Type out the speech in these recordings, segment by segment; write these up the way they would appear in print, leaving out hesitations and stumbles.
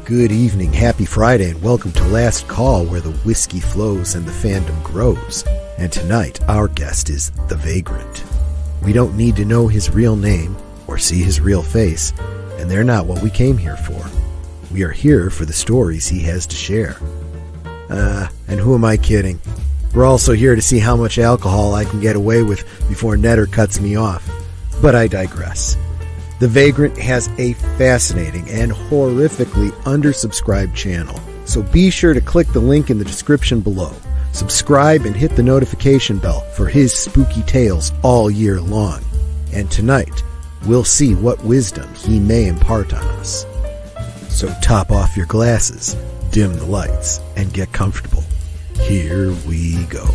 Good evening, happy Friday, and welcome to Last Call, where the whiskey flows and the fandom grows. And tonight, our guest is the Vagrant. We don't need to know his real name or see his real face, and they're not what we came here for. We are here for the stories he has to share. And who am I kidding? We're also here to see how much alcohol I can get away with before Netter cuts me off. But I digress. The Vagrant has a fascinating and horrifically undersubscribed channel, so be sure to click the link in the description below. Subscribe and hit the notification bell for his spooky tales all year long. And tonight, we'll see what wisdom he may impart on us. So top off your glasses, dim the lights, and get comfortable. Here we go.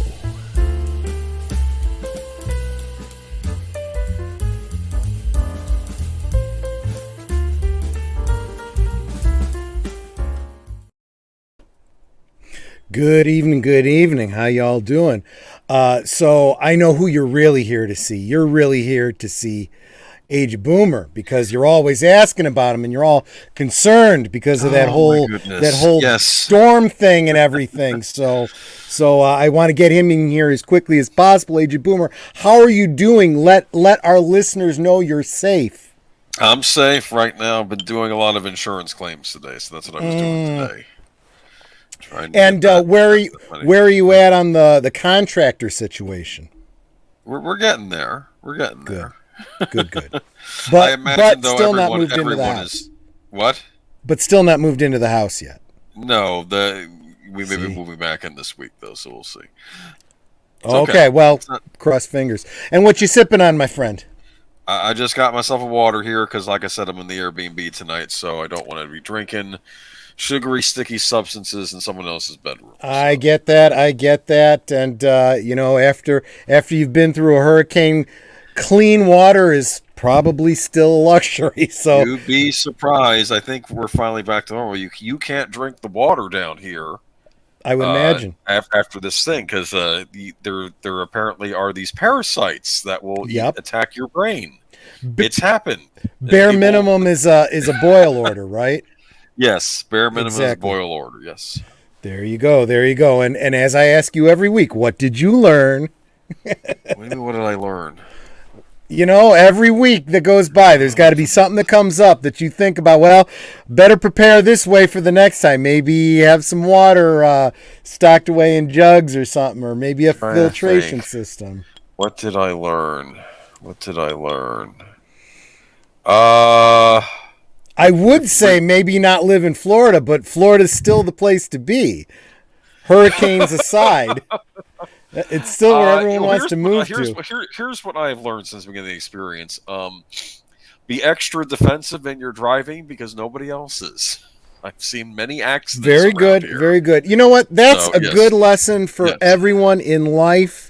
Good evening. How y'all doing? So I know who you're really here to see. You're really here to see Age Boomer, because you're always asking about him and you're all concerned because of that whole yes. Storm thing and everything. So I want to get him in here as quickly as possible. Age Boomer, how are you doing? Let our listeners know you're safe. I'm safe right now. I've been doing a lot of insurance claims today, so that's what I was doing today. And where are you at on the contractor situation? We're getting there. We're getting there. Good. But I imagine, though, still not moved into the house. What? But still not moved into the house yet. No, we may be moving back in this week, though, so we'll see. Okay, well, cross fingers. And what you sipping on, my friend? I just got myself a water here because, like I said, I'm in the Airbnb tonight, so I don't want to be drinking sugary, sticky substances in someone else's bedroom. So. I get that. And, after you've been through a hurricane, clean water is probably still a luxury. So you'd be surprised. I think we're finally back to normal. You can't drink the water down here. I would imagine. After this thing, because there apparently are these parasites that will attack your brain. It's happened. Bare minimum is a boil order, right? Yes, bare minimum is a boil order, yes. There you go. And as I ask you every week, what did you learn? What did I learn? Every week that goes by, there's got to be something that comes up that you think about, well, better prepare this way for the next time. Maybe have some water stocked away in jugs or something, or maybe a filtration system. What did I learn? I would say maybe not live in Florida, but Florida's still the place to be. Hurricanes aside, it's still where everyone wants to move to. Here's what I've learned since the beginning of the experience. Be extra defensive in your driving because nobody else is. I've seen many accidents. Very good. You know what? That's a good lesson for everyone in life.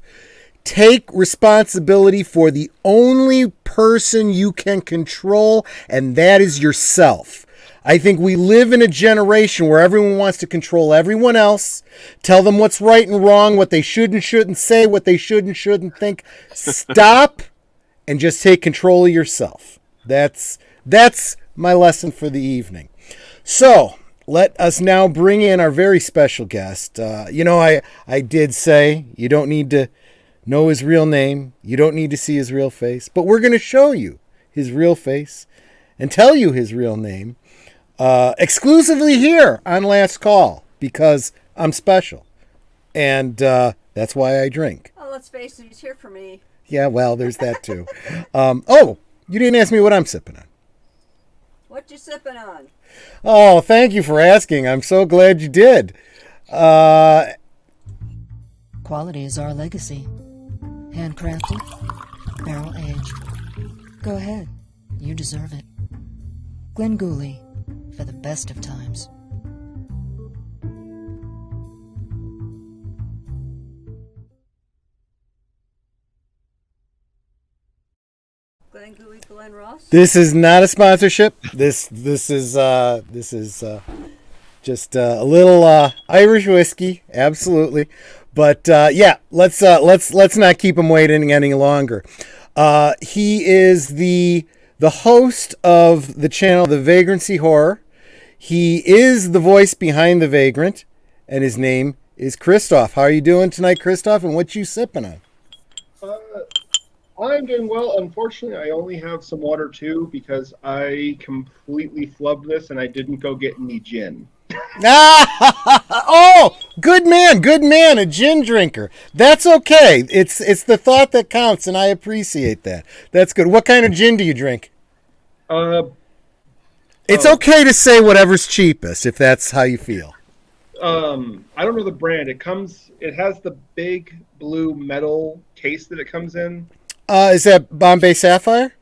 Take responsibility for the only person you can control, and that is yourself. I think we live in a generation where everyone wants to control everyone else, tell them what's right and wrong, what they should and shouldn't say, what they should and shouldn't think. Stop and just take control of yourself. That's my lesson for the evening. So let us now bring in our very special guest. I did say you don't need to know his real name. You don't need to see his real face. But we're going to show you his real face and tell you his real name exclusively here on Last Call, because I'm special. And that's why I drink. Oh, let's face it, he's here for me. Yeah, well, there's that too. You didn't ask me what I'm sipping on. What you sipping on? Oh, thank you for asking. I'm so glad you did. Quality is our legacy. Handcrafted, barrel aged. Go ahead, you deserve it. Glenn Gooley, for the best of times. Glenn Gooley, Glenn Ross. This is not a sponsorship. This is just a little Irish whiskey, absolutely. But let's not keep him waiting any longer. He is the host of the channel, the Vagrancy Horror. He is the voice behind the Vagrant, and his name is Kristoff. How are you doing tonight, Kristoff, and what you sipping on? I'm doing well. Unfortunately, I only have some water too because I completely flubbed this and I didn't go get any gin. Oh, good man, a gin drinker. That's okay. It's the thought that counts, and I appreciate that. That's good. What kind of gin do you drink? It's okay to say whatever's cheapest if that's how you feel. I don't know the brand. It has the big blue metal case that it comes in. Is that Bombay Sapphire?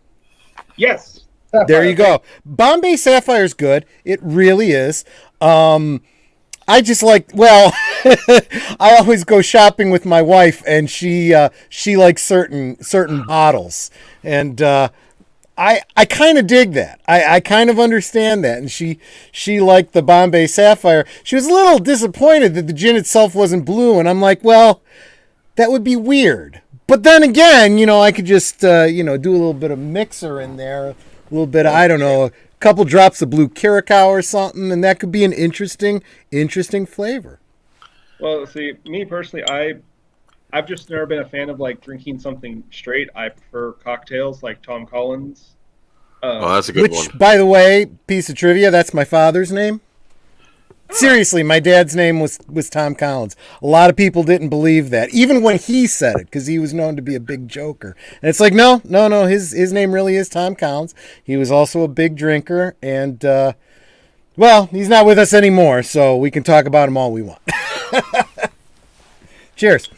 Yes. There you go. Bombay Sapphire's good. It really is. I just like, well, I always go shopping with my wife, and she likes certain bottles, and I kind of dig that. I kind of understand that, and she liked the Bombay Sapphire. She was a little disappointed that the gin itself wasn't blue, and I'm like, well, that would be weird. But then again, I could just do a little bit of mixer in there, a little bit of, I don't know, a couple drops of blue curacao or something, and that could be an interesting flavor. Well, see, me personally, I've just never been a fan of like drinking something straight. I prefer cocktails like Tom Collins. Oh, that's a good one. Which, by the way, piece of trivia, that's my father's name. Seriously, my dad's name was Tom Collins. A lot of people didn't believe that, even when he said it, because he was known to be a big joker. And it's like, no, his name really is Tom Collins. He was also a big drinker, and, well, he's not with us anymore, so we can talk about him all we want. Cheers.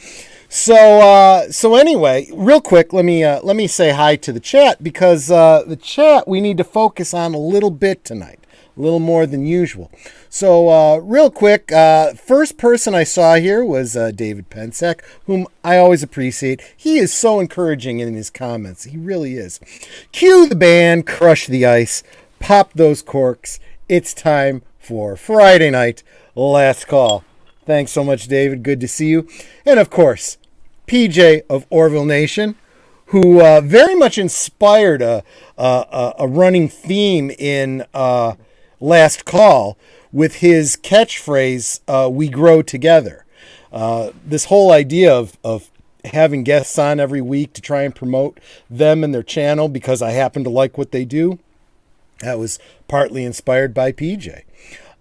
So anyway, real quick, let me say hi to the chat, because the chat we need to focus on a little bit tonight, a little more than usual. So real quick, first person I saw here was David Pensek, whom I always appreciate. He is so encouraging in his comments. He really is. Cue the band, crush the ice, pop those corks. It's time for Friday night last call. Thanks so much, David. Good to see you. And of course, PJ of Orville Nation, who very much inspired a running theme in last call with his catchphrase, "We grow together." This whole idea of having guests on every week to try and promote them and their channel because I happen to like what they do, that was partly inspired by PJ.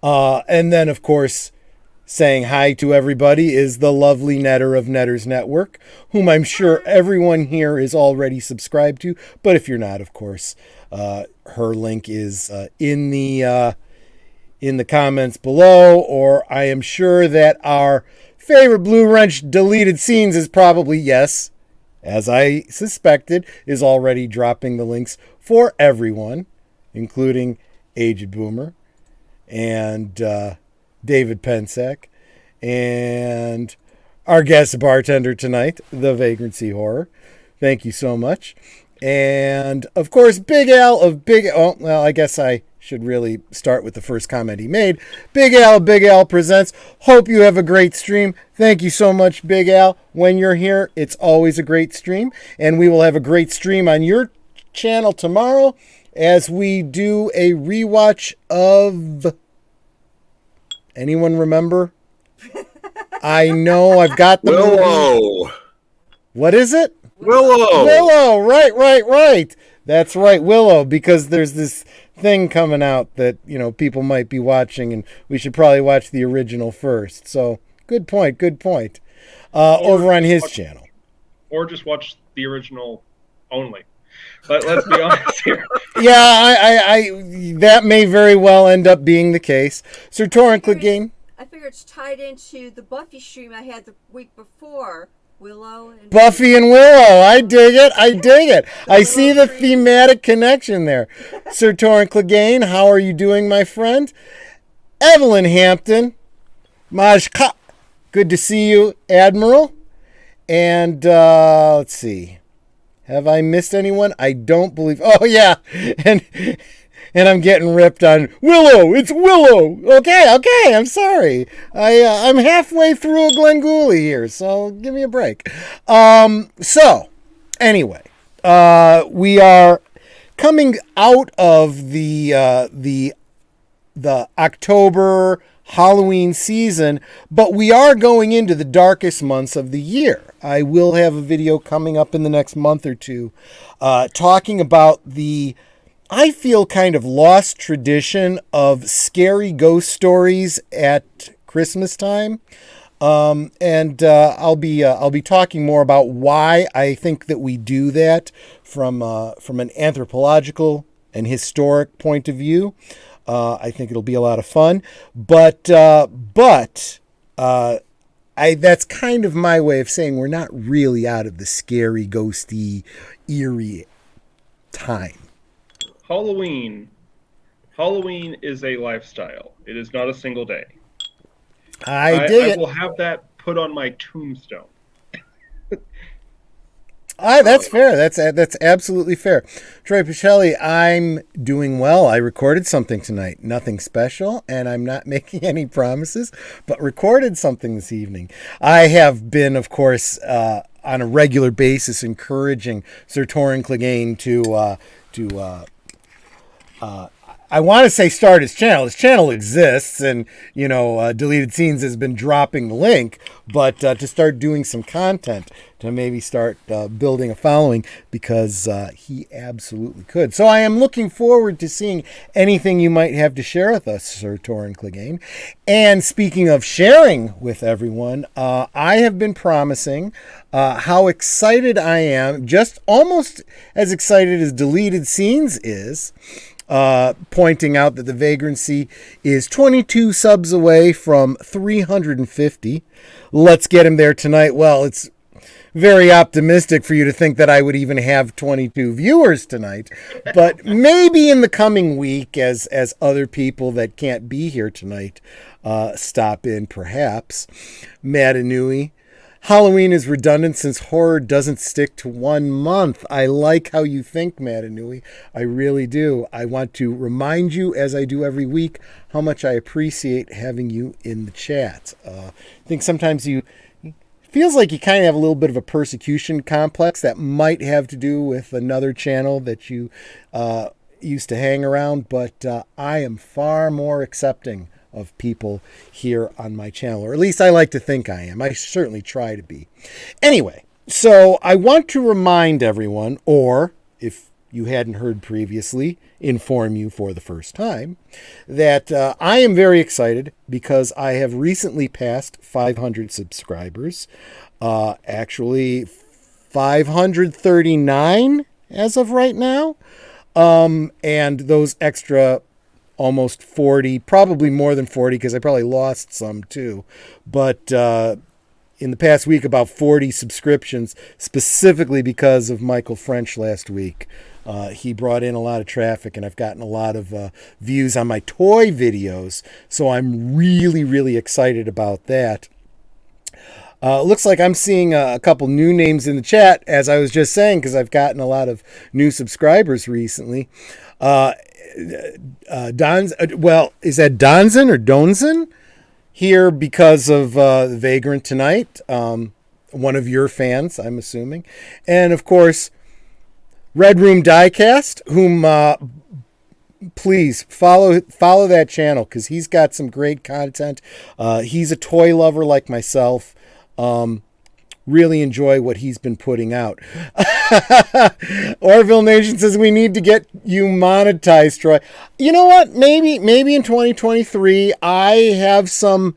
And then, of course, saying hi to everybody is the lovely Netter of Netters Network, whom I'm sure everyone here is already subscribed to. But if you're not, of course, her link is in the comments below, or I am sure that our favorite Blue Wrench deleted scenes is probably, yes, as I suspected, is already dropping the links for everyone, including Aged Boomer and David Pensek and our guest bartender tonight, the Vagrancy Horror. Thank you so much. And, of course, Big Al of I guess I should really start with the first comment he made. Big Al Presents. Hope you have a great stream. Thank you so much, Big Al. When you're here, it's always a great stream. And we will have a great stream on your channel tomorrow as we do a rewatch of... Anyone remember? I know I've got the Willow. movie. What is it? Willow. Right. That's right, Willow, because there's this thing coming out that, people might be watching, and we should probably watch the original first. So, good point. Over on his channel. Or just watch the original only. But let's be honest here. Yeah, I that may very well end up being the case. Sir Torrent Clegane. I figure it's tied into the Buffy stream I had the week before. Willow and Buffy and Willow. I dig it. I see the thematic connection there. Sir Torrent Clegane, how are you doing, my friend? Evelyn Hampton. Majka. Good to see you, Admiral. And let's see. Have I missed anyone? I don't believe. Oh, yeah. And I'm getting ripped on Willow. It's Willow. Okay. I'm sorry. I'm halfway through a Glengoolie here, so give me a break. So, anyway, we are coming out of the the October Halloween season, but we are going into the darkest months of the year. I will have a video coming up in the next month or two talking about the, I feel, kind of lost tradition of scary ghost stories at Christmas time. And I'll be talking more about why I think that we do that from an anthropological and historic point of view. I think it'll be a lot of fun, but that's kind of my way of saying we're not really out of the scary, ghosty, eerie time. Halloween is a lifestyle. It is not a single day. I will have that put on my tombstone. That's fair. That's absolutely fair. Troy Pichelli, I'm doing well. I recorded something tonight. Nothing special, and I'm not making any promises, but recorded something this evening. I have been, of course, on a regular basis encouraging Sir Torrin Clegane to I want to say start his channel. His channel exists, and Deleted Scenes has been dropping the link, but to start doing some content, to maybe start building a following, because he absolutely could. So I am looking forward to seeing anything you might have to share with us, Sir Torrin Clegane. And speaking of sharing with everyone, I have been promising how excited I am, just almost as excited as Deleted Scenes is, pointing out that the Vagrancy is 22 subs away from 350. Let's get him there tonight. Well, it's very optimistic for you to think that I would even have 22 viewers tonight, but maybe in the coming week, as other people that can't be here tonight stop in, perhaps. Madanui, Halloween is redundant since horror doesn't stick to 1 month. I like how you think, Madanui. I really do. I want to remind you, as I do every week, how much I appreciate having you in the chat. I think sometimes feels like you kind of have a little bit of a persecution complex that might have to do with another channel that you used to hang around, but I am far more accepting of people here on my channel, or at least I like to think I am. I certainly try to be. Anyway, so I want to remind everyone, or if you hadn't heard previously, inform you for the first time, that I am very excited because I have recently passed 500 subscribers. Actually, 539 as of right now. And those extra almost 40, probably more than 40, because I probably lost some too. But in the past week, about 40 subscriptions, specifically because of Michael French last week. He brought in a lot of traffic, and I've gotten a lot of views on my toy videos. So I'm really, really excited about that. Looks like I'm seeing a couple new names in the chat, as I was just saying, because I've gotten a lot of new subscribers recently. Is that Donzen or Donzen? Here because of the Vagrant tonight. One of your fans, I'm assuming. And, of course, Red Room Diecast, whom please follow that channel, because he's got some great content. He's a toy lover like myself. Really enjoy what he's been putting out. Orville Nation says we need to get you monetized, Troy. You know what? Maybe in 2023, I have some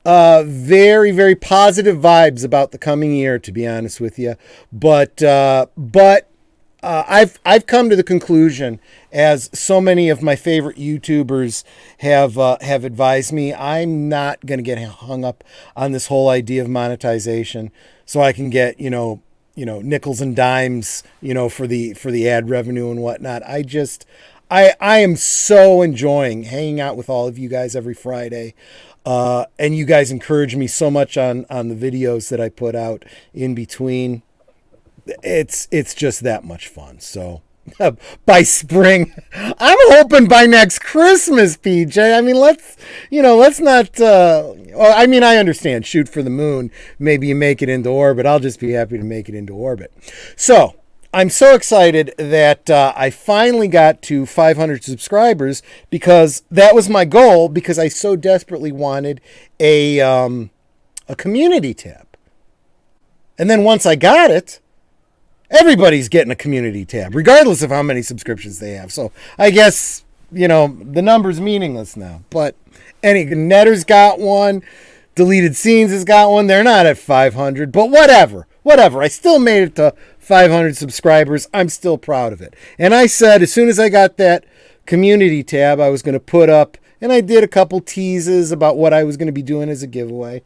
very, very positive vibes about the coming year, to be honest with you. But I've come to the conclusion, as so many of my favorite YouTubers have advised me, I'm not going to get hung up on this whole idea of monetization, so I can get nickels and dimes for the ad revenue and whatnot. I am so enjoying hanging out with all of you guys every Friday. And you guys encourage me so much on the videos that I put out in between. It's just that much fun. So by spring, I'm hoping by next Christmas, PJ. I mean, let's not, I understand, shoot for the moon. Maybe you make it into orbit. I'll just be happy to make it into orbit. So I'm so excited that I finally got to 500 subscribers because that was my goal, because I so desperately wanted a community tab. And then once I got it, everybody's getting a community tab, regardless of how many subscriptions they have. So I guess, the number's meaningless now. But Netter's got one. Deleted Scenes has got one. They're not at 500, but whatever. I still made it to 500 subscribers. I'm still proud of it. And I said, as soon as I got that community tab, I was going to put up, and I did a couple teases about what I was going to be doing as a giveaway.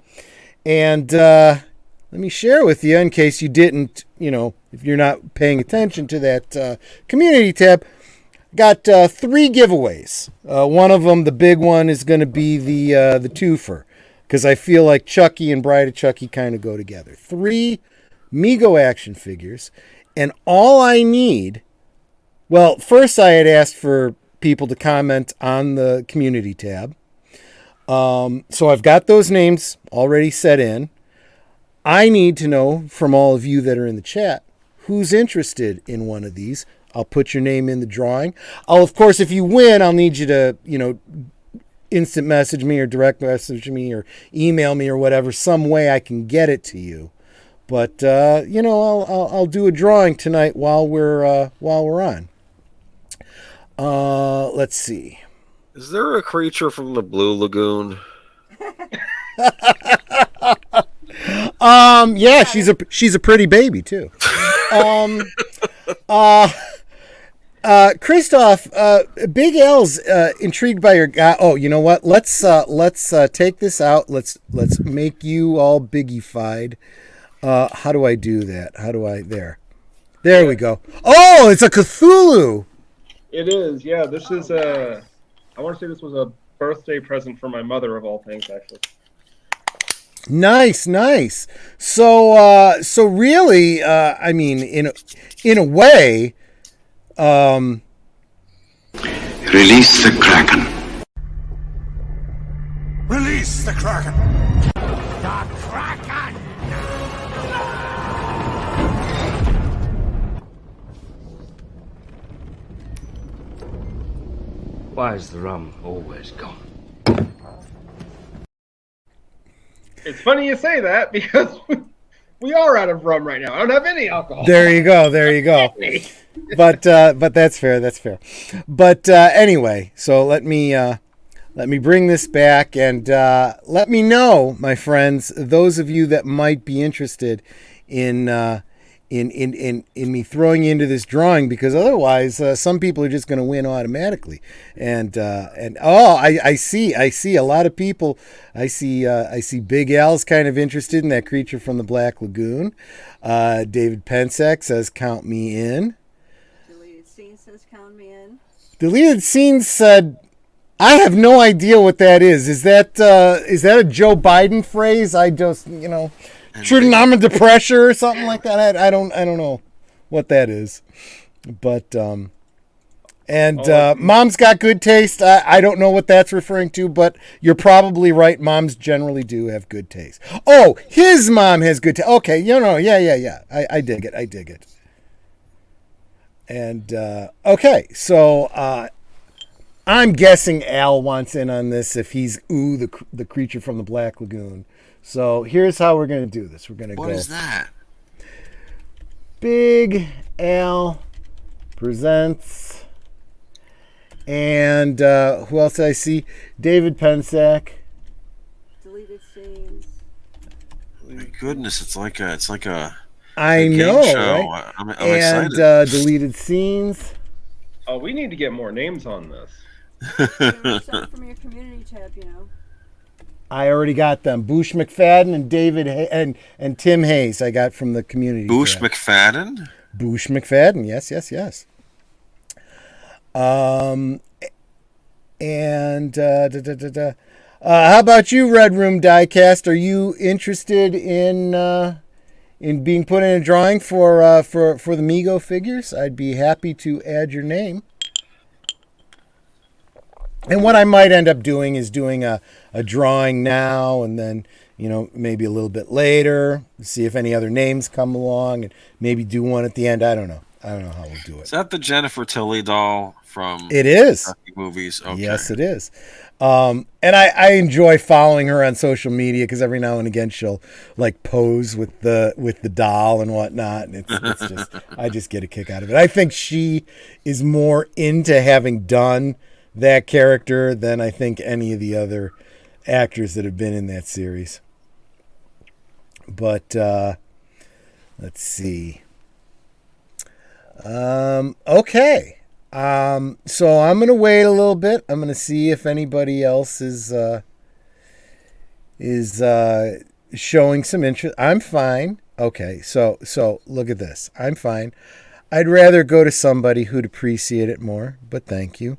And let me share with you, in case you didn't, if you're not paying attention to that community tab, got 3 giveaways. One of them, the big one, is going to be the twofer, because I feel like Chucky and Bride of Chucky kind of go together. 3 Mego action figures, and all I need, well, first I had asked for people to comment on the community tab. So I've got those names already set in. I need to know from all of you that are in the chat who's interested in one of these. I'll put your name in the drawing. Of course, if you win, I'll need you to, instant message me or direct message me or email me or whatever, some way I can get it to you. But I'll do a drawing tonight while we're on. Let's see. Is there a creature from the Blue Lagoon? Yeah, she's a pretty baby too. Kristoff, Big L's intrigued by your guy. Oh, you know what? Let's take this out. Let's make you all biggified. How do I do that? There we go. Oh, it's a Cthulhu. It is. Yeah, this is I want to say this was a birthday present for my mother, of all things, actually. Nice. So really, I mean, in a way, release the Kraken. Release the Kraken. The Kraken. Why is the rum always gone? It's funny you say that, because we are out of rum right now. I don't have any alcohol. There you go. But that's fair. But anyway, so let me bring this back and let me know, my friends, those of you that might be interested in me throwing you into this drawing, because otherwise some people are just going to win automatically. And I see a lot of people. I see Big Al's kind of interested in that creature from the Black Lagoon. David Pensek says count me in. Deleted Scene says count me in. Deleted Scene said, I have no idea what that is. Is that a Joe Biden phrase? I just, shooting I'm under pressure or something like that. I don't know what that is. But Mom's got good taste. I don't know what that's referring to, but you're probably right. Moms generally do have good taste. Oh, his mom has good taste. Okay, yeah. I dig it. And okay, so I'm guessing Al wants in on this if he's the creature from the Black Lagoon. So here's how we're going to do this. We're going to go. What is that? Big Al presents. And who else did I see? David Pensek. Deleted Scenes. My goodness, it's like a I game know, show. right? I'm and excited. Deleted Scenes. Oh, we need to get more names on this. Some from your community tab, I already got them. Boosh McFadden and David and Tim Hayes. I got from the community. Boosh tab. McFadden. Boosh McFadden. Yes. How about you, Red Room Diecast? Are you interested in being put in a drawing for the Mego figures? I'd be happy to add your name. And what I might end up doing is doing a drawing now and then, maybe a little bit later, see if any other names come along and maybe do one at the end. I don't know. I don't know how we'll do it. Is that the Jennifer Tilly doll from It is. movies? Okay. Yes, it is. And I enjoy following her on social media because every now and again she'll like pose with the doll and whatnot, and it's just I just get a kick out of it. I think she is more into having done that character than I think any of the other actors that have been in that series. But let's see. Okay. So I'm going to wait a little bit. I'm going to see if anybody else is showing some interest. I'm fine. Okay. So look at this. I'm fine. I'd rather go to somebody who'd appreciate it more, but thank you.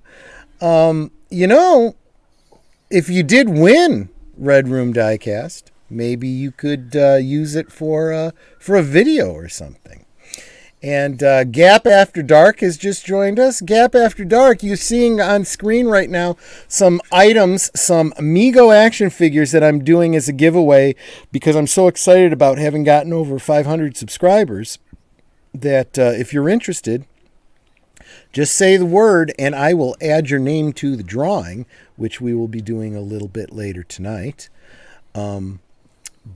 If you did win Red Room Diecast, maybe you could use it for a video or something. And Gap After Dark has just joined us. Gap After Dark, you're seeing on screen right now some items, some Mego action figures that I'm doing as a giveaway because I'm so excited about having gotten over 500 subscribers that if you're interested, just say the word and I will add your name to the drawing, which we will be doing a little bit later tonight.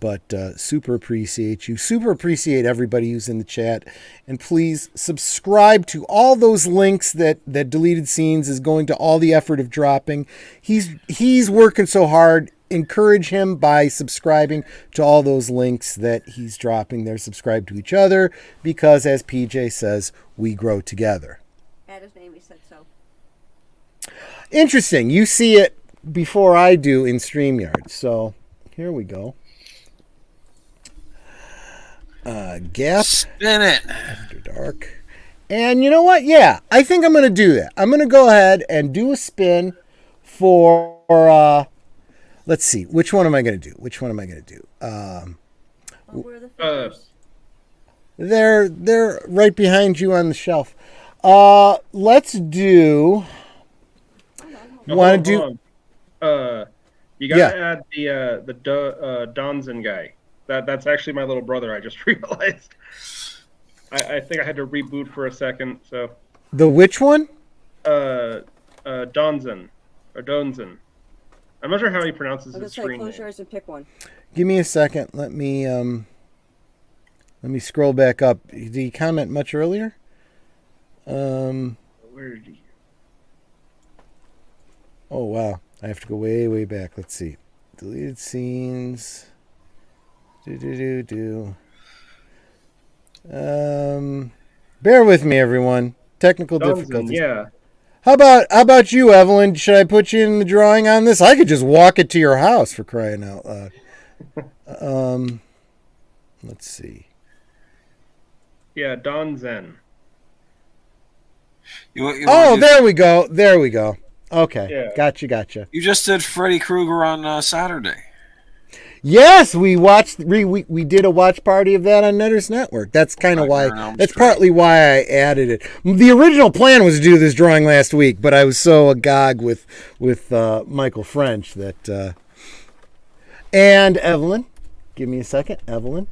But super appreciate you. Super appreciate everybody who's in the chat. And please subscribe to all those links that Deleted Scenes is going to all the effort of dropping. He's working so hard. Encourage him by subscribing to all those links that he's dropping. They're subscribed to each other because, as PJ says, we grow together. Add his name, he said so. Interesting. You see it before I do in StreamYard. So here we go. Gap. Spin it. After Dark. And you know what? Yeah, I think I'm going to do that. I'm going to go ahead and do a spin for, let's see. Which one am I going to do? Where are the figures? They're right behind you on the shelf. Let's do... You gotta add the Donzen guy. That's actually my little brother. I just realized. I think I had to reboot for a second. So the which one? Donzen or Donzen. I'm not sure how he pronounces his screen close name. yours and pick one. Give me a second. Let me scroll back up. Did he comment much earlier? Where did he? Oh wow! I have to go way back. Let's see. Deleted scenes. Bear with me, everyone. Technical difficulties. Yeah. How about you, Evelyn? Should I put you in the drawing on this? I could just walk it to your house, for crying out loud. Let's see. Yeah, Donzen. There we go. Okay, Yeah. gotcha. You just did Freddy Krueger on Saturday. Yes, we watched. We did a watch party of that on Netter's Network. That's kind of why. That's partly why I added it. The original plan was to do this drawing last week, but I was so agog with Michael French that. And Evelyn, give me a second, Evelyn.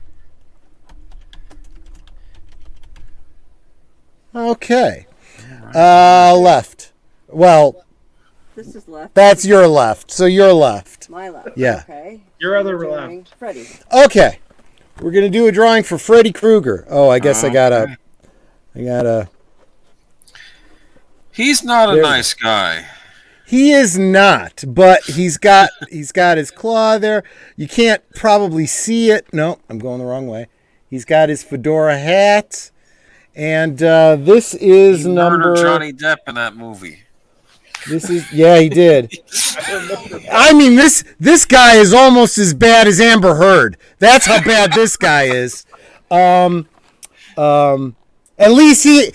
Okay, left. Well. This is left. That's your left. So you're left. My left. Yeah. Okay. Your other left. Freddy. Okay. We're going to do a drawing for Freddy Krueger. Oh, I guess I gotta. He's not a nice guy. He is not, but he's got his claw there. You can't probably see it. No, I'm going the wrong way. He's got his fedora hat. And this is He murdered Johnny Depp in that movie. He did. I mean, this guy is almost as bad as Amber Heard. That's how bad this guy is. At least he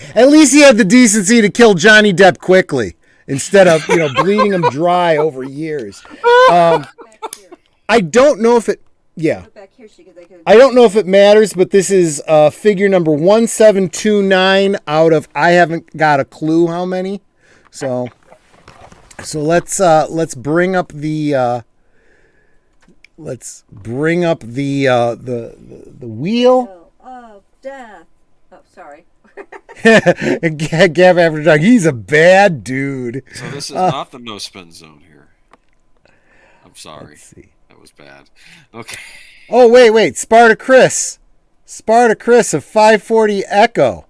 had the decency to kill Johnny Depp quickly instead of bleeding him dry over years. I don't know if it. Yeah. I don't know if it matters, but this is figure number 1729 out of I haven't got a clue how many. So let's bring up the the wheel Of death. Oh, sorry. Gav After Dark. He's a bad dude. So this is not the no spin zone here. I'm sorry. Let's see. That was bad. Okay. Oh, wait. Sparta Chris of 540 Echo.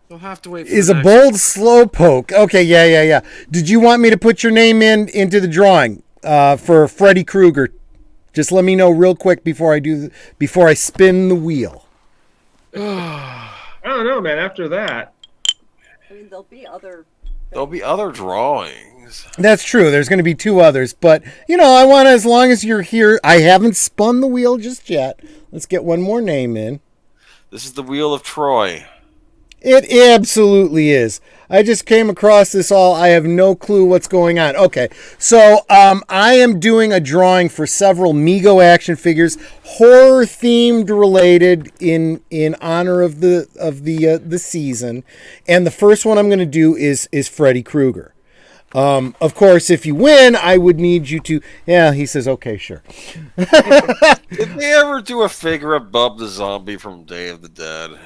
You'll have to wait for Is the a next bold slowpoke. Okay, yeah. Did you want me to put your name into the drawing for Freddy Krueger? Just let me know real quick before I spin the wheel. I don't know, man. After that, I mean, there'll be other drawings. That's true. There's going to be 2 others, but I want, as long as you're here, I haven't spun the wheel just yet. Let's get one more name in. This is the Wheel of Troy. It absolutely is. I just came across this all. I have no clue what's going on. Okay, so I am doing a drawing for several Mego action figures, horror themed related in honor of the season, and the first one I'm going to do is Freddy Krueger. Of course, if you win, I would need you to. Yeah, he says, okay, sure. Did they ever do a figure of Bub the Zombie from Day of the Dead?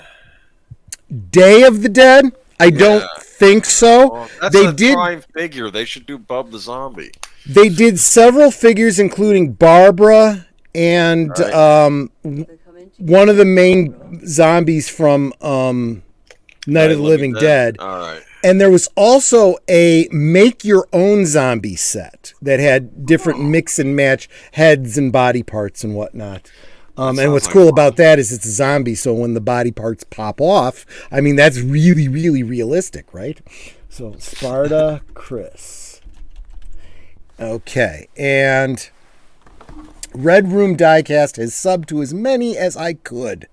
Day of the Dead? I don't think so. Well, that's a prime figure. They should do Bub the Zombie. They did several figures, including Barbara and one of the main zombies from Night of the Living Dead. All right. And there was also a make-your-own zombie set that had different mix and match heads and body parts and whatnot. And what's cool about that is it's a zombie, so when the body parts pop off, I mean, that's really, really realistic, right? So, Sparta Chris. Okay, and Red Room Diecast has subbed to as many as I could.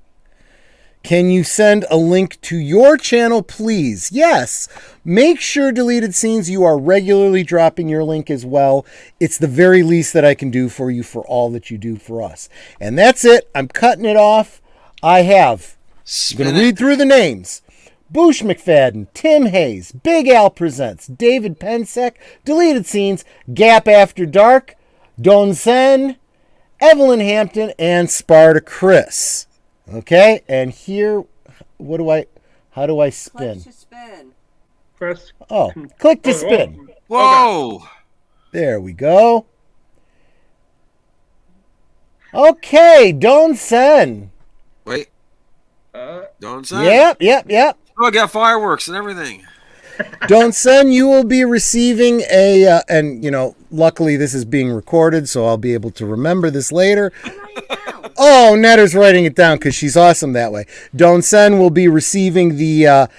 Can you send a link to your channel, please? Yes. Make sure, Deleted Scenes, you are regularly dropping your link as well. It's the very least that I can do for you for all that you do for us. And that's it. I'm cutting it off. I'm going to read through the names. Boosh McFadden, Tim Hayes, Big Al Presents, David Pensek, Deleted Scenes, Gap After Dark, Don Sen, Evelyn Hampton, and Sparta Chris. Okay, and here, how do I spin? Click to spin. press. Oh, click to spin. Whoa! Okay. There we go. Okay, Don Sen. Wait. Don Sen? Yep. Oh, I got fireworks and everything. Don Sen, you will be receiving and luckily this is being recorded, so I'll be able to remember this later. Oh, Netta's writing it down because she's awesome that way. Don Sen will be receiving the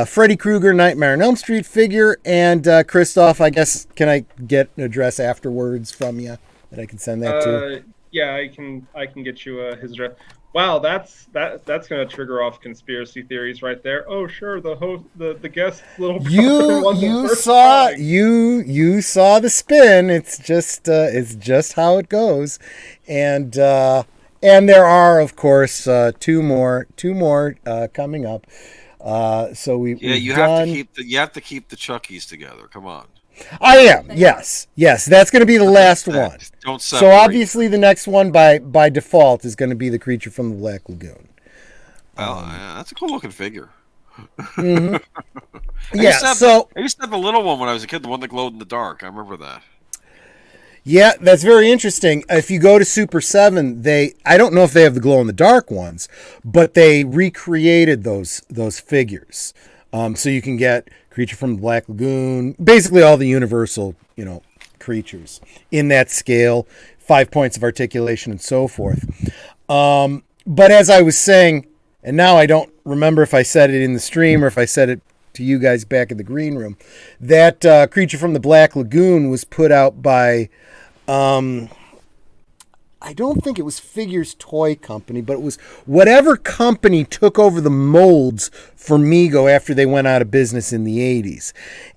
Freddy Krueger Nightmare on Elm Street figure, and Kristoff, I guess, can I get an address afterwards from you that I can send that to? Yeah, I can get you his address. Wow, that's gonna trigger off conspiracy theories right there. Oh, sure, the guest's little brother you saw the spin. It's just how it goes, and there are, of course, two more coming up. So you have to keep the Chuckies together. Come on. I am. Yes. That's going to be the last one. Don't separate. So obviously the next one by default is going to be the Creature from the Black Lagoon. That's a cool looking figure. Mm-hmm. I used to have a little one when I was a kid, the one that glowed in the dark. I remember that. Yeah, that's very interesting. If you go to Super 7, I don't know if they have the glow in the dark ones, but they recreated those figures. So you can get Creature from the Black Lagoon, basically all the Universal, creatures in that scale, 5 points of articulation and so forth. But as I was saying, and now I don't remember if I said it in the stream or if I said it to you guys back in the green room, that Creature from the Black Lagoon was put out by, I don't think it was Figures Toy Company, but it was whatever company took over the molds for Mego after they went out of business in the 80s.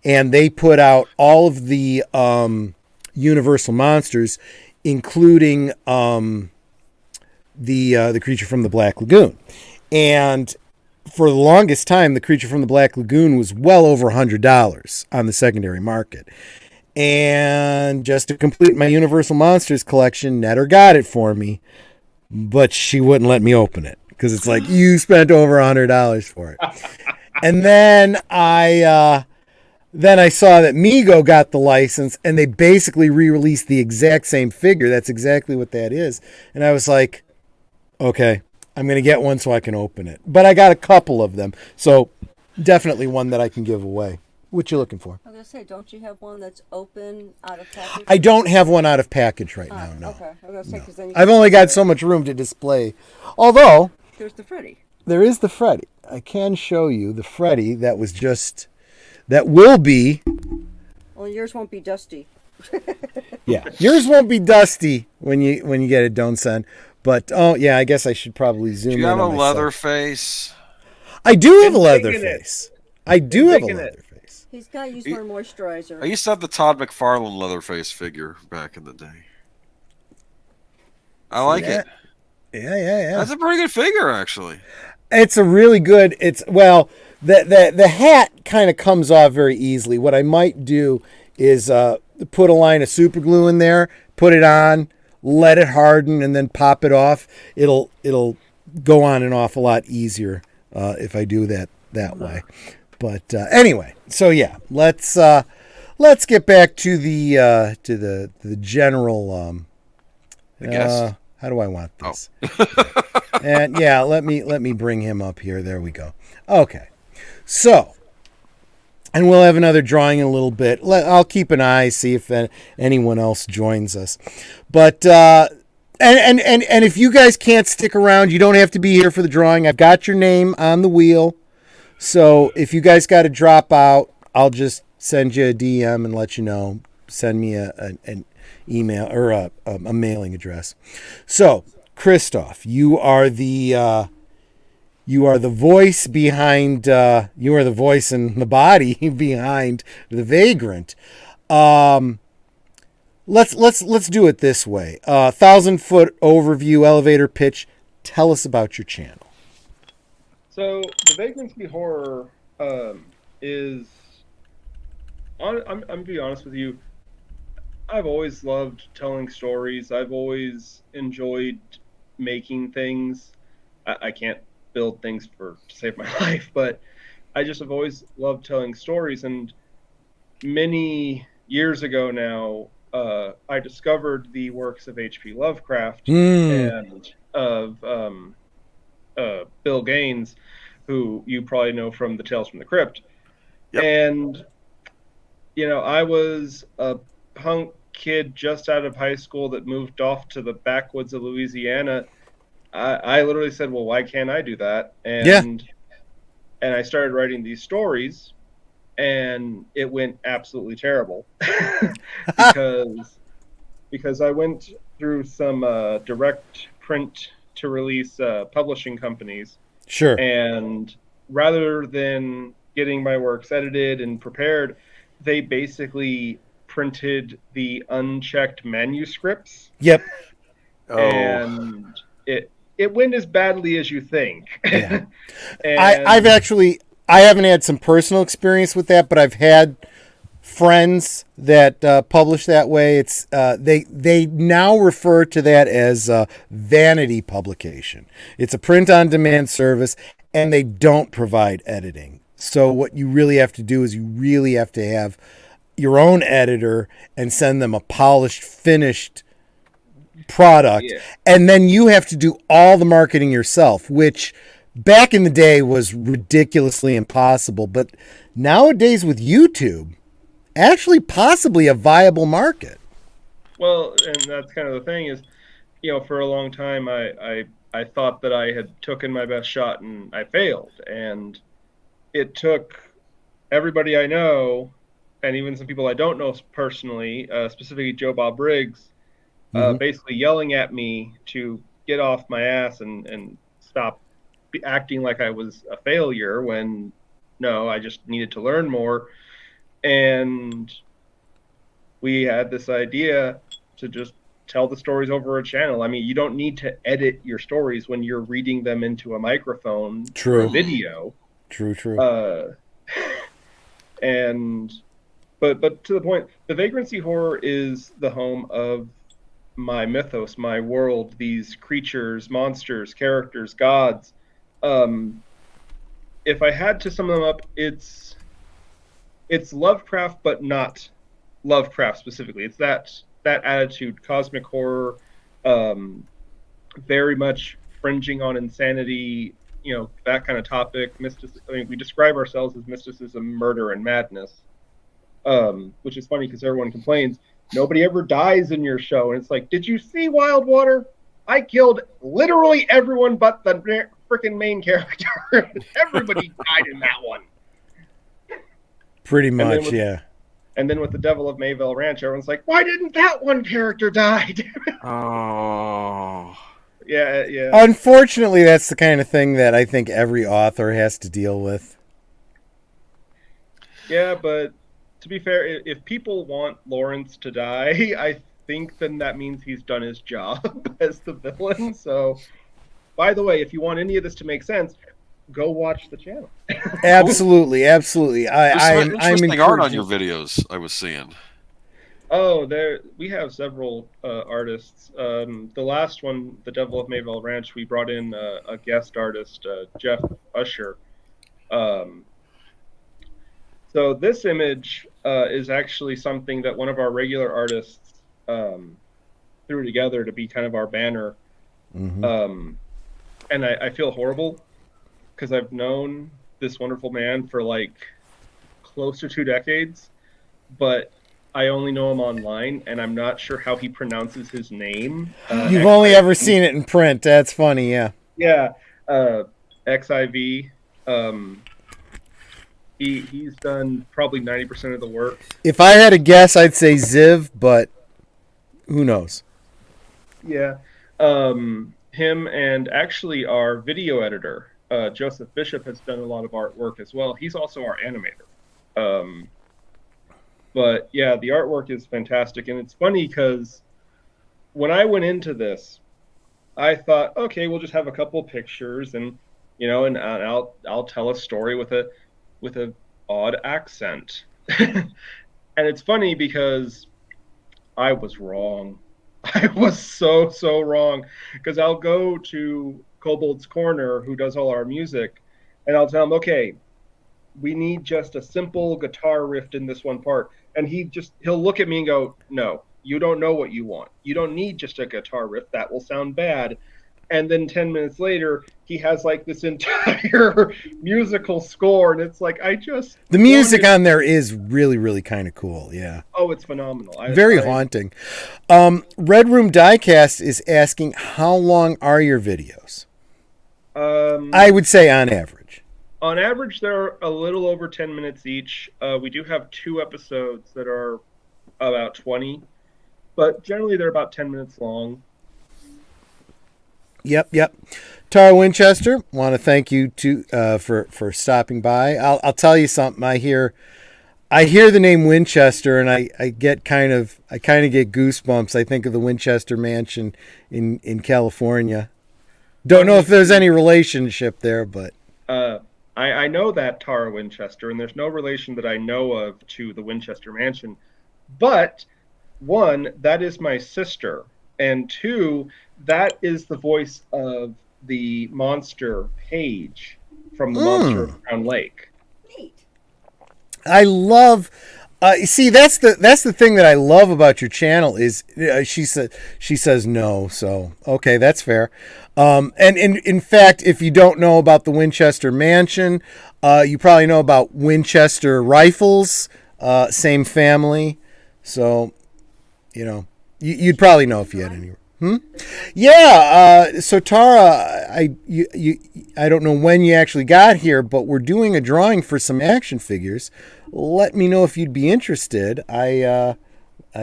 And they put out all of the Universal monsters, including the Creature from the Black Lagoon. And for the longest time, the Creature from the Black Lagoon was well over $100 on the secondary market. And just to complete my Universal Monsters collection, Netter got it for me, but she wouldn't let me open it because it's like you spent over $100 for it. And then I saw that Mego got the license, and they basically re-released the exact same figure. That's exactly what that is. And I was like, okay, I'm going to get one so I can open it. But I got a couple of them, so definitely one that I can give away. What you looking for? I was going to say, don't you have one that's open out of package? I don't have one out of package right now, no. Okay. I was going to say, because then I've only got so much room to display. Although, there's the Freddy. there is the Freddy. I can show you the Freddy that will be. Well, yours won't be dusty. Yeah, yours won't be dusty when you get it, don't send. But I guess I should probably zoom in. Do you have a on myself. leather face? I do have a leather face. I do have a leather face. He's got to use more moisturizer. I used to have the Todd McFarlane Leatherface figure back in the day. I like it. Yeah. That's a pretty good figure, actually. It's a really good. The hat kind of comes off very easily. What I might do is put a line of super glue in there, put it on, let it harden, and then pop it off. It'll go on and off a lot easier if I do that way. But anyway, so yeah, let's get back to the general. I guess. How do I want this? And yeah, let me bring him up here. There we go. Okay, so, and we'll have another drawing in a little bit. I'll keep an eye, see if anyone else joins us. But and if you guys can't stick around, you don't have to be here for the drawing. I've got your name on the wheel. So if you guys got to drop out, I'll just send you a DM and let you know. Send me an email or a mailing address. So, Kristoff, you are the voice behind. You are the voice and the body behind the Vagrant. Let's do it this way. 1,000-foot overview, elevator pitch. Tell us about your channel. So the Vagrancy Horror is. I'm gonna be honest with you. I've always loved telling stories. I've always enjoyed making things. I can't build things to save my life, but I just have always loved telling stories. And many years ago now, I discovered the works of H.P. Lovecraft and of Bill Gaines, who you probably know from the Tales from the Crypt. Yep. And, I was a punk kid just out of high school that moved off to the backwoods of Louisiana. I literally said, well, why can't I do that? And I started writing these stories, and it went absolutely terrible because I went through some direct print to release publishing companies. Sure. And rather than getting my works edited and prepared, they basically printed the unchecked manuscripts. Yep. And it went as badly as you think. Yeah. And I haven't had some personal experience with that, but I've had friends that publish that way. It's they now refer to that as vanity publication. It's a print-on-demand service, and they don't provide editing. So what you really have to do is you really have to have your own editor and send them a polished, finished product. Yeah. And then you have to do all the marketing yourself, which back in the day was ridiculously impossible. But nowadays with YouTube, actually possibly a viable market. Well, and that's kind of the thing is, for a long time I thought that I had taken my best shot and I failed. And it took everybody I know, and even some people I don't know personally, specifically Joe Bob Briggs, basically yelling at me to get off my ass and stop acting like I was a failure when, no, I just needed to learn more. And we had this idea to just tell the stories over a channel. I mean, you don't need to edit your stories when you're reading them into a microphone or a video. True. But to the point, the Vagrancy Horror is the home of my mythos, my world, these creatures, monsters, characters, gods. If I had to sum them up, it's Lovecraft, but not Lovecraft specifically. It's that attitude, cosmic horror, very much fringing on insanity, that kind of topic. We describe ourselves as mysticism, murder, and madness, which is funny because everyone complains nobody ever dies in your show, and it's like, did you see Wild Water? I killed literally everyone but the freaking main character. Everybody died in that one. Pretty much, yeah. And then with the Devil of Mayville Ranch, everyone's like, why didn't that one character die? Oh. Yeah. Unfortunately, that's the kind of thing that I think every author has to deal with. Yeah, but to be fair, if people want Lawrence to die, I think then that means he's done his job as the villain. So, by the way, if you want any of this to make sense, go watch the channel. Absolutely. There's some interesting art on your videos I was seeing. Oh, we have several artists. The last one, The Devil of Mayville Ranch, we brought in a guest artist, Jeff Usher. So this image is actually something that one of our regular artists threw together to be kind of our banner. Mm-hmm. And I feel horrible because I've known this wonderful man for like close to 2 decades, but I only know him online, and I'm not sure how he pronounces his name. You've only ever seen it in print. That's funny, yeah. Yeah, XIV. He's done probably 90% of the work. If I had a guess, I'd say Ziv, but who knows? Yeah. Him and actually our video editor, Joseph Bishop, has done a lot of artwork as well. He's also our animator. But yeah, the artwork is fantastic. And it's funny because when I went into this, I thought, okay, we'll just have a couple pictures and, and I'll tell a story with a odd accent. And it's funny because I was wrong. I was so wrong, because I'll go to Kobold's Corner, who does all our music, and I'll tell him, okay, we need just a simple guitar riff in this one part. And he'll look at me and go, no, you don't know what you want. You don't need just a guitar riff. That will sound bad. And then 10 minutes later, he has like this entire musical score. And it's like, the music on there is really, really kind of cool. Yeah. Oh, it's phenomenal. Very haunting. Red Room Diecast is asking, how long are your videos? I would say on average. On average, they're a little over 10 minutes each. We do have 2 episodes that are about 20, but generally they're about 10 minutes long. Yep. Tara Winchester, want to thank you for stopping by. I'll tell you something. I hear the name Winchester, and I kind of get goosebumps. I think of the Winchester Mansion in California. Don't know if there's any relationship there, but I know that Tara Winchester, and there's no relation that I know of to the Winchester Mansion. But 1, that is my sister, and 2, that is the voice of the monster Paige from the Monster of Crown Lake. Neat. I love. See, that's the thing that I love about your channel is she says no, so okay, that's fair. And in fact, if you don't know about the Winchester Mansion, you probably know about Winchester Rifles, same family, so you'd probably know if you had any. Yeah. So Tara, I don't know when you actually got here, but we're doing a drawing for some action figures. Let me know if you'd be interested. I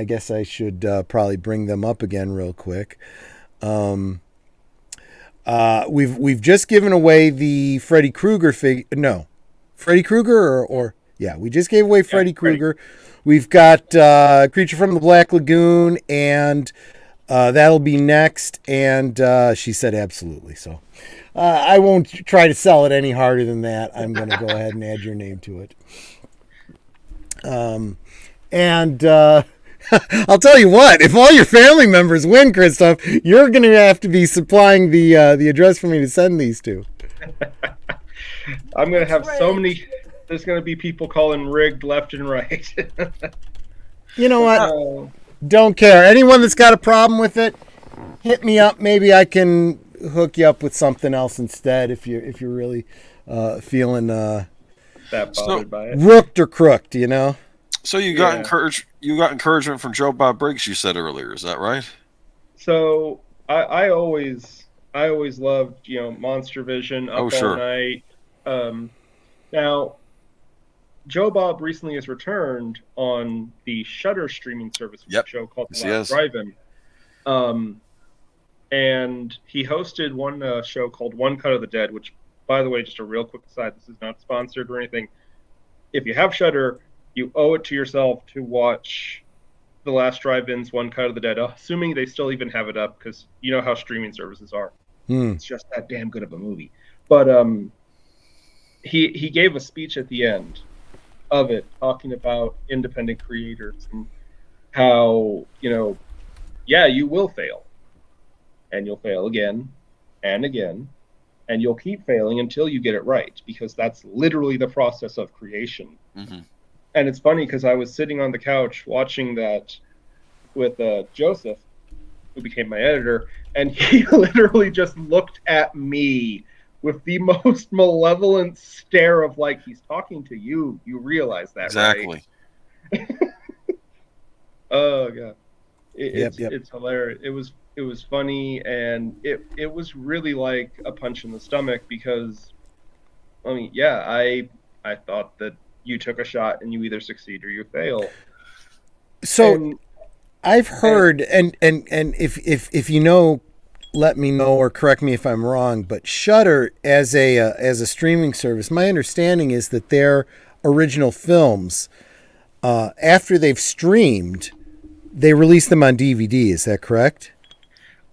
guess I should probably bring them up again real quick. We've just given away the Freddy Krueger Freddy Krueger or yeah, we just gave away Freddy Krueger. We've got Creature from the Black Lagoon, and that'll be next. And she said absolutely. So I won't try to sell it any harder than that. I'm going to go ahead and add your name to it. And I'll tell you what, if all your family members win, Kristoff, you're going to have to be supplying the address for me to send these to. I'm going to have so many. There's going to be people calling rigged left and right. You know what? Don't care. Anyone that's got a problem with it, hit me up. Maybe I can hook you up with something else instead if you're really feeling that bothered by it. Rooked or crooked, you know. So you got encouragement from Joe Bob Briggs, you said earlier. Is that right? So I always loved, Monster Vision, Up All Night. Now, Joe Bob recently has returned on the Shudder streaming service show called The Last Drive-In. And he hosted one show called One Cut of the Dead, which, by the way, just a real quick aside, this is not sponsored or anything. If you have Shudder, you owe it to yourself to watch The Last Drive-In's One Cut of the Dead, assuming they still even have it up, because you know how streaming services are. It's just that damn good of a movie. But he gave a speech at the end of it talking about independent creators and how, you will fail. And you'll fail again and again. And you'll keep failing until you get it right, because that's literally the process of creation. Mm-hmm. And it's funny because I was sitting on the couch watching that with Joseph, who became my editor, and he literally just looked at me with the most malevolent stare of like, he's talking to you. You realize that, exactly. Right? Oh god, it's hilarious. It was funny, and it was really like a punch in the stomach because, I thought that you took a shot and you either succeed or you fail. So I've heard, and if you know, let me know or correct me if I'm wrong, but Shudder as a streaming service, my understanding is that their original films, after they've streamed, they release them on DVD. Is that correct?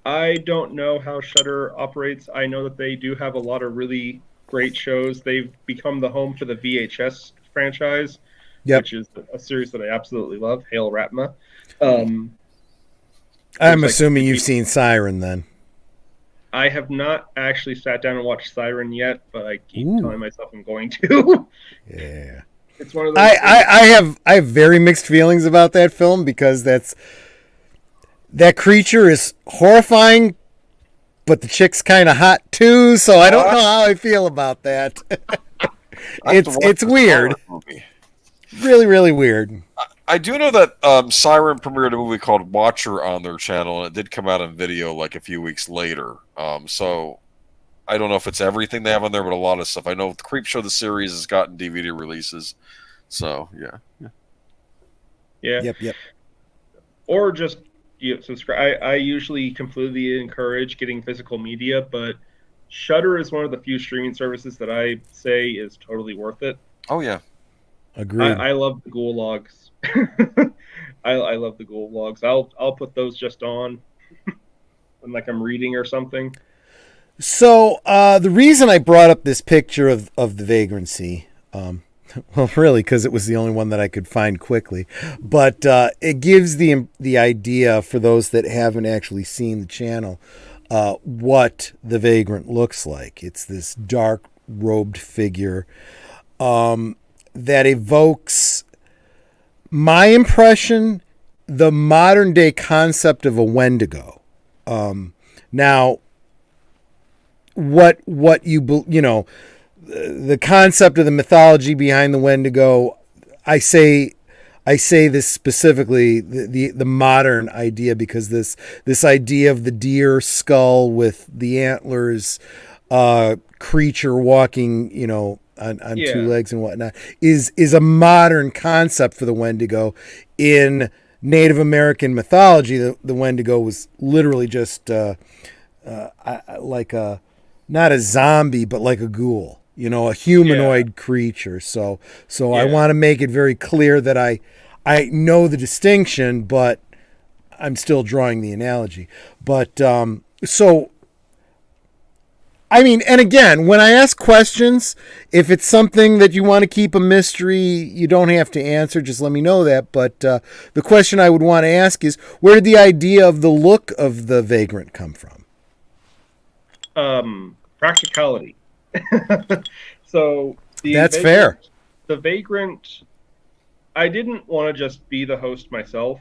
I don't know how Shudder operates. I know that they do have a lot of really great shows. They've become the home for the VHS franchise, which is a series that I absolutely love, Hail Ratma. I'm assuming you've seen Siren then. I have not actually sat down and watched Siren yet, but I keep telling myself I'm going to. Yeah. It's one of those I have very mixed feelings about that film because that creature is horrifying, but the chick's kind of hot too, so I don't know how I feel about that. It's weird. Really, really weird. I do know that Siren premiered a movie called Watcher on their channel, and it did come out on video like a few weeks later. So I don't know if it's everything they have on there, but a lot of stuff. I know the Creepshow the series has gotten DVD releases. So yeah. Yep. Or just subscribe. I usually completely encourage getting physical media, but Shudder is one of the few streaming services that I say is totally worth it. Oh yeah, agreed. I love the ghoul logs. I love the ghoul logs. I'll put those just on when like I'm reading or something. So the reason I brought up this picture of the Vagrancy, well, really, because it was the only one that I could find quickly, but it gives the idea for those that haven't actually seen the channel what the Vagrant looks like. It's this dark robed figure that evokes my impression, the modern day concept of a Wendigo. Now, what the concept of the mythology behind the Wendigo, I say this specifically, the modern idea, because this idea of the deer skull with the antlers, creature walking, on two legs and whatnot, is a modern concept for the Wendigo. In Native American mythology, the Wendigo was literally just like not a zombie, but like a ghoul. A humanoid creature. So I want to make it very clear that I know the distinction, but I'm still drawing the analogy. But so I mean, and again, when I ask questions, if it's something that you want to keep a mystery, you don't have to answer. Just let me know that. But the question I would want to ask is, where did the idea of the look of the Vagrant come from? Practicality. So that's fair. The Vagrant, I didn't want to just be the host myself,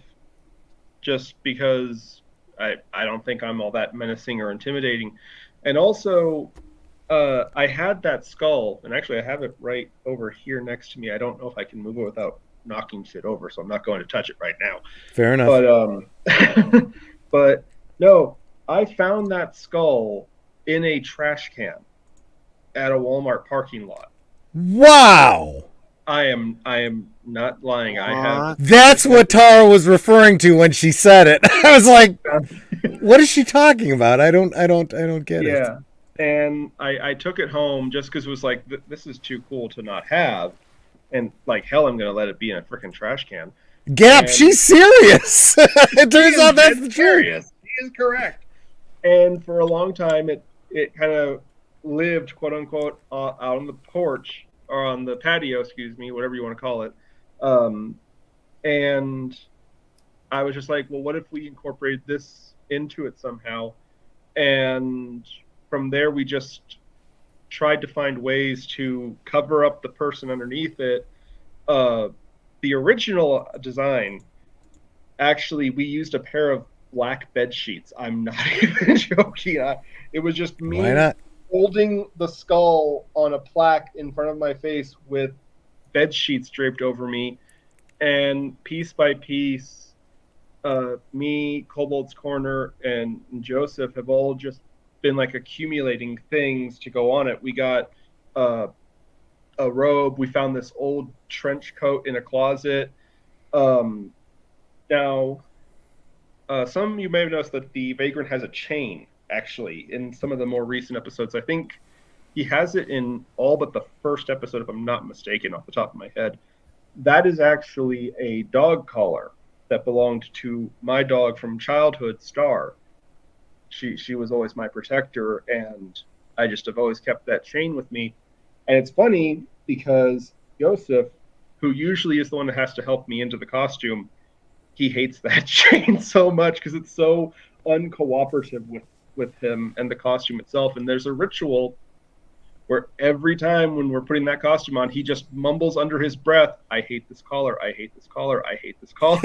just because I don't think I'm all that menacing or intimidating. And also, I had that skull, and actually I have it right over here next to me. I don't know if I can move it without knocking shit over, so I'm not going to touch it right now. Fair enough. But, but no, I found that skull in a trash can at a Walmart parking lot. Wow. I am not lying. I have. That's what Tara was referring to when she said it. I was like, what is she talking about? I don't get it. Yeah. And I took it home just because it was like, this is too cool to not have. And like, hell, I'm going to let it be in a freaking trash can. Gap, she's serious. It turns out that's the truth. He is correct. And for a long time, it kind of lived, quote unquote, out on the porch, or on the patio, excuse me, whatever you want to call it. And I was just like, well, what if we incorporate this into it somehow? And from there, we just tried to find ways to cover up the person underneath it. The original design, actually, we used a pair of black bed sheets. I'm not even joking. It was just me. Why not? Holding the skull on a plaque in front of my face with bed sheets draped over me, and piece by piece, me, Kobold's Corner, and Joseph have all just been like accumulating things to go on it. We got a robe. We found this old trench coat in a closet. Now, some of you may have noticed that the Vagrant has a chain. Actually, in some of the more recent episodes, I think he has it in all but the first episode, if I'm not mistaken, off the top of my head. That is actually a dog collar that belonged to my dog from childhood, Star. She was always my protector, and I just have always kept that chain with me. And it's funny because Joseph, who usually is the one that has to help me into the costume, he hates that chain so much because it's so uncooperative with him and the costume itself. And there's a ritual where every time when we're putting that costume on, he just mumbles under his breath, I hate this collar, I hate this collar, I hate this collar.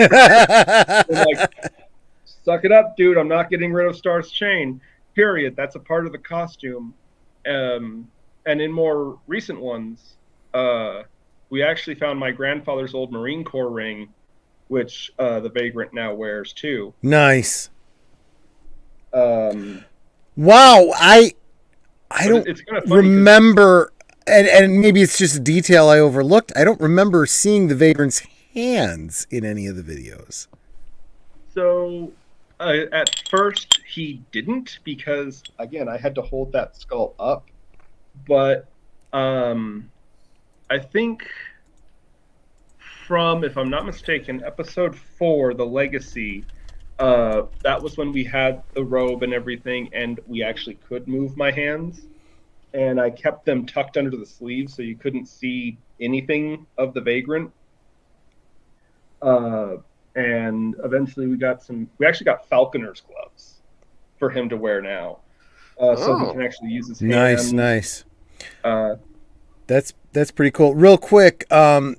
Like, suck it up, dude, I'm not getting rid of Star's chain, period. That's a part of the costume. And in more recent ones, we actually found my grandfather's old Marine Corps ring, which the Vagrant now wears too. Nice. Wow, I don't remember, and maybe it's just a detail I overlooked. I don't remember seeing the Vagrant's hands in any of the videos. So at first he didn't, because again I had to hold that skull up. But I think from, if I'm not mistaken, episode 4, The Legacy. That was when we had the robe and everything, and we actually could move my hands, and I kept them tucked under the sleeves so you couldn't see anything of the Vagrant. And eventually we actually got falconer's gloves for him to wear now, so he can actually use his hands. Nice. That's pretty cool. Real quick, Red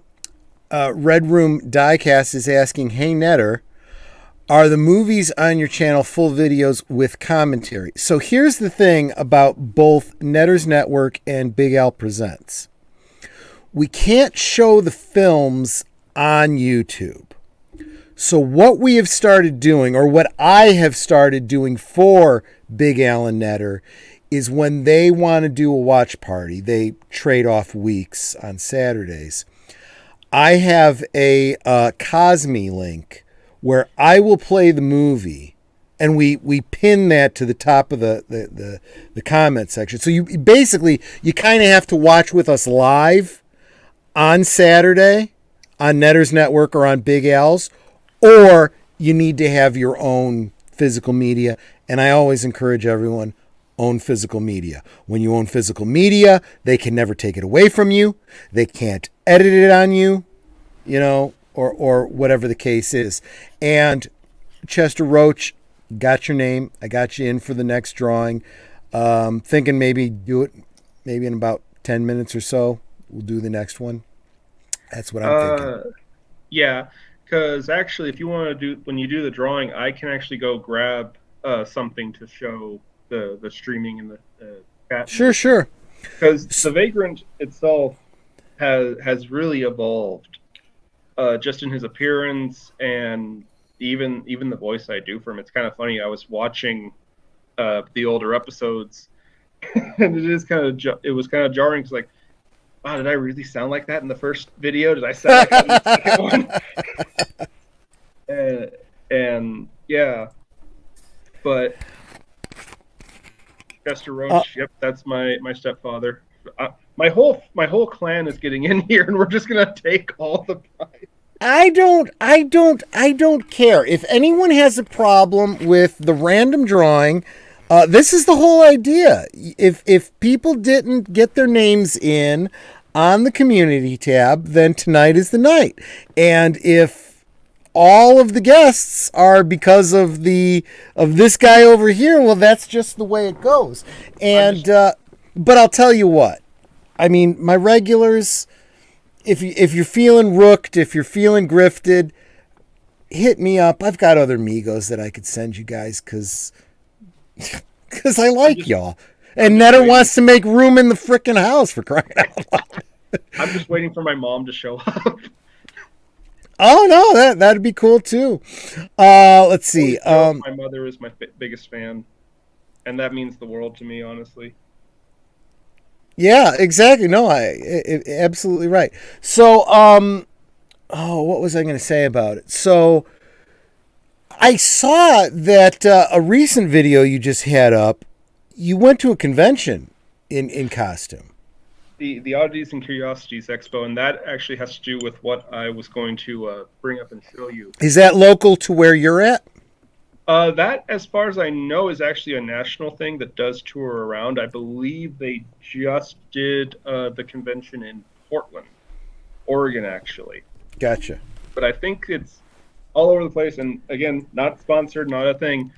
Room Diecast is asking, hey Netter, are the movies on your channel full videos with commentary? So here's the thing about both Netter's Network and Big Al Presents. We can't show the films on YouTube. So what we have started doing, or what I have started doing for Big Al and Netter, is when they want to do a watch party, they trade off weeks on Saturdays. I have a Cosme link where I will play the movie, and we pin that to the top of the comment section. So you basically kind of have to watch with us live on Saturday on Netter's Network or on Big Al's, or you need to have your own physical media. And I always encourage everyone, own physical media. When you own physical media, they can never take it away from you. They can't edit it on you, or whatever the case is. And Chester Roach, got your name. I got you in for the next drawing. Thinking maybe do it maybe in about 10 minutes or so. We'll do the next one. That's what I'm thinking. Yeah, because actually, if you want to do, when you do the drawing, I can actually go grab something to show the streaming and the chat. Sure. Because the Vagrant itself has really evolved, just in his appearance and even the voice I do for him. It's kind of funny. I was watching the older episodes, and it was kind of jarring. It's like, wow, did I really sound like that in the first video? Did I sound like that in the second one? And yeah, but Chester Roach, yep, that's my stepfather. My whole clan is getting in here, and we're just gonna take all the pride. I don't care. If anyone has a problem with the random drawing, this is the whole idea. If people didn't get their names in on the community tab, then tonight is the night. And if all of the guests are because of this guy over here, well, that's just the way it goes. And but I'll tell you what. I mean, my regulars, if you're feeling rooked, if you're feeling grifted, hit me up. I've got other Migos that I could send you guys because I like y'all. And Netta wants to make room in the frickin' house, for crying out loud. I'm just waiting for my mom to show up. Oh no, that'd be cool too. Let's see. My mother is my biggest fan, and that means the world to me, honestly. Yeah, exactly. No, absolutely right. So, what was I going to say about it? So, I saw that a recent video you just had up. You went to a convention in costume. The Oddities and Curiosities Expo, and that actually has to do with what I was going to bring up and show you. Is that local to where you're at? That, as far as I know, is actually a national thing that does tour around. I believe they just did the convention in Portland, Oregon, actually. Gotcha. But I think it's all over the place, and again, not sponsored, not a thing.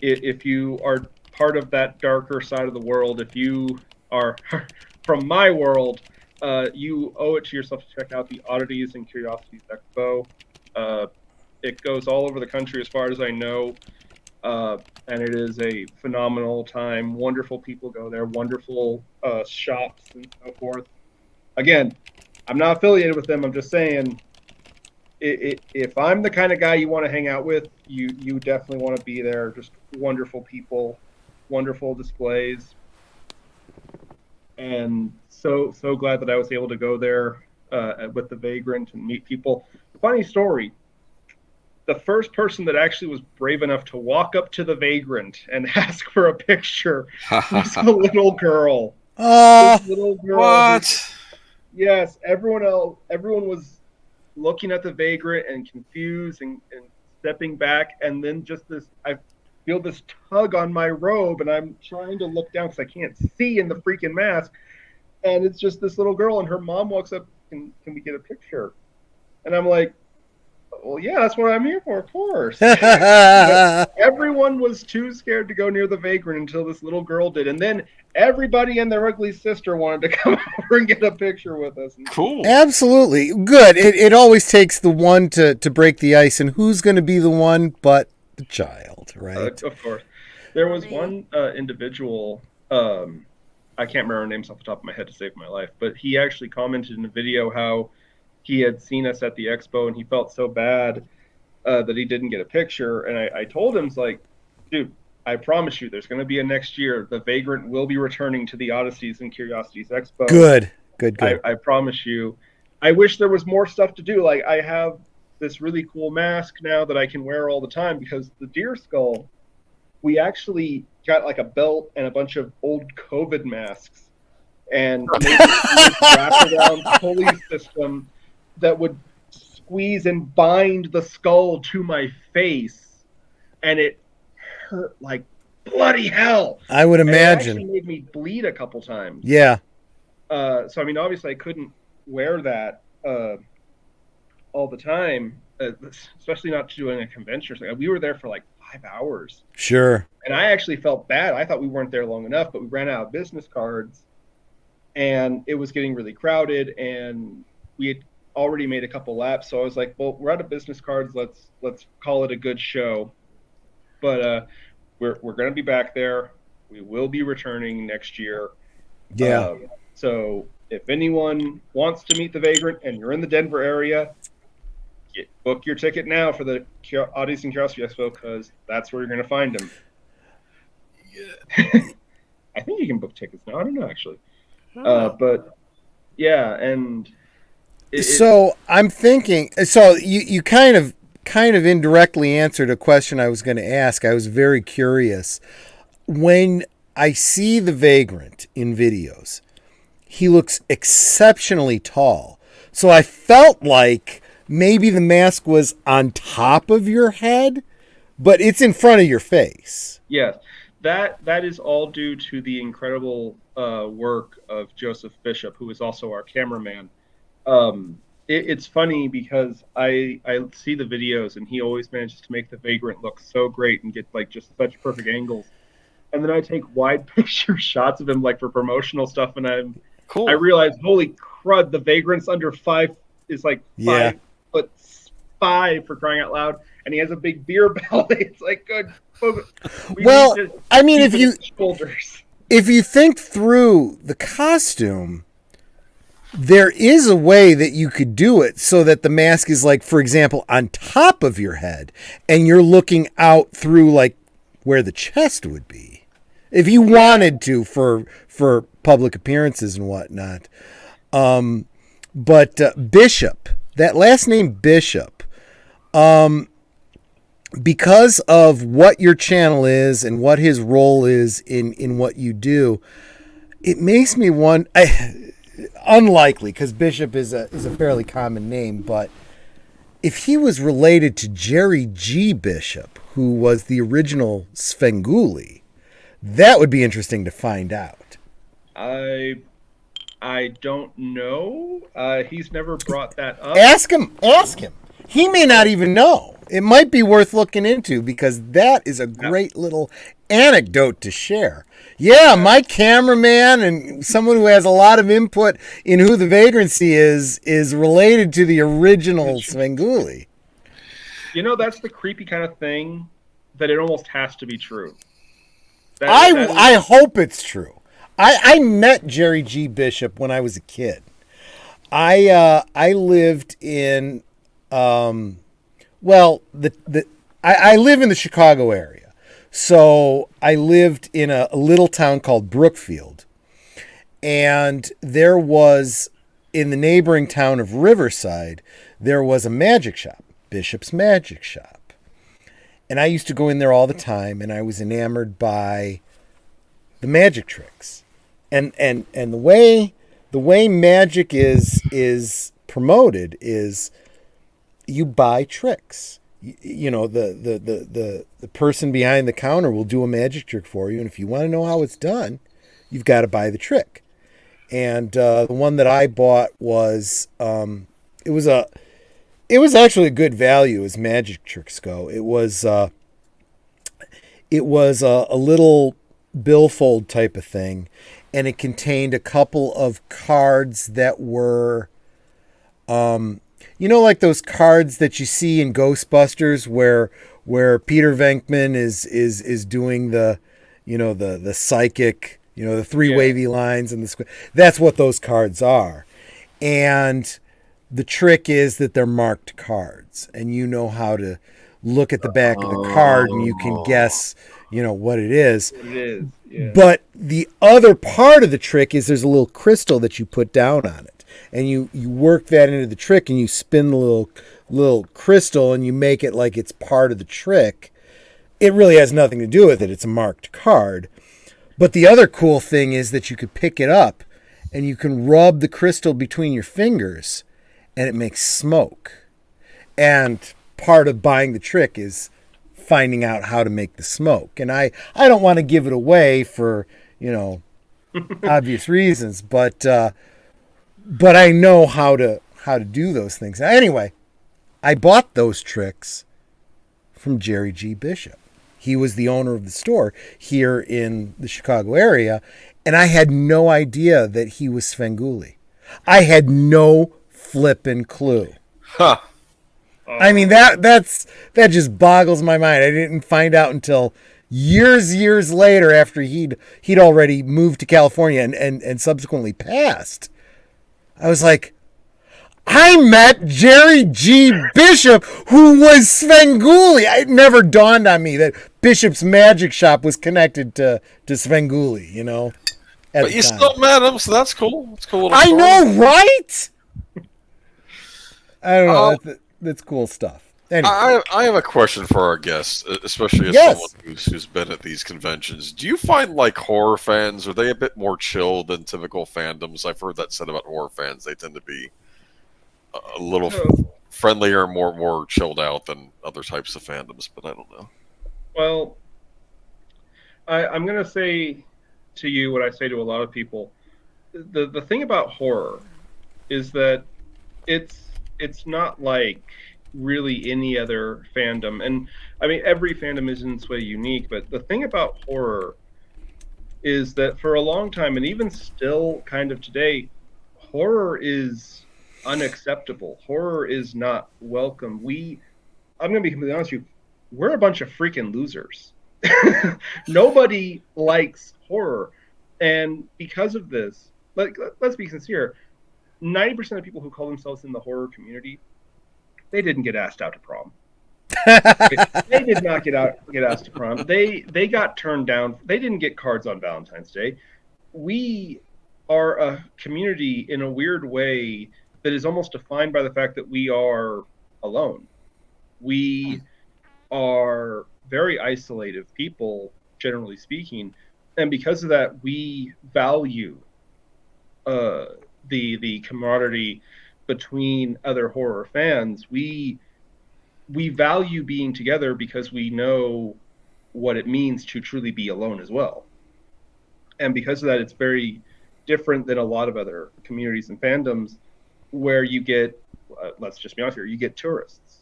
If you are part of that darker side of the world, if you are from my world, you owe it to yourself to check out the Oddities and Curiosities Expo. It goes all over the country as far as I know, and it is a phenomenal time. Wonderful people go there, wonderful shops and so forth. Again, I'm not affiliated with them. I'm just saying, if I'm the kind of guy you want to hang out with, you definitely want to be there. Just wonderful people, wonderful displays. And so glad that I was able to go there with the Vagrant and meet people. Funny story. The first person that actually was brave enough to walk up to the Vagrant and ask for a picture was a little girl. Little girl. What? Yes, everyone was looking at the Vagrant and confused and stepping back, and then just this, I feel this tug on my robe, and I'm trying to look down because I can't see in the freaking mask, and it's just this little girl, and her mom walks up, can we get a picture? And I'm like, well, yeah, that's what I'm here for, of course. Everyone was too scared to go near the Vagrant until this little girl did. And then everybody and their ugly sister wanted to come over and get a picture with us. Cool. Absolutely. Good. It always takes the one to break the ice. And who's going to be the one but the child, right? Of course. There was one individual, I can't remember her names off the top of my head to save my life, but he actually commented in a video how he had seen us at the expo and he felt so bad that he didn't get a picture. And I told him, like, dude, I promise you there's going to be a next year. The Vagrant will be returning to the Oddities and Curiosities Expo. Good. I promise you. I wish there was more stuff to do. Like, I have this really cool mask now that I can wear all the time because the deer skull, we actually got like a belt and a bunch of old COVID masks and made this wraparound pulley system that would squeeze and bind the skull to my face, and it hurt like bloody hell. I would imagine. It actually made me bleed a couple times. Yeah. So I mean, obviously, I couldn't wear that all the time, especially not doing a convention. We were there for like 5 hours. Sure. And I actually felt bad. I thought we weren't there long enough, but we ran out of business cards, and it was getting really crowded, and we had already made a couple laps. So I was like, well, we're out of business cards. Let's call it a good show. But we're going to be back there. We will be returning next year. Yeah. So if anyone wants to meet the Vagrant and you're in the Denver area, book your ticket now for the Oddities and Curiosity Expo, because that's where you're going to find him. Yeah. I think you can book tickets now. I don't know, actually. But yeah, and so I'm thinking. So you kind of indirectly answered a question I was going to ask. I was very curious. When I see the Vagrant in videos, he looks exceptionally tall. So I felt like maybe the mask was on top of your head, but it's in front of your face. Yes, that is all due to the incredible work of Joseph Bishop, who is also our cameraman. It's funny because I see the videos, and he always manages to make the Vagrant look so great and get like just such perfect angles. And then I take wide picture shots of him like for promotional stuff, and I realize, holy crud, the Vagrant's under 5 is like 5'5" for crying out loud, and he has a big beer belly. It's like, good. Well, I mean, if you think through the costume, there is a way that you could do it so that the mask is like, for example, on top of your head, and you're looking out through like where the chest would be, if you wanted to for public appearances and whatnot. But Bishop, that last name Bishop, because of what your channel is and what his role is in what you do, it makes me wonder. Unlikely, because Bishop is a fairly common name, but if he was related to Jerry G. Bishop, who was the original Svengoolie, that would be interesting to find out. I don't know. He's never brought that up. Ask him. He may not even know. It might be worth looking into, because that is a great little anecdote to share. Yeah, my cameraman and someone who has a lot of input in who the Vagrancy is related to the original Svengoolie. You know, that's the creepy kind of thing that it almost has to be true. I hope it's true. I met Jerry G. Bishop when I was a kid. I lived in I live in the Chicago area. So I lived in a little town called Brookfield. And there was, in the neighboring town of Riverside, there was a magic shop, Bishop's Magic Shop. And I used to go in there all the time, and I was enamored by the magic tricks. And the way magic is promoted is you buy tricks. You know, the person behind the counter will do a magic trick for you, and if you want to know how it's done, you've got to buy the trick. And the one that I bought was it was actually a good value as magic tricks go. It was a little billfold type of thing, and it contained a couple of cards that were like those cards that you see in Ghostbusters where Peter Venkman is doing the psychic, the three wavy lines and the square. That's what those cards are. And the trick is that they're marked cards, and you know how to look at the back of the card and you can guess, what it is. It is. Yeah. But the other part of the trick is there's a little crystal that you put down on it. And you work that into the trick, and you spin the little crystal, and you make it like it's part of the trick. It really has nothing to do with it. It's a marked card. But the other cool thing is that you could pick it up, and you can rub the crystal between your fingers, and it makes smoke. And part of buying the trick is finding out how to make the smoke. And I don't want to give it away for, obvious reasons, but I know how to do those things. Anyway, I bought those tricks from Jerry G. Bishop. He was the owner of the store here in the Chicago area, and I had no idea that he was Svengoolie. I had no flippin' clue. Huh. I mean, that just boggles my mind. I didn't find out until years later, after he'd already moved to California and subsequently passed. I was like, I met Jerry G. Bishop, who was Svengoolie. It never dawned on me that Bishop's magic shop was connected to Svengoolie, But you still met him, so that's cool. It's cool. I know, right? I don't know. That's cool stuff. Anyway. I have a question for our guests, especially as someone who's been at these conventions. Do you find, like, horror fans, are they a bit more chill than typical fandoms? I've heard that said about horror fans. They tend to be a little friendlier, more chilled out than other types of fandoms, but I don't know. Well, I'm going to say to you what I say to a lot of people. The thing about horror is that it's not like really any other fandom. And I mean, every fandom is in its way unique, but the thing about horror is that for a long time, and even still kind of today, horror is unacceptable. Horror is not welcome. I'm going to be completely honest with you, we're a bunch of freaking losers. Nobody likes horror. And because of this, let's be sincere, 90% of people who call themselves in the horror community, they didn't get asked out to prom. They did not get asked to prom. They got turned down. They didn't get cards on Valentine's Day. We are a community in a weird way that is almost defined by the fact that we are alone. We are very isolated people, generally speaking, and because of that, we value the camaraderie between other horror fans. We value being together because we know what it means to truly be alone as well. And because of that, it's very different than a lot of other communities and fandoms where you get, let's just be honest here, you get tourists.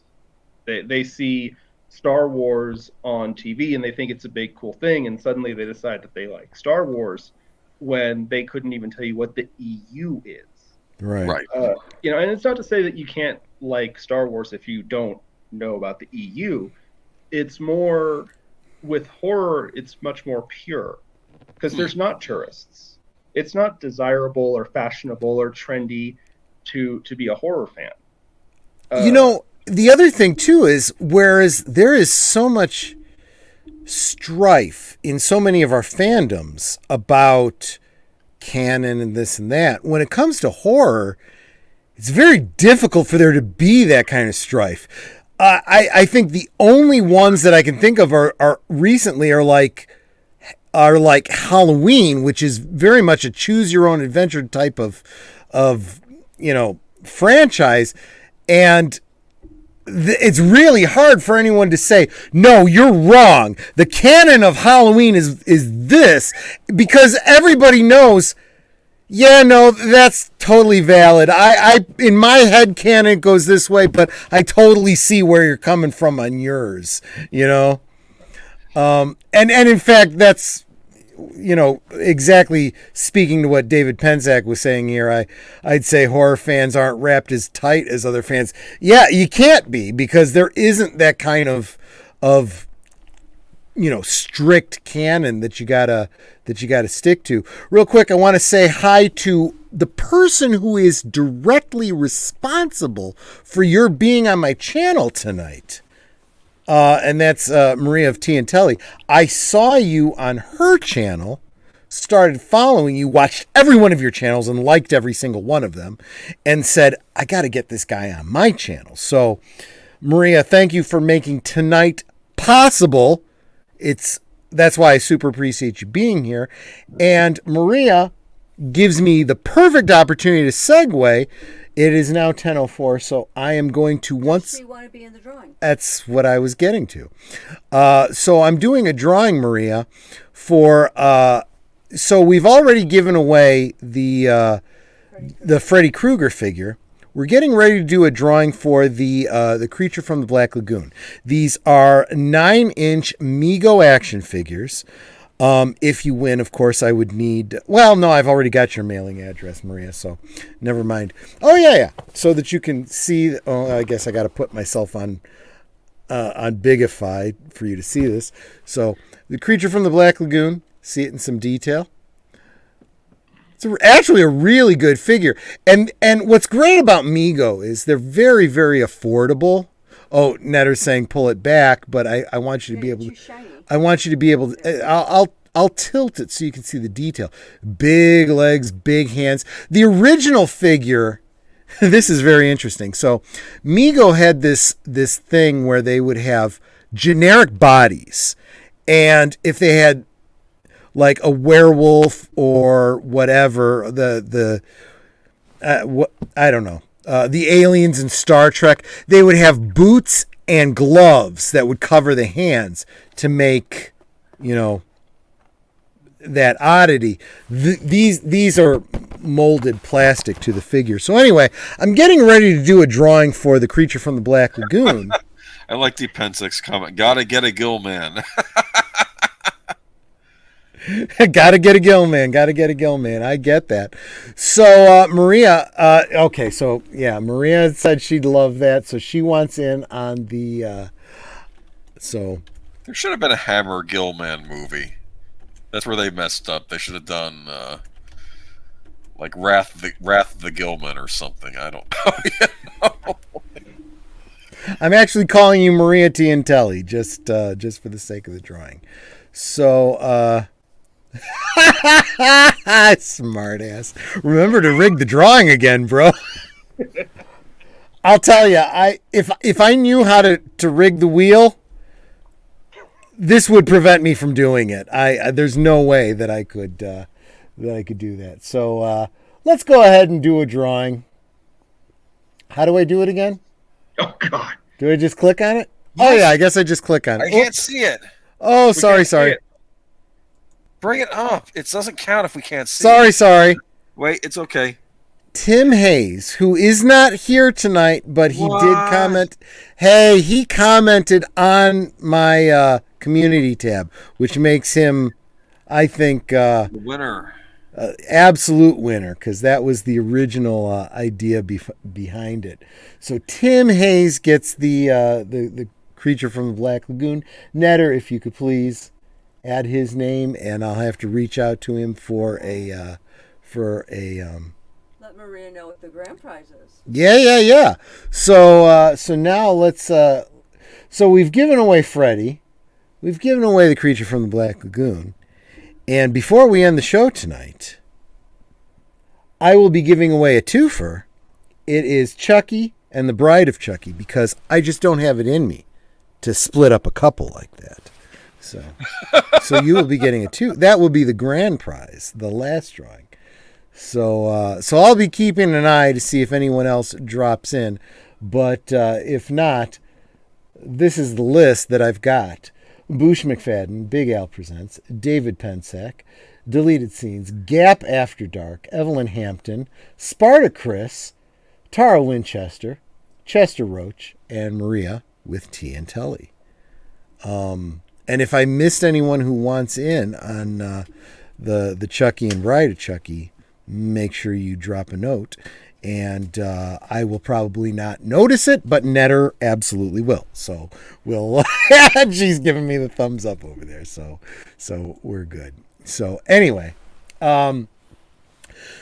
They see Star Wars on TV and they think it's a big, cool thing, and suddenly they decide that they like Star Wars when they couldn't even tell you what the EU is. Right. And it's not to say that you can't like Star Wars if you don't know about the EU. It's more, with horror, it's much more pure because there's not tourists. It's not desirable or fashionable or trendy to be a horror fan. The other thing too is, whereas there is so much strife in so many of our fandoms about canon and this and that, when it comes to horror, it's very difficult for there to be that kind of strife. I think the only ones that I can think of are recently are like Halloween, which is very much a choose your own adventure type of franchise, and it's really hard for anyone to say, no, you're wrong. The canon of Halloween is this, because everybody knows, yeah, no, that's totally valid. I in my head canon goes this way, but I totally see where you're coming from on yours, and in fact, that's, exactly speaking to what David Pensack was saying here, I'd say horror fans aren't wrapped as tight as other fans. Yeah, you can't be, because there isn't that kind of strict canon that you gotta stick to. Real quick, I want to say hi to the person who is directly responsible for your being on my channel tonight. And that's Maria of Tea and Telly. I saw you on her channel, started following you, watched every one of your channels and liked every single one of them, and said, I got to get this guy on my channel. So, Maria, thank you for making tonight possible. That's why I super appreciate you being here. And Maria gives me the perfect opportunity to segue It is now 10:04, so I am going to So you want to be in the drawing. That's what I was getting to. So I'm doing a drawing, Maria, for... so we've already given away the Freddy Krueger figure. We're getting ready to do a drawing for the creature from the Black Lagoon. These are 9-inch Mego action figures. If you win, of course, I would need... Well, no, I've already got your mailing address, Maria, so never mind. Oh, yeah. So that you can see... Oh, I guess I got to put myself on Bigify for you to see this. So, the creature from the Black Lagoon, see it in some detail. It's actually a really good figure. And what's great about Mego is they're very, very affordable. Oh, Netter's saying pull it back, but I want you to be able to... I want you to be able to... I'll tilt it so you can see the detail. Big legs, big hands. The original figure... This is very interesting. So Mego had this thing where they would have generic bodies. And if they had like a werewolf or whatever, I don't know, the aliens in Star Trek, they would have boots and gloves that would cover the hands to make, that oddity. These are molded plastic to the figure. So anyway, I'm getting ready to do a drawing for the creature from the Black Lagoon. I like the Pensix comment. Gotta get a gill man. Gotta get a gill man. I get that. So Maria, okay, so yeah, Maria said she'd love that, so she wants in on the so there should have been a Hammer Gillman movie. That's where they messed up. They should have done like Wrath of the Gillman or something. I don't know. I'm actually calling you Maria Tiantelli just for the sake of the drawing. So smart ass. Remember to rig the drawing again, bro. I'll tell you, if I knew how to rig the wheel, this would prevent me from doing it. There's no way that I could do that. So let's go ahead and do a drawing. How do I do it again? Oh God! Do I just click on it? Yes. Oh yeah, I guess I just click on it. I can't see it. Oh, sorry. Bring it up. It doesn't count if we can't see it. Sorry. Wait, it's okay. Tim Hayes, who is not here tonight, but he did comment. Hey, he commented on my community tab, which makes him, I think, the winner. Absolute winner, because that was the original idea behind it. So Tim Hayes gets the creature from the Black Lagoon. Netter, if you could please add his name, and I'll have to reach out to him for a Let Maria know what the grand prize is. Yeah. So now let's. So we've given away Freddy, we've given away the creature from the Black Lagoon, and before we end the show tonight, I will be giving away a twofer. It is Chucky and the Bride of Chucky, because I just don't have it in me to split up a couple like that. So you will be getting a two. That will be the grand prize, the last drawing. So I'll be keeping an eye to see if anyone else drops in. But if not, this is the list that I've got. Boosh McFadden, Big Al Presents, David Pensack, Deleted Scenes, Gap After Dark, Evelyn Hampton, Spartacus, Tara Winchester, Chester Roach, and Maria with T and Telly. And if I missed anyone who wants in on the Chucky and Bride of Chucky, make sure you drop a note. And I will probably not notice it, but Netter absolutely will. So we'll. She's giving me the thumbs up over there. So we're good. So anyway,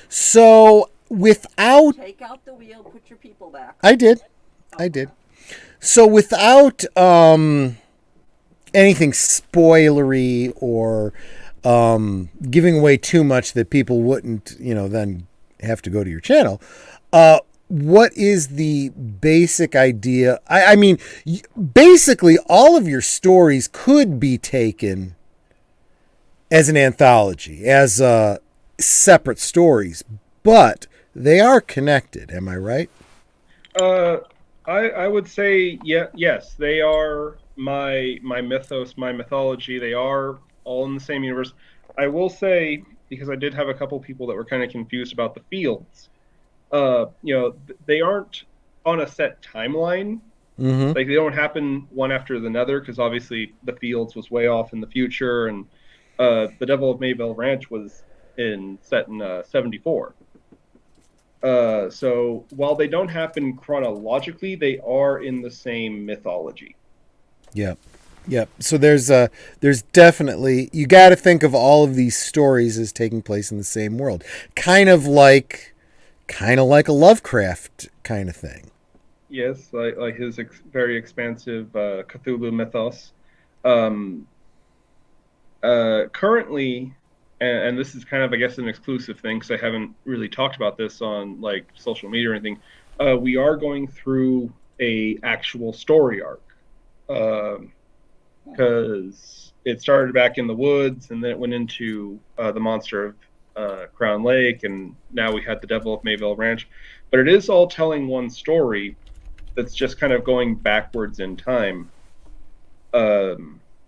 so without Take out the wheel, put your people back. I did. So without anything spoilery or giving away too much that people wouldn't, then have to go to your channel. What is the basic idea? I mean, basically all of your stories could be taken as an anthology, as separate stories, but they are connected. Am I right? I would say yes, they are my mythos, my mythology. They are all in the same universe. I will say, because I did have a couple people that were kind of confused about the fields. They aren't on a set timeline. Mm-hmm. Like, they don't happen one after another, because obviously the fields was way off in the future, and the Devil of Mayville Ranch was set in 74. So while they don't happen chronologically, they are in the same mythology. Yep. So there's definitely, you got to think of all of these stories as taking place in the same world, kind of like a Lovecraft kind of thing. Yes, like his very expansive Cthulhu mythos. Currently, and this is kind of, I guess, an exclusive thing, because I haven't really talked about this on like social media or anything. We are going through a actual story arc, because it started back in the woods, and then it went into the monster of Crown Lake, and now we had the Devil of Mayville Ranch. But it is all telling one story that's just kind of going backwards in time,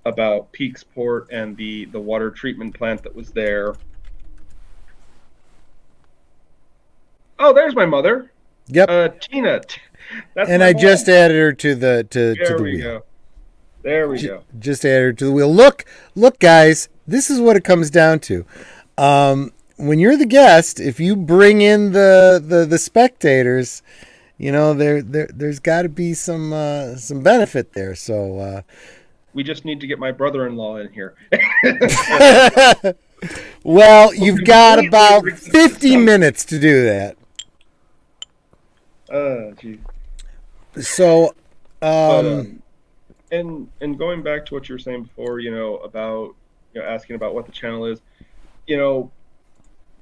about Peaksport and the water treatment plant that was there. Oh, there's my mother. Yep. Tina. That's and my I mom. just added her to the There the we wheel. go. There we go. Just added her to the wheel. Look, guys. This is what it comes down to. When you're the guest, if you bring in the spectators, there's got to be some benefit there. So We just need to get my brother-in-law in here. well, you've got about 50 minutes to do that. Geez. So, And going back to what you were saying before, about asking about what the channel is,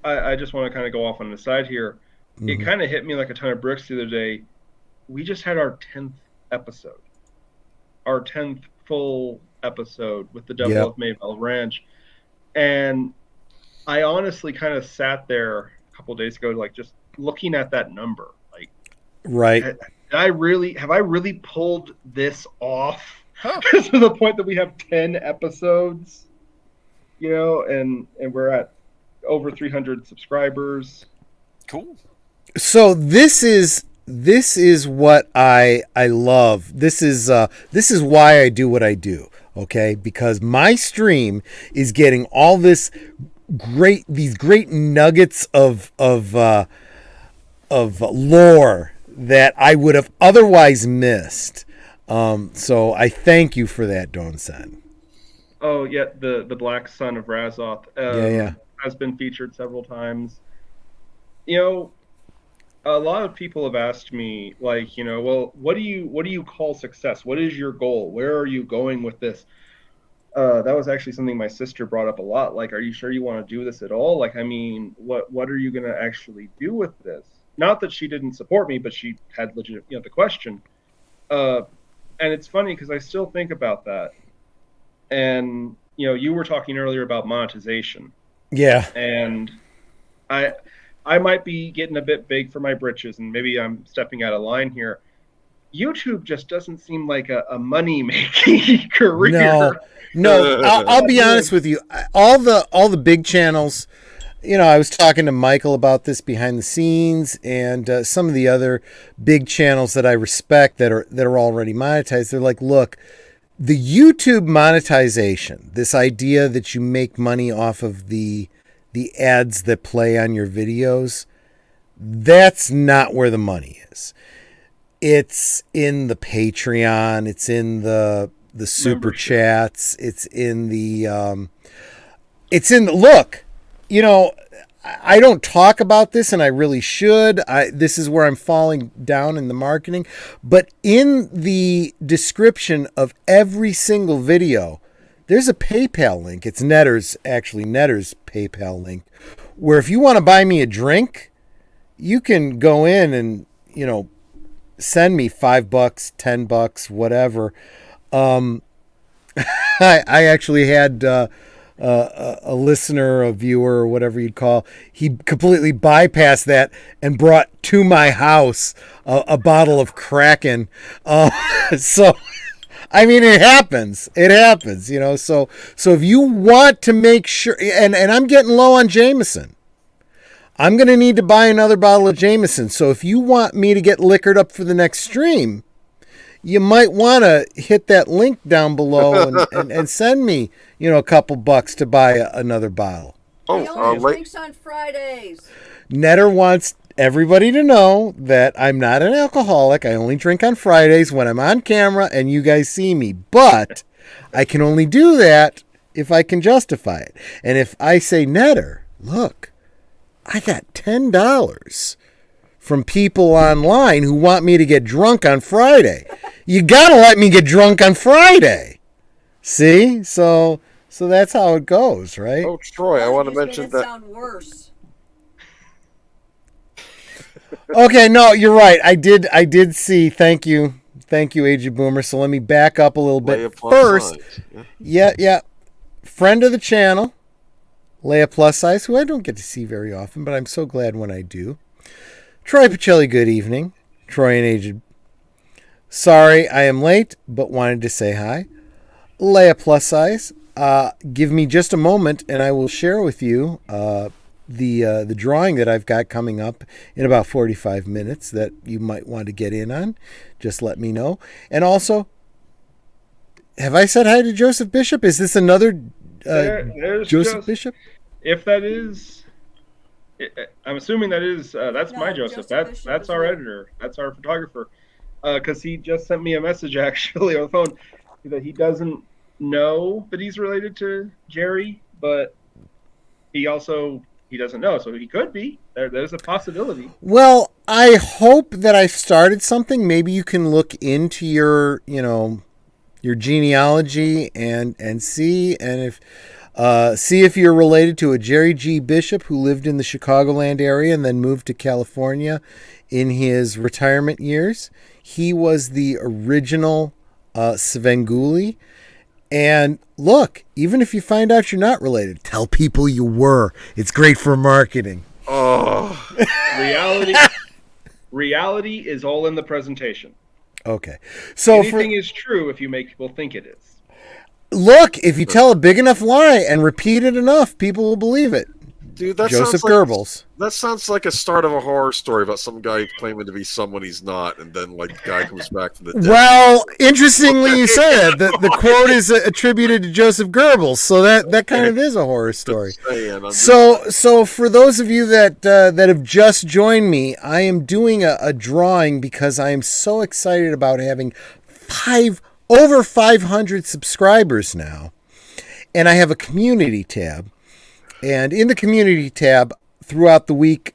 I just want to kind of go off on the side here. Mm-hmm. It kind of hit me like a ton of bricks the other day. We just had our 10th episode, our 10th full episode with the Devil of Mayville Ranch, and I honestly kind of sat there a couple of days ago, like, just looking at that number, like, right. Have I really pulled this off to the point that we have 10 episodes, and we're at over 300 subscribers. Cool. So this is what I love. This is why I do what I do. Okay, because my stream is getting all these great nuggets of lore that I would have otherwise missed. So I thank you for that, Don-san. Oh yeah, the Black Son of Razoth has been featured several times. A lot of people have asked me, like, well, what do you call success? What is your goal? Where are you going with this? That was actually something my sister brought up a lot. Like, are you sure you want to do this at all? Like, I mean, what are you going to actually do with this? Not that she didn't support me, but she had legit, the question. And it's funny because I still think about that. And, you were talking earlier about monetization. Yeah. And I might be getting a bit big for my britches, and maybe I'm stepping out of line here. YouTube just doesn't seem like a money-making career. No. I'll be honest with you. All the big channels, I was talking to Michael about this behind the scenes, and some of the other big channels that I respect that are already monetized. They're like, look, the YouTube monetization, this idea that you make money off of the ads that play on your videos, that's not where the money is. It's in the Patreon, it's in the super chats, it's in the look, I don't talk about this, and I really should. This is where I'm falling down in the marketing, but in the description of every single video, there's a PayPal link. It's Netter's PayPal link, where if you want to buy me a drink, you can go in and, send me $5, $10, whatever. I actually had a listener, a viewer, or whatever you'd call, he completely bypassed that and brought to my house a bottle of Kraken. So, I mean, it happens. It happens, you know. So if you want to make sure, and I'm getting low on Jameson, I'm going to need to buy another bottle of Jameson. So if you want me to get liquored up for the next stream, you might want to hit that link down below and send me, you know, a couple bucks to buy another bottle. He only drinks on Fridays. Netter wants everybody to know that I'm not an alcoholic. I only drink on Fridays when I'm on camera and you guys see me. But I can only do that if I can justify it. And if I say, Netter, look, I got $10 from people online who want me to get drunk on Friday. You gotta let me get drunk on Friday. See? So that's how it goes, right? Oh, Troy, I want to mention that. Sound worse. Okay, no, you're right. I did see. Thank you, Aged Boomer. So let me back up a little bit first. Yeah. Friend of the channel, Leia Plus Size, who I don't get to see very often, but I'm so glad when I do. Troy Pacelli, good evening. Troy and Aged. Sorry I am late, but wanted to say hi. Leia Plus Size, give me just a moment and I will share with you the drawing that I've got coming up in about 45 minutes that you might want to get in on. Just let me know. And also, have I said hi to Joseph Bishop? Is this another Joseph Bishop? If that is, I'm assuming that is. That's my Joseph. That's our editor. That's our photographer. Because he just sent me a message actually on the phone that he doesn't know that he's related to Jerry, but he doesn't know, so he could be. There's a possibility. Well, I hope that I've started something. Maybe you can look into your genealogy and see if you're related to a Jerry G. Bishop who lived in the Chicagoland area and then moved to California in his retirement years. He was the original Svengoolie. And look, even if you find out you're not related, tell people you were. It's great for marketing. Oh, reality is all in the presentation. Okay, so anything is true if you make people think it is. Look, if you tell a big enough lie and repeat it enough, people will believe it. Dude, that Joseph sounds like, Goebbels. That sounds like a start of a horror story about some guy claiming to be someone he's not, and then like the guy comes back from the dead. Well, interestingly, you say that the quote is attributed to Joseph Goebbels, so that kind of is a horror story. So for those of you that have just joined me, I am doing a drawing because I am so excited about having over 500 subscribers now, and I have a community tab. And in the community tab, throughout the week,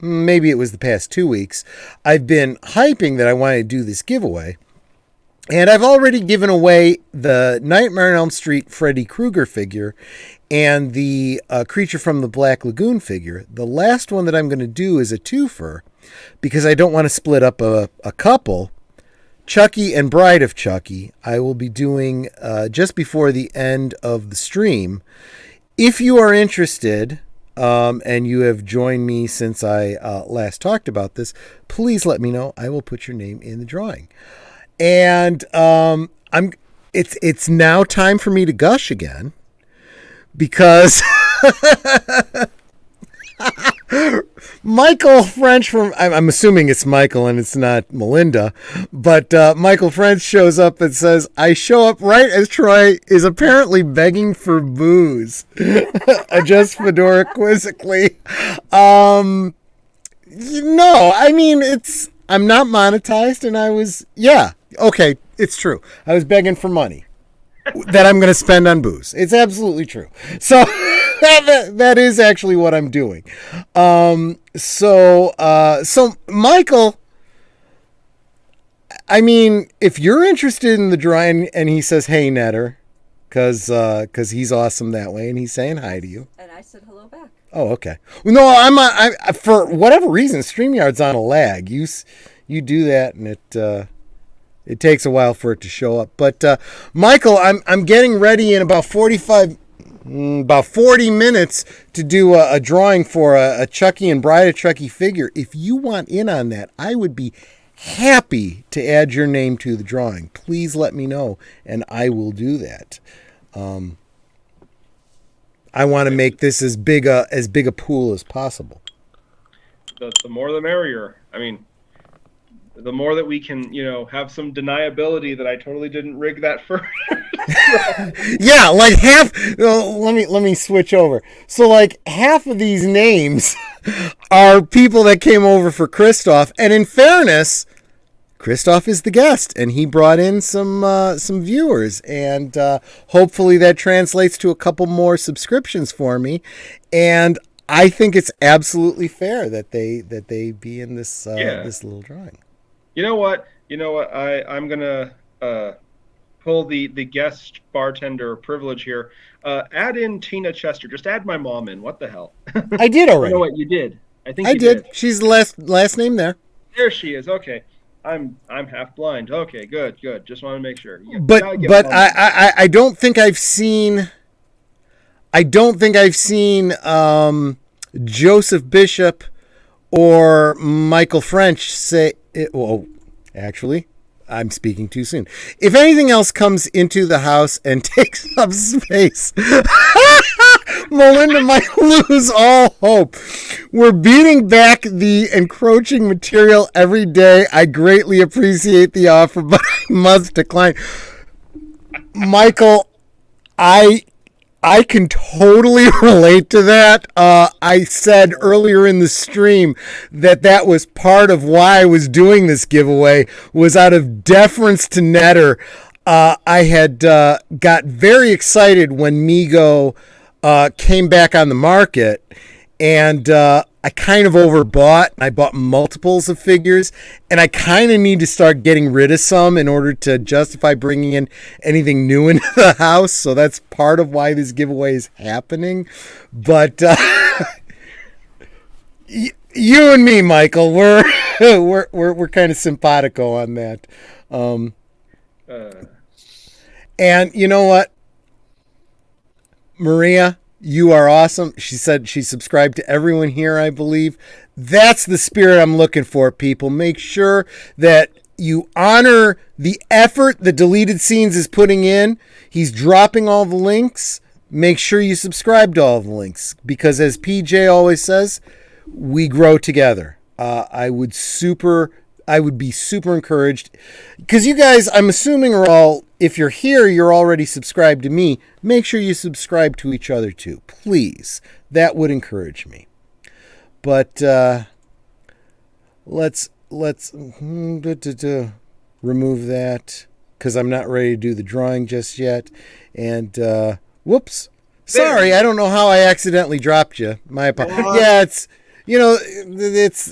maybe it was the past 2 weeks, I've been hyping that I wanted to do this giveaway. And I've already given away the Nightmare on Elm Street Freddy Krueger figure and the Creature from the Black Lagoon figure. The last one that I'm going to do is a twofer because I don't want to split up a couple. Chucky and Bride of Chucky, I will be doing just before the end of the stream. If you are interested, and you have joined me since I last talked about this, please let me know. I will put your name in the drawing. And it's now time for me to gush again because Michael French from, I'm assuming it's Michael and it's not Melinda, but Michael French shows up and says, I show up right as Troy is apparently begging for booze. Adjust fedora quizzically. No, I mean, I'm not monetized and okay, it's true. I was begging for money that I'm going to spend on booze. It's absolutely true. So that is actually what I'm doing. So Michael, I mean, if you're interested in the drawing and he says, hey, Netter, because he's awesome that way and he's saying hi to you. And I said hello back. Oh, okay. No, I for whatever reason, StreamYard's on a lag. You do that and it takes a while for it to show up. But Michael, I'm getting ready in about 45. about 40 minutes to do a drawing for a Chucky and Bride of Chucky figure. If you want in on that, I would be happy to add your name to the drawing. Please let me know, and I will do that. I want to make this as big a pool as possible. The more the merrier. I mean, the more that we can, have some deniability that I totally didn't rig that first. Yeah, like half. Let me switch over. So like half of these names are people that came over for Kristoff, and in fairness, Kristoff is the guest, and he brought in some viewers, and hopefully that translates to a couple more subscriptions for me. And I think it's absolutely fair that they be in this this little drawing. You know what? I'm gonna pull the guest bartender privilege here. Add in Tina Chester. Just add my mom in. What the hell? I did already. You know what? You did. I think I you did. She's the last name there. There she is. Okay. I'm half blind. Okay, good. Just want to make sure. But I don't think I've seen. Joseph Bishop or Michael French say it. Well, actually, I'm speaking too soon. If anything else comes into the house and takes up space, Melinda might lose all hope. We're beating back the encroaching material every day. I greatly appreciate the offer, but I must decline. Michael, I can totally relate to that. I said earlier in the stream that was part of why I was doing this giveaway, was out of deference to Netter. I had got very excited when Mego came back on the market, and I kind of overbought. I bought multiples of figures, and I kind of need to start getting rid of some in order to justify bringing in anything new into the house. So that's part of why this giveaway is happening. But you and me, Michael, we're kind of simpatico on that. And you know what, Maria, you are awesome. She said she subscribed to everyone here, I believe. That's the spirit I'm looking for, people. Make sure that you honor the effort the Deleted Scenes is putting in. He's dropping all the links. Make sure you subscribe to all the links, because as PJ always says, we grow together. I would be super encouraged, because you guys, I'm assuming, are all, if you're here, you're already subscribed to me. Make sure you subscribe to each other too, please. That would encourage me. But let's remove that, because I'm not ready to do the drawing just yet. And whoops, sorry, I don't know how I accidentally dropped you. My apologies. Yeah,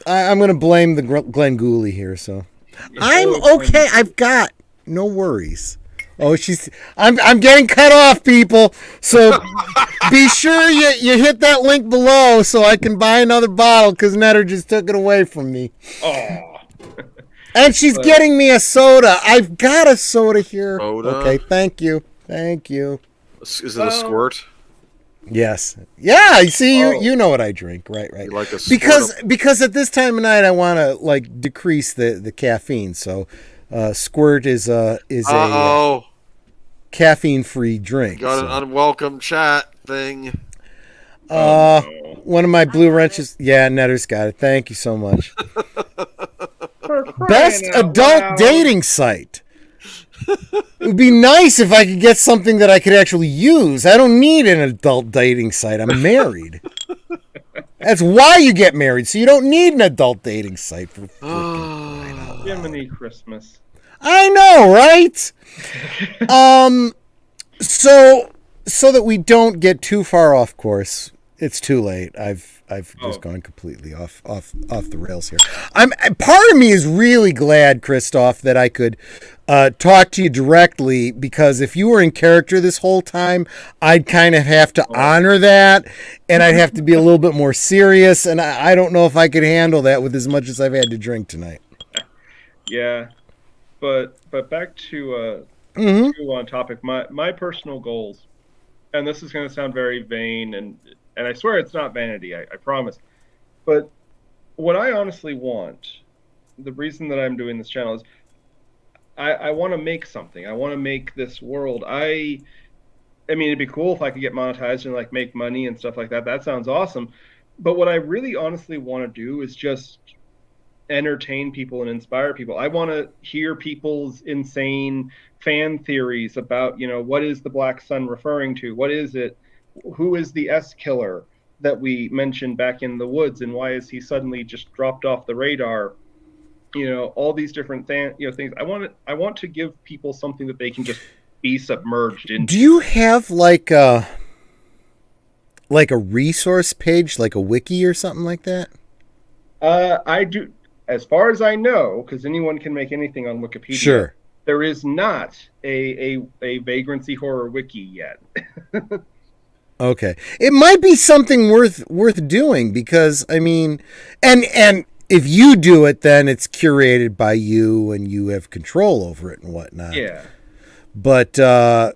I'm going to blame the Glenn Gooley here. So I'm okay. I've got no worries. Oh, I'm getting cut off, people. So be sure you hit that link below so I can buy another bottle, because Netter just took it away from me. Oh. And she's getting me a soda. I've got a soda here. Soda? Okay, thank you. Is it a squirt? Yes. Yeah, you see, you know what I drink. Right. You like a because at this time of night I want to decrease the caffeine. So squirt is a caffeine-free drink. Got an unwelcome chat thing. One of my blue wrenches. Yeah, Netter's got it. Thank you so much. Best adult dating site. It would be nice if I could get something that I could actually use. I don't need an adult dating site. I'm married. That's why you get married, so you don't need an adult dating site. For Jiminy Christmas. I know, right? So that we don't get too far off course. It's too late. I've just gone completely off the rails here. Part of me is really glad, Kristoff, that I could talk to you directly, because if you were in character this whole time, I'd kind of have to honor that, and I'd have to be a little bit more serious, and I don't know if I could handle that with as much as I've had to drink tonight. Yeah, but back to on topic. My personal goals and this is going to sound very vain, and I swear it's not vanity, I promise. But what I honestly want, the reason that I'm doing this channel is I want to make something. I want to make this world. I mean, it'd be cool if I could get monetized and like make money and stuff like that. That sounds awesome. But what I really honestly want to do is just entertain people and inspire people. I want to hear people's insane fan theories about, what is the Black Sun referring to? What is it? Who is the S killer that we mentioned back in the woods, and why is he suddenly just dropped off the radar? All these different things. I want to give people something that they can just be submerged into. Do you have like a resource page, like a wiki or something like that? I do, as far as I know, because anyone can make anything on Wikipedia. Sure. There is not a Vagrancy Horror wiki yet. Okay. It might be something worth doing, because I mean, and if you do it, then it's curated by you and you have control over it and whatnot. Yeah. But I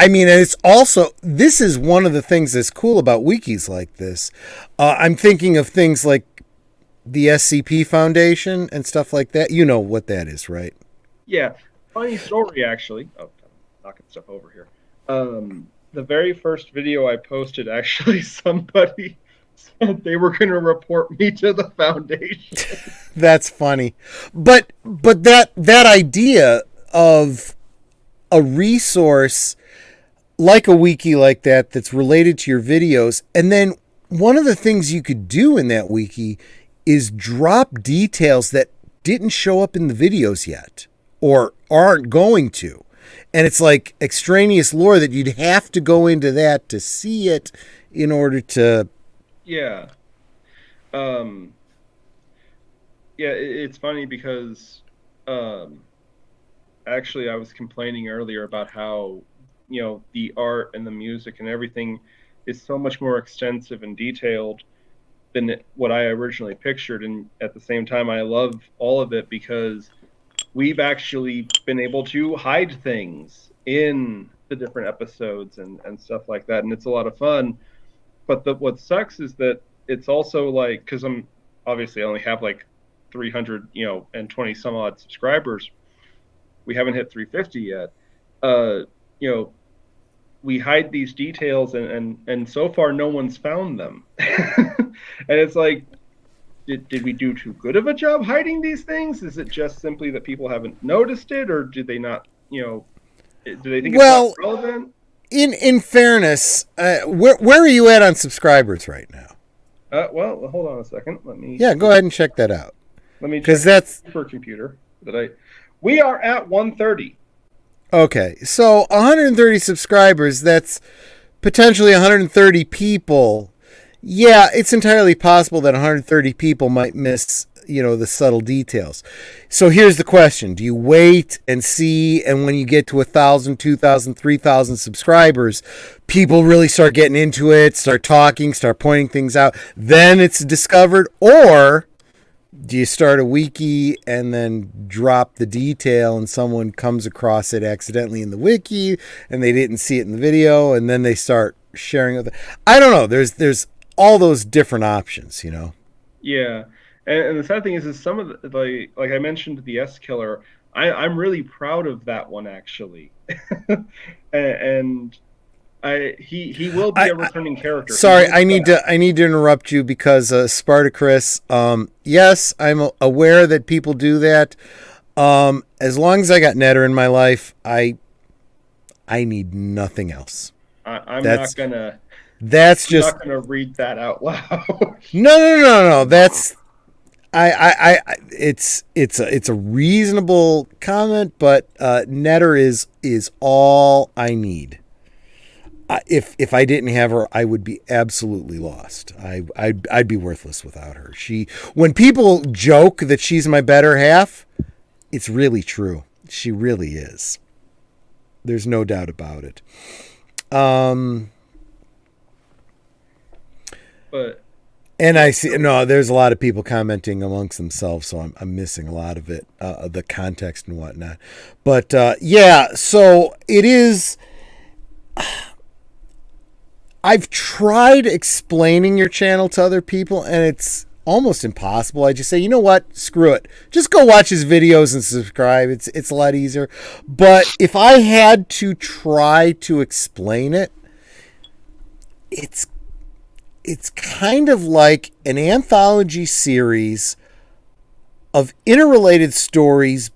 mean, it's also, this is one of the things that's cool about wikis like this. I'm thinking of things like the SCP Foundation and stuff like that. You know what that is, right? Yeah. Funny story, actually. Oh, I'm knocking stuff over here. The very first video I posted, actually, somebody said they were going to report me to the foundation. That's funny. But that idea of a resource like a wiki like that that's related to your videos, and then one of the things you could do in that wiki is drop details that didn't show up in the videos yet or aren't going to. And it's like extraneous lore that you'd have to go into that to see it in order to... Yeah. It's funny because actually I was complaining earlier about how, the art and the music and everything is so much more extensive and detailed than what I originally pictured. And at the same time, I love all of it because we've actually been able to hide things in the different episodes and stuff like that. And it's a lot of fun. But what sucks is that it's also like, because I only have like 300, and 20 some odd subscribers. We haven't hit 350 yet. We hide these details and so far no one's found them. And it's like, did we do too good of a job hiding these things? Is it just simply that people haven't noticed it, or did they not, do they think it's not relevant? In fairness, where are you at on subscribers right now? Well, hold on a second. Yeah, go ahead and check that out. Let me check, because that's per computer we are at 130. Okay, so 130 subscribers. That's potentially 130 people. Yeah, it's entirely possible that 130 people might miss, the subtle details. So here's the question. Do you wait and see, and when you get to 1,000, 2,000, 3,000 subscribers, people really start getting into it, start talking, start pointing things out, then it's discovered? Or do you start a wiki and then drop the detail and someone comes across it accidentally in the wiki and they didn't see it in the video, and then they start sharing it? I don't know. There's all those different options, Yeah. And the sad thing is some of the, like I mentioned, the S Killer, I'm really proud of that one, actually. and he will be a returning character. Sorry, I need to interrupt you because Spartacus, yes, I'm aware that people do that. As long as I got Netter in my life, I need nothing else. That's not gonna read that out loud. No. That's it's a reasonable comment, but Netter is all I need. If I didn't have her, I would be absolutely lost. I'd be worthless without her. When people joke that she's my better half, it's really true. She really is. There's no doubt about it. And I see, there's a lot of people commenting amongst themselves, so I'm missing a lot of it, the context and whatnot. But yeah, so it is. I've tried explaining your channel to other people, and it's almost impossible. I just say, you know what? Screw it. Just go watch his videos and subscribe. It's a lot easier. But if I had to try to explain it, it's kind of like an anthology series of interrelated stories,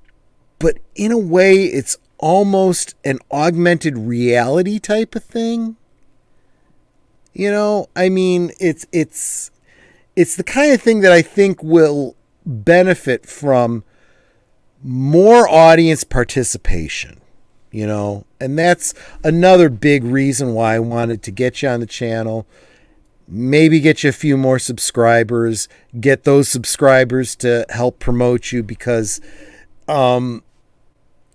but in a way it's almost an augmented reality type of thing. You know, I mean, it's the kind of thing that I think will benefit from more audience participation, you know, and that's another big reason why I wanted to get you on the channel. Maybe get you a few more subscribers, get those subscribers to help promote you, because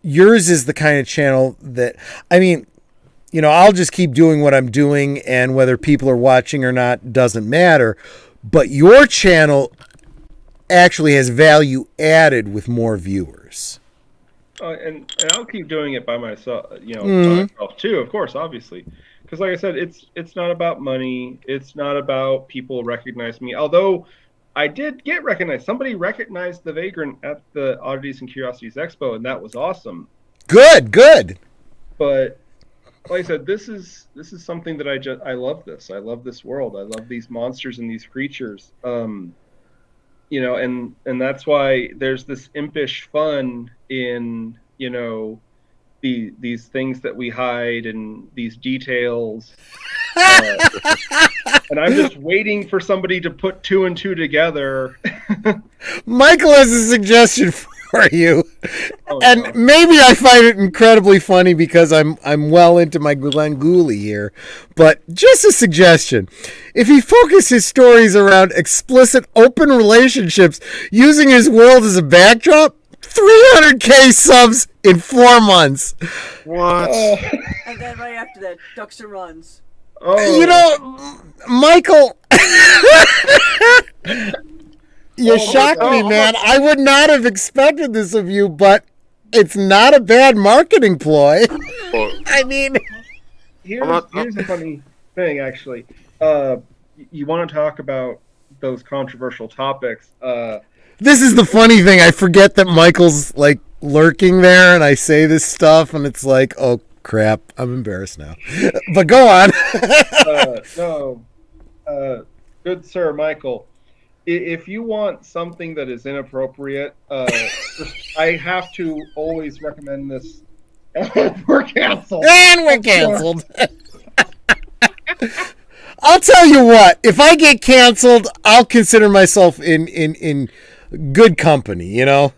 yours is the kind of channel that, I mean, you know, I'll just keep doing what I'm doing, and whether people are watching or not doesn't matter. But your channel actually has value added with more viewers. And I'll keep doing it by myself, you know, by myself too, of course, obviously. Because like I said, it's not about money. It's not about people recognizing me. Although I did get recognized. Somebody recognized the Vagrant at the Oddities and Curiosities Expo, and that was awesome. Good. But like I said, this is something that I love this. I love this world. I love these monsters and these creatures. You know, and that's why there's this impish fun in, you know, these things that we hide and these details. And I'm just waiting for somebody to put two and two together. Michael has a suggestion for you. Oh, and no. maybe I find it incredibly funny because I'm well into my Glenn Gooley here, but just a suggestion. If he focused his stories around explicit open relationships using his world as a backdrop, 300K subs in 4 months. What? And then right after that, ducks and runs. Oh. You know, Michael, you shocked me, man. I would not have expected this of you, but it's not a bad marketing ploy. I mean, here's a funny thing, actually. You want to talk about those controversial topics? This is the funny thing. I forget that Michael's like lurking there, and I say this stuff, and it's like, oh crap, I'm embarrassed now. But go on. Good sir, Michael. If you want something that is inappropriate, I have to always recommend this. We're canceled. And we're canceled. I'll tell you what. If I get canceled, I'll consider myself in good company. You know.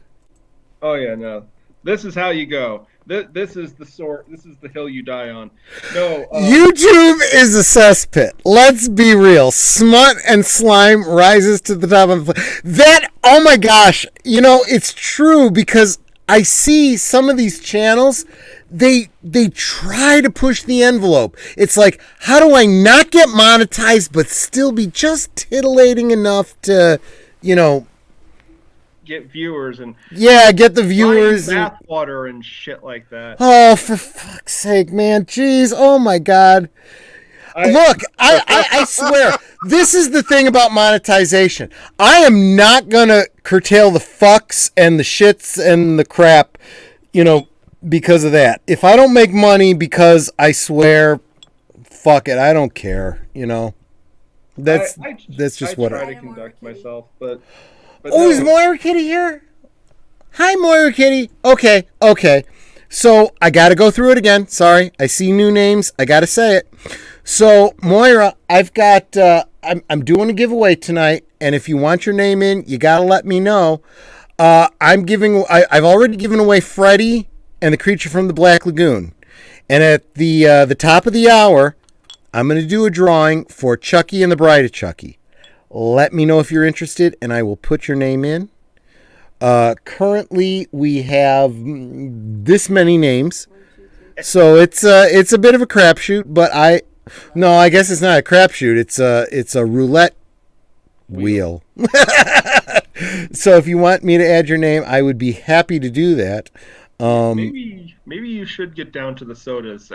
Oh yeah, no. This is how you go. This is the hill you die on. No, YouTube is a cesspit. Let's be real. Smut and slime rises to the top of that. Oh my gosh. You know, it's true, because I see some of these channels, they try to push the envelope. It's like, how do I not get monetized but still be just titillating enough to, you know, get viewers and get the viewers and bathwater and shit like that. Oh, for fuck's sake, man! Jeez, oh my God! Look, I swear, this is the thing about monetization. I am not gonna curtail the fucks and the shits and the crap, you know, because of that. If I don't make money because I swear, fuck it, I don't care. You know, that's just what I try to conduct myself, but oh, is Moira Kitty here? Hi, Moira Kitty. Okay. So I got to go through it again. Sorry, I see new names. I got to say it. So Moira, I've got. I'm doing a giveaway tonight, and if you want your name in, you got to let me know. I've already given away Freddy and the Creature from the Black Lagoon, and at the top of the hour, I'm going to do a drawing for Chucky and the Bride of Chucky. Let me know if you're interested, and I will put your name in. Currently, we have this many names, so it's a bit of a crapshoot. But I guess it's not a crapshoot. It's a roulette wheel. So if you want me to add your name, I would be happy to do that. Maybe you should get down to the sodas.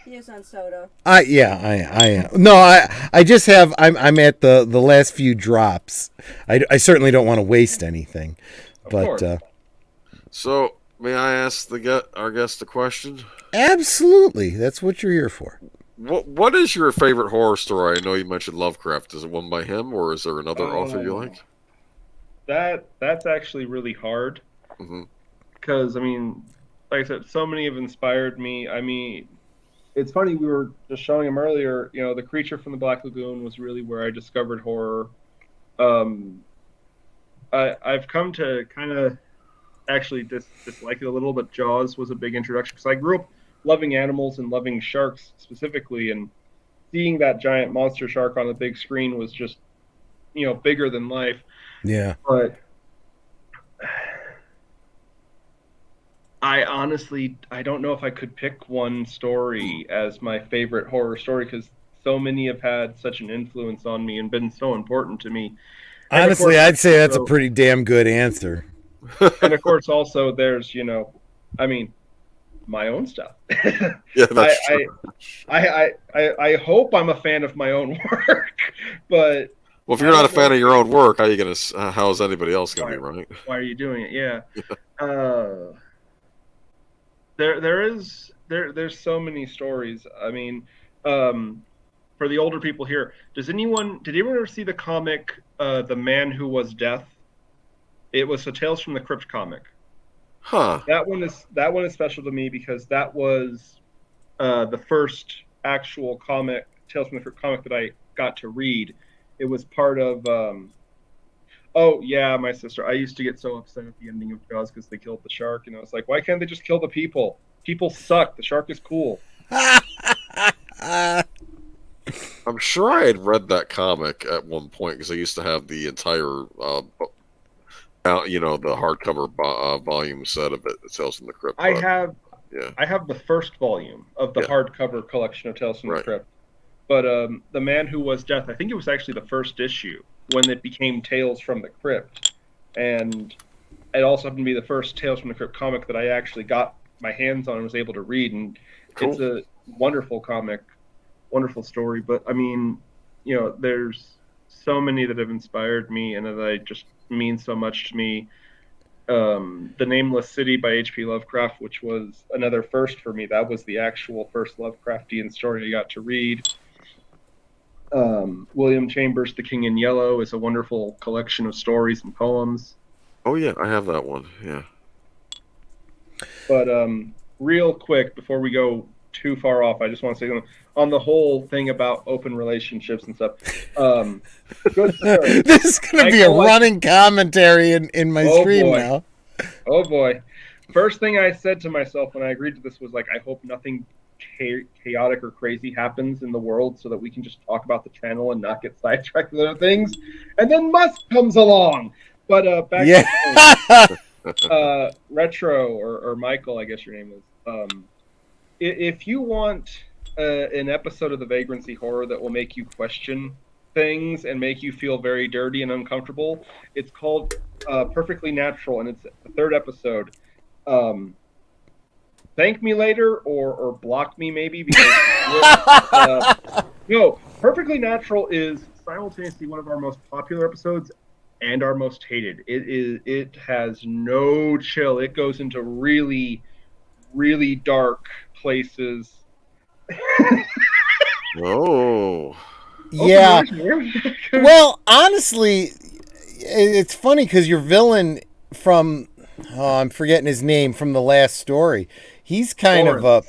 He is on soda. I am. No, I just have. I'm at the last few drops. I certainly don't want to waste anything, but so may I ask our guest a question? Absolutely, that's what you're here for. What is your favorite horror story? I know you mentioned Lovecraft. Is it one by him, or is there another author you like? That's actually really hard. Because I mean, like I said, so many have inspired me. I mean, it's funny, we were just showing him earlier, you know, The Creature from the Black Lagoon was really where I discovered horror. I've come to kind of actually dislike it a little, but Jaws was a big introduction because I grew up loving animals and loving sharks specifically, and seeing that giant monster shark on the big screen was just, you know, bigger than life. Yeah. But I honestly, I don't know if I could pick one story as my favorite horror story because so many have had such an influence on me and been so important to me. Honestly, I'd say that's a pretty damn good answer. And of course, also there's, you know, I mean, my own stuff. Yeah, that's true. I hope I'm a fan of my own work, but well, if you're not a fan of your own work, how are you gonna? How is anybody else gonna be, right? Why are you doing it? Yeah. There's so many stories. I mean, for the older people here, did anyone ever see the comic The Man Who Was Death? It was a Tales from the Crypt comic. Huh. That one is special to me because that was the first actual comic, Tales from the Crypt comic that I got to read. It was part of oh yeah, my sister. I used to get so upset at the ending of Jaws because they killed the shark, and I was like, why can't they just kill the people? People suck. The shark is cool. I'm sure I had read that comic at one point because I used to have the entire, you know, the hardcover volume set of it. Tales from the Crypt. I have the first volume of the hardcover collection of Tales from the Crypt. But The Man Who Was Death, I think it was actually the first issue when it became Tales from the Crypt, and it also happened to be the first Tales from the Crypt comic that I actually got my hands on and was able to read, and It's a wonderful comic, wonderful story. But I mean, you know, there's so many that have inspired me and that I just mean so much to me. The Nameless City by H.P. Lovecraft, which was another first for me. That was the actual first Lovecraftian story I got to read. William Chambers' The King in Yellow is a wonderful collection of stories and poems. Oh yeah, I have that one. Yeah. But real quick, before we go too far off, I just want to say something on the whole thing about open relationships and stuff. Good story. This is going to be a running commentary in my stream now. Oh boy. First thing I said to myself when I agreed to this was like, I hope nothing chaotic or crazy happens in the world so that we can just talk about the channel and not get sidetracked with other things. And then Musk comes along. But back to Retro or Michael, I guess your name is. If you want an episode of the Vagrancy Horror that will make you question things and make you feel very dirty and uncomfortable, it's called Perfectly Natural, and it's the third episode. Thank me later or block me maybe because no, Perfectly Natural is simultaneously one of our most popular episodes and our most hated. It has no chill. It goes into really, really dark places. Oh. Yeah. Well, honestly, it's funny because your villain from, I'm forgetting his name, from the last story, he's kind of a,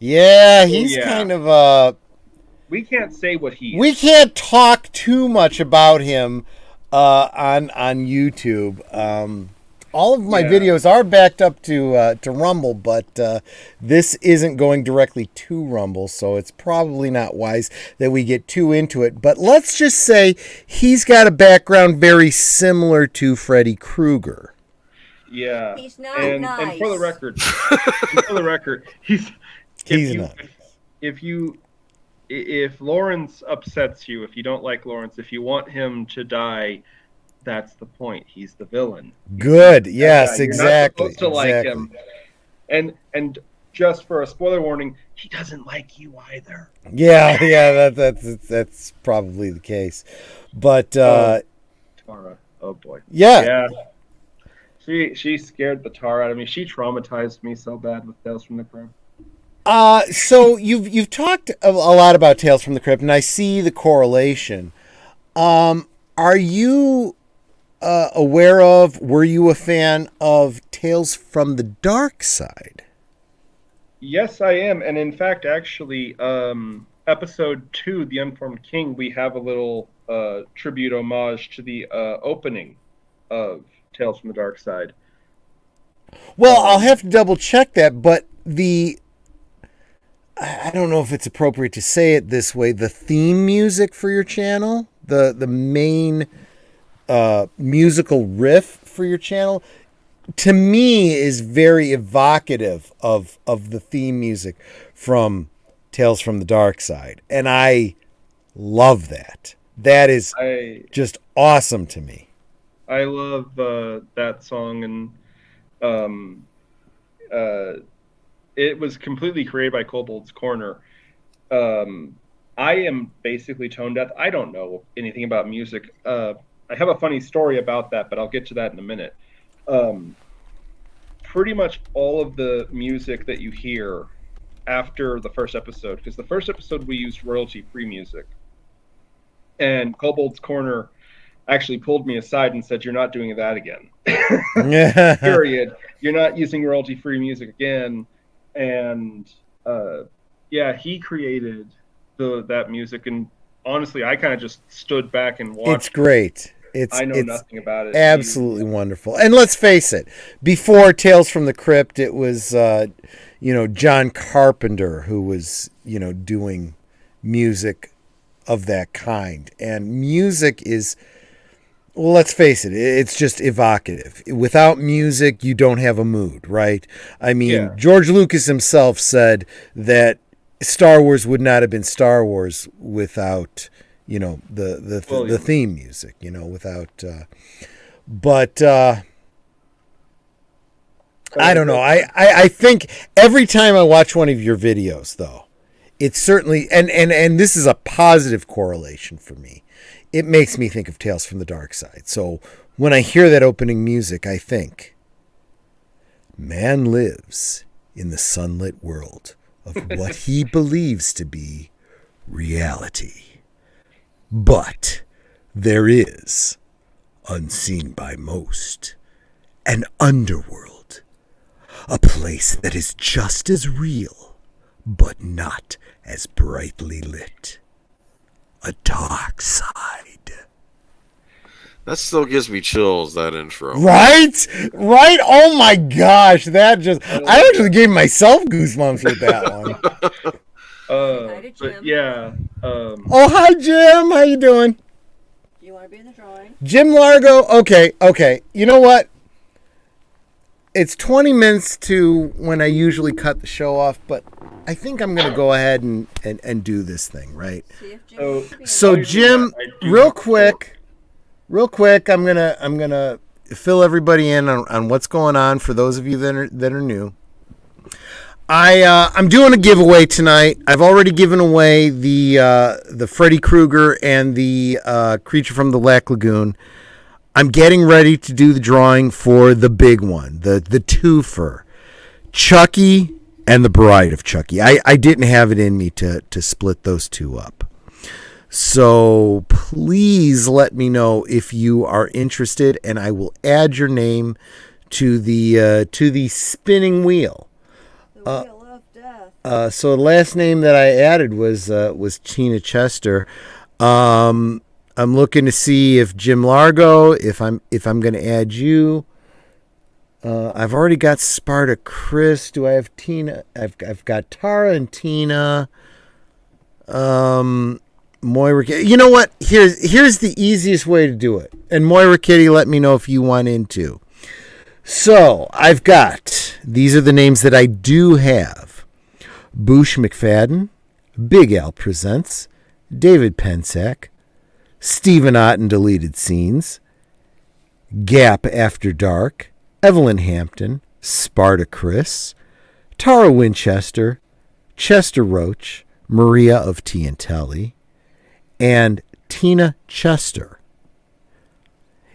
kind of a, we can't say what he is. We can't talk too much about him on YouTube. All of my videos are backed up to Rumble, but this isn't going directly to Rumble, so it's probably not wise that we get too into it. But let's just say he's got a background very similar to Freddy Krueger. Yeah, he's not nice. And for the record, he's nice. If Lawrence upsets you, if you don't like Lawrence, if you want him to die, that's the point. He's the villain. Good. Yes, exactly. You're not supposed to like him. And just for a spoiler warning, he doesn't like you either. Yeah, that's probably the case. But Tara, oh boy, yeah. She scared the tar out of me. She traumatized me so bad with Tales from the Crypt. So you've talked a lot about Tales from the Crypt, and I see the correlation. Are you aware of? Were you a fan of Tales from the Dark Side? Yes, I am, and in fact, actually, episode 2, The Unformed King, we have a little tribute homage to the opening of Tales from the Dark Side. Well, I'll have to double check that, but I don't know if it's appropriate to say it this way, the theme music for your channel, the main musical riff for your channel, to me is very evocative of the theme music from Tales from the Dark Side. And I love that. That is just awesome to me. I love that song, and it was completely created by Kobold's Corner. I am basically tone deaf. I don't know anything about music. I have a funny story about that, but I'll get to that in a minute. Pretty much all of the music that you hear after the first episode, because the first episode we used royalty-free music, and Kobold's Corner actually pulled me aside and said, "You're not doing that again." Period. You're not using royalty-free music again. And he created that music, and honestly, I kind of just stood back and watched. It's great. I know nothing about it. Absolutely wonderful. And let's face it, before Tales from the Crypt, it was John Carpenter who was doing music of that kind. And music is, well, let's face it, it's just evocative. Without music, you don't have a mood, right? I mean, George Lucas himself said that Star Wars would not have been Star Wars without the theme music, without, I don't know. I think every time I watch one of your videos, though, it's certainly, and this is a positive correlation for me. It makes me think of Tales from the Dark Side. So when I hear that opening music, I think, man lives in the sunlit world of what he believes to be reality. But there is, unseen by most, an underworld, a place that is just as real, but not as brightly lit. A dark side. That still gives me chills, that intro. Right? Oh my gosh, I actually gave myself goosebumps with that one. But yeah. Oh, hi, Jim. How you doing? Do you want to be in the drawing? Jim Largo. Okay. You know what? It's 20 minutes to when I usually cut the show off, but I think I'm going to go ahead and do this thing, right? So Jim, real quick, I'm gonna fill everybody in on what's going on for those of you that are new. I'm doing a giveaway tonight. I've already given away the Freddy Krueger and the Creature from the Black Lagoon. I'm getting ready to do the drawing for the big one, the twofer, Chucky and the Bride of Chucky. I didn't have it in me to split those two up. So please let me know if you are interested, and I will add your name to the spinning wheel. The Wheel of Death. So the last name that I added was Tina Chester. I'm looking to see if Jim Largo, if I'm going to add you. I've already got Sparta Chris. Do I have Tina? I've got Tara and Tina. Moira, you know what? Here's the easiest way to do it. And Moira Kitty, let me know if you want in too. So I've got, these are the names that I do have: Boosh McFadden, Big Al Presents, David Pensack, Stephen Otten Deleted Scenes, Gap After Dark, Evelyn Hampton, Sparta Chris, Tara Winchester, Chester Roach, Maria of Tiantelli, and Tina Chester.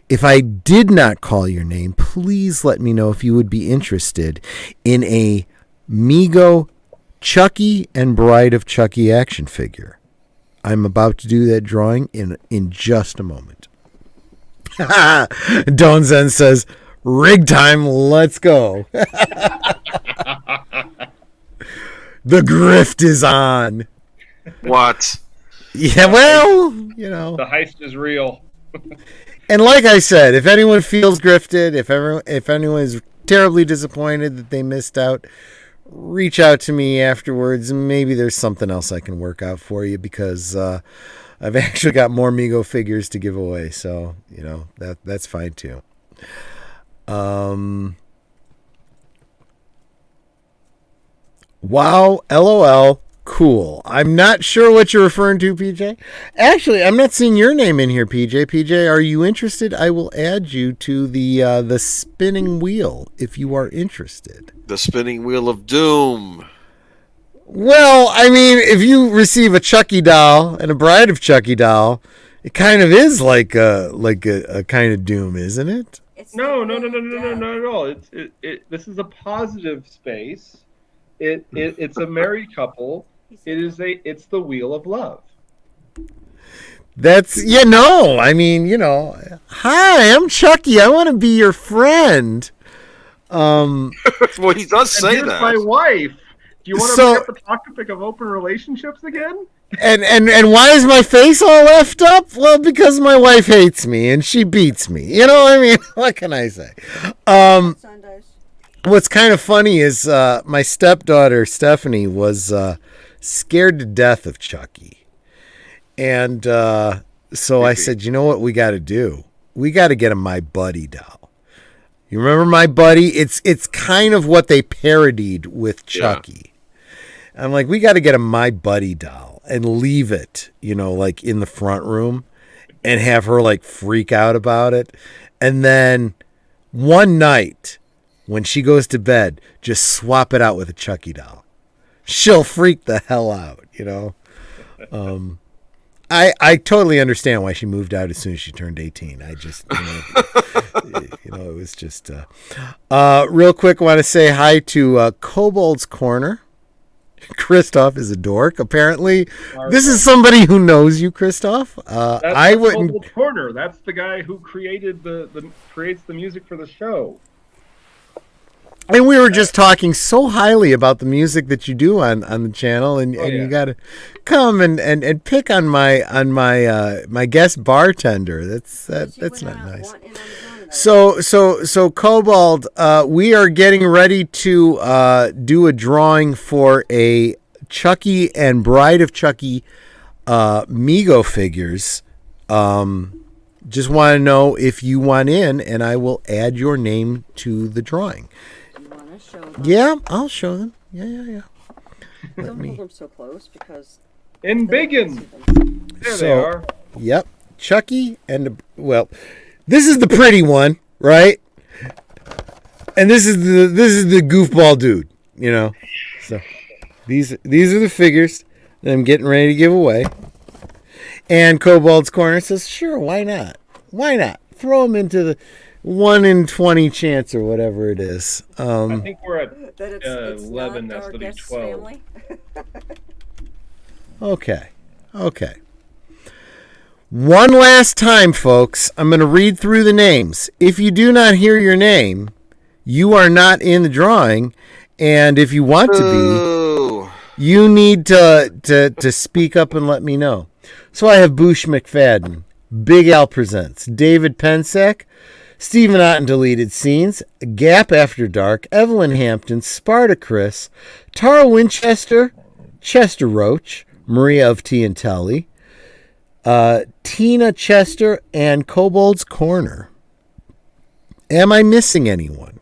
If I did not call your name, please let me know if you would be interested in a Mego Chucky and Bride of Chucky action figure. I'm about to do that drawing in just a moment. Don Zen says, rig time, let's go. The grift is on. What? Yeah, well, you know. The heist is real. And like I said, if anyone feels grifted, if anyone is terribly disappointed that they missed out, reach out to me afterwards. Maybe there's something else I can work out for you, because I've actually got more Mego figures to give away. So, you know, that's fine too. Wow, LOL, cool. I'm not sure what you're referring to, PJ. Actually, I'm not seeing your name in here, PJ. PJ, are you interested? I will add you to the spinning wheel if you are interested. The spinning wheel of doom. Well, I mean, if you receive a Chucky doll and a Bride of Chucky doll, it kind of is like a kind of doom, isn't it? No, not at all. This is a positive space. It's a married couple. It's the wheel of love. That's, I mean, hi, I'm Chucky. I want to be your friend. Well, he does say here's that. My wife. Do you want to bring up the topic of open relationships again? And why is my face all effed up? Well, because my wife hates me and she beats me. You know what I mean? What can I say? What's kind of funny is my stepdaughter, Stephanie, was scared to death of Chucky. And so I said, you know what we got to do? We got to get a My Buddy doll. You remember My Buddy? It's kind of what they parodied with Chucky. Yeah. I'm like, we got to get a My Buddy doll and leave it, like in the front room and have her like freak out about it. And then one night when she goes to bed, just swap it out with a Chucky doll. She'll freak the hell out, I totally understand why she moved out as soon as she turned 18. I just, it was just, real quick, I want to say hi to Kobold's Corner. Kristoff is a dork, apparently. This is somebody who knows you, Kristoff. I wouldn't. Kobold's Corner. That's the guy who created creates the music for the show. And we were just talking so highly about the music that you do on the channel, and you got to come and pick on my guest bartender. That's not nice. So Kobold, we are getting ready to do a drawing for a Chucky and Bride of Chucky Mego figures. Just want to know if you want in, and I will add your name to the drawing. Yeah, I'll show them. Yeah. Don't hold them so close because. In biggin. There they are. Yep, Chucky and this is the pretty one, right? And this is the goofball dude, So these are the figures that I'm getting ready to give away. And Kobold's Corner says, sure, why not? Why not? Throw them into the 1 in 20 chance or whatever it is. I think we're at 11. That's going to be 12. Okay. One last time, folks. I'm going to read through the names. If you do not hear your name, you are not in the drawing. And if you want to be, you need to speak up and let me know. So I have Boosh McFadden, Big Al Presents, David Pensack, Stephen Otten Deleted Scenes, Gap After Dark, Evelyn Hampton, Sparta Chris, Tara Winchester, Chester Roach, Maria of Tiantelli, Tina Chester, and Kobold's Corner. Am I missing anyone?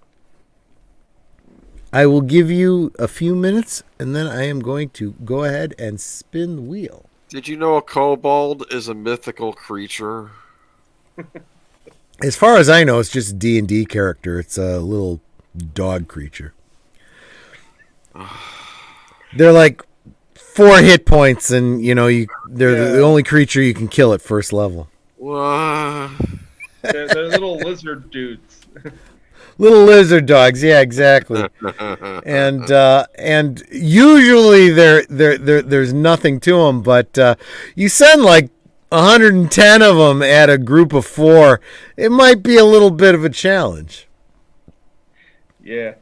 I will give you a few minutes, and then I am going to go ahead and spin the wheel. Did you know a kobold is a mythical creature? As far as I know, it's just a D&D character. It's a little dog creature. They're like 4 hit points, and they're the only creature you can kill at first level. They're little lizard dudes. Little lizard dogs, yeah, exactly. And usually there's nothing to them, but you send like 110 of them at a group of 4. It might be a little bit of a challenge. Yeah.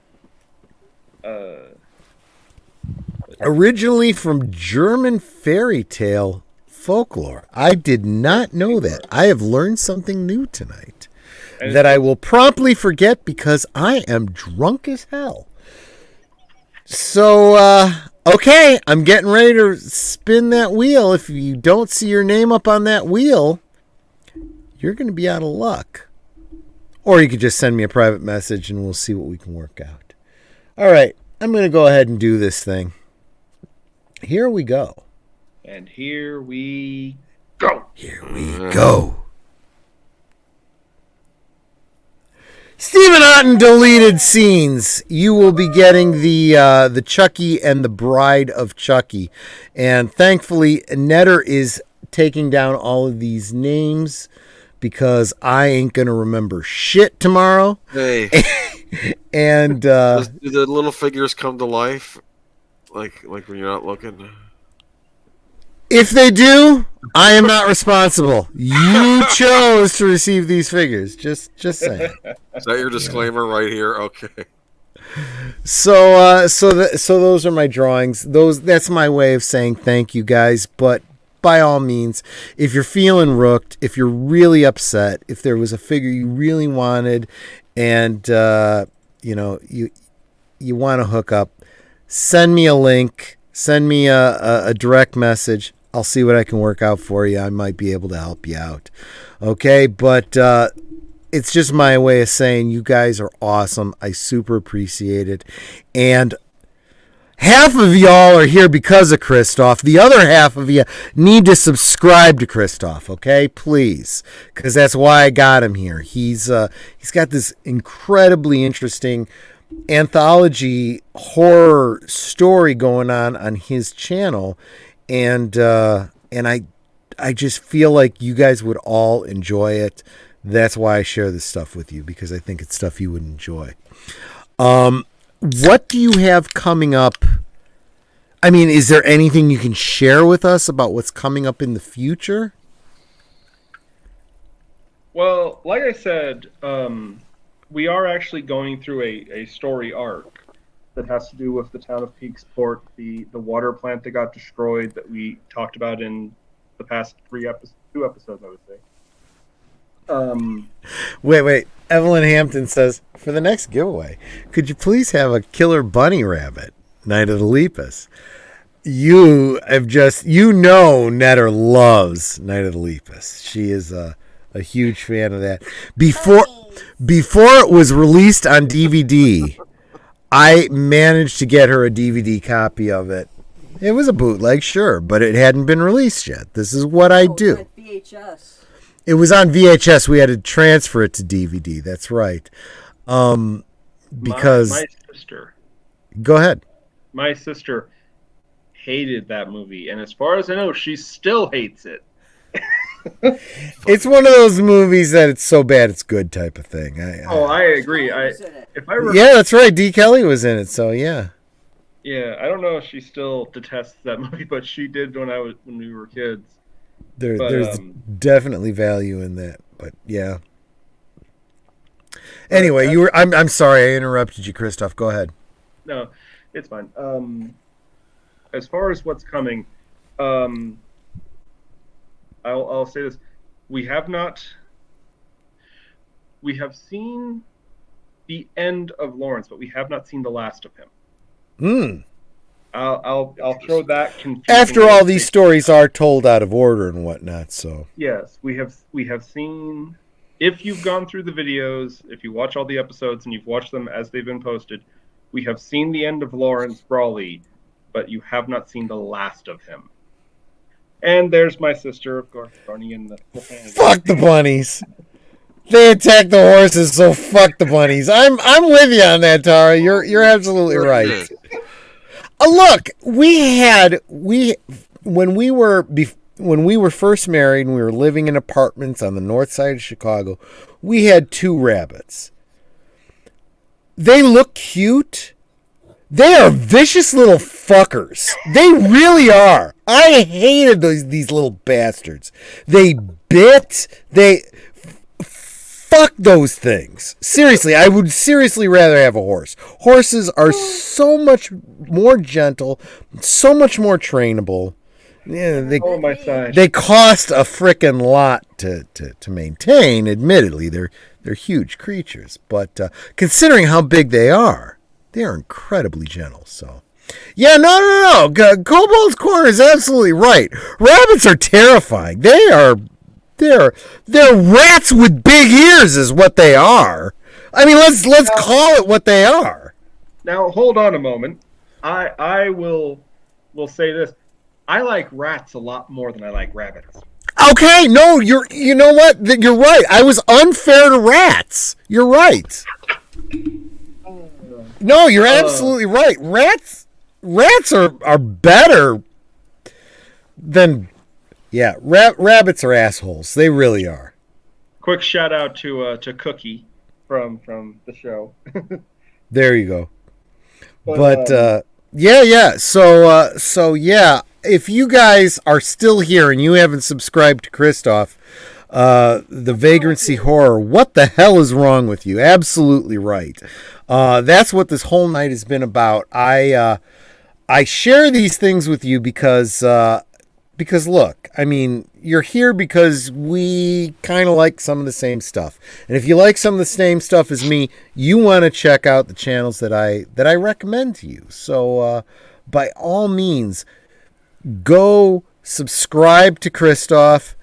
Originally from German fairy tale folklore. I did not know that. I have learned something new tonight that I will promptly forget because I am drunk as hell. So, okay, I'm getting ready to spin that wheel. If you don't see your name up on that wheel, you're going to be out of luck. Or you could just send me a private message and we'll see what we can work out. All right, I'm going to go ahead and do this thing. Here we go. And here we go. Here we go. Stephen Otten deleted scenes. You will be getting the Chucky and the Bride of Chucky. And thankfully, Netter is taking down all of these names because I ain't going to remember shit tomorrow. Hey. And do the little figures come to life? Like when you're not looking? If they do, I am not responsible. You chose to receive these figures. Just saying. Is that your disclaimer right here? Okay. So those are my drawings. That's my way of saying thank you, guys. But by all means, if you're feeling rooked, if you're really upset, if there was a figure you really wanted, and you want to hook up, send me a link. Send me a direct message. I'll see what I can work out for you. I might be able to help you out. Okay, but it's just my way of saying you guys are awesome. I super appreciate it. And half of y'all are here because of Kristoff. The other half of you need to subscribe to Kristoff, okay? Please, because that's why I got him here. He's got this incredibly interesting anthology horror story going on his channel, and I just feel like you guys would all enjoy it. That's why I share this stuff with you, because I think it's stuff you would enjoy. What do you have coming up? I mean, is there anything you can share with us about what's coming up in the future? Well, like I said, we are actually going through a story arc that has to do with the town of Peaksport, the water plant that got destroyed that we talked about in the past 2 episodes, I would say. Wait. Evelyn Hampton says, for the next giveaway, could you please have a killer bunny rabbit, Night of the Lepus? Netter loves Night of the Lepus. She is a huge fan of that. Before it was released on DVD, I managed to get her a DVD copy of it. It was a bootleg, sure, but it hadn't been released yet. This is what I do. VHS. It was on VHS. We had to transfer it to DVD. That's right. Because my sister. Go ahead. My sister hated that movie, and as far as I know, she still hates it. It's one of those movies that it's so bad it's good type of thing. I agree. Yeah, that's right. D. Kelly was in it, so yeah. Yeah, I don't know if she still detests that movie, but she did when we were kids. There's definitely value in that, but yeah. Anyway, I'm sorry I interrupted you, Kristoff. Go ahead. No, it's fine. As far as what's coming, I'll say this: we have seen the end of Lawrence, but we have not seen the last of him. I'll throw that confusion. After all, these stories are told out of order and whatnot, so yes, we have seen. If you've gone through the videos, if you watch all the episodes and you've watched them as they've been posted, we have seen the end of Lawrence Brawley, but you have not seen the last of him. And there's my sister, of course, running in the fuck the bunnies. They attack the horses, so fuck the bunnies. I'm with you on that, Tara. You're absolutely right. Look, when we were first married and we were living in apartments on the north side of Chicago, we had 2 rabbits. They look cute. They are vicious little fuckers. They really are. I hated these little bastards. They bit. Fuck those things. Seriously, I would seriously rather have a horse. Horses are so much more gentle, so much more trainable. Yeah, they cost a frickin' lot to maintain. Admittedly, they're huge creatures, but considering how big they are incredibly gentle. So, yeah, no. Kobold's Corner is absolutely right. Rabbits are terrifying. They're rats with big ears, is what they are. I mean, let's call it what they are. Now, hold on a moment. I will say this. I like rats a lot more than I like rabbits. Okay, no, you know what? You're right. I was unfair to rats. You're right. No, you're absolutely right. Rats are better than rabbits are assholes. They really are. Quick shout out to Cookie from the show. There you go. But yeah. So yeah. If you guys are still here and you haven't subscribed to Kristoff, the Vagrancy Horror, what the hell is wrong with you? Absolutely right. That's what this whole night has been about. I share these things with you because look, I mean, you're here because we kind of like some of the same stuff. And if you like some of the same stuff as me, you want to check out the channels that I recommend to you. So by all means, go subscribe to Kristoff,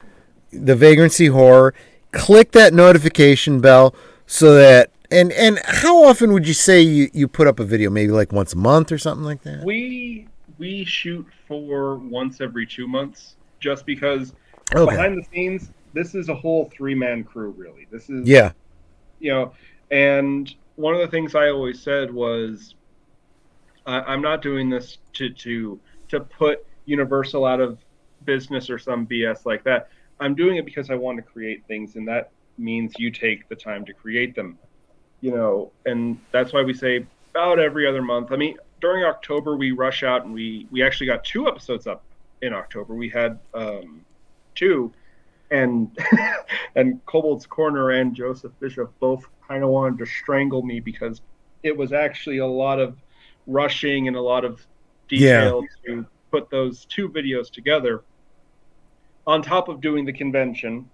the Vagrancy Horror. Click that notification bell so that and how often would you say you put up a video? Maybe like once a month or something like that? We shoot for once every 2 months, just because behind the scenes, this is a whole 3-man crew, really. This is and one of the things I always said was I'm not doing this to put Universal out of business or some BS like that. I'm doing it because I want to create things, and that means you take the time to create them, and that's why we say about every other month. I mean, during October we rush out, and we actually got 2 episodes up in October. We had 2, and and Kobold's Corner and Joseph Bishop both kind of wanted to strangle me because it was actually a lot of rushing and a lot of detail to put those 2 videos together, on top of doing the convention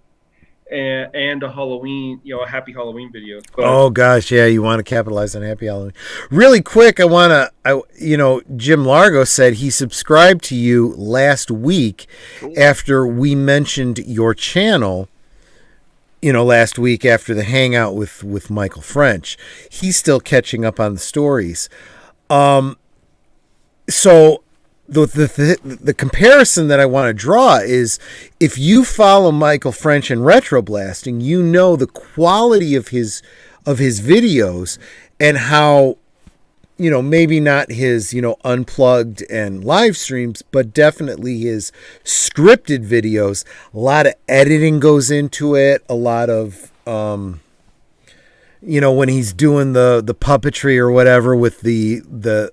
and a Halloween, a Happy Halloween video. But, oh gosh, yeah, you want to capitalize on Happy Halloween. Really quick, Jim Largo said he subscribed to you last week after we mentioned your channel. Last week after the Hangout with Michael French. He's still catching up on the stories. So the comparison that I want to draw is, if you follow Michael French and Retroblasting, the quality of his videos, and how, maybe not his, unplugged and live streams, but definitely his scripted videos. A lot of editing goes into it. A lot of, when he's doing the puppetry or whatever with the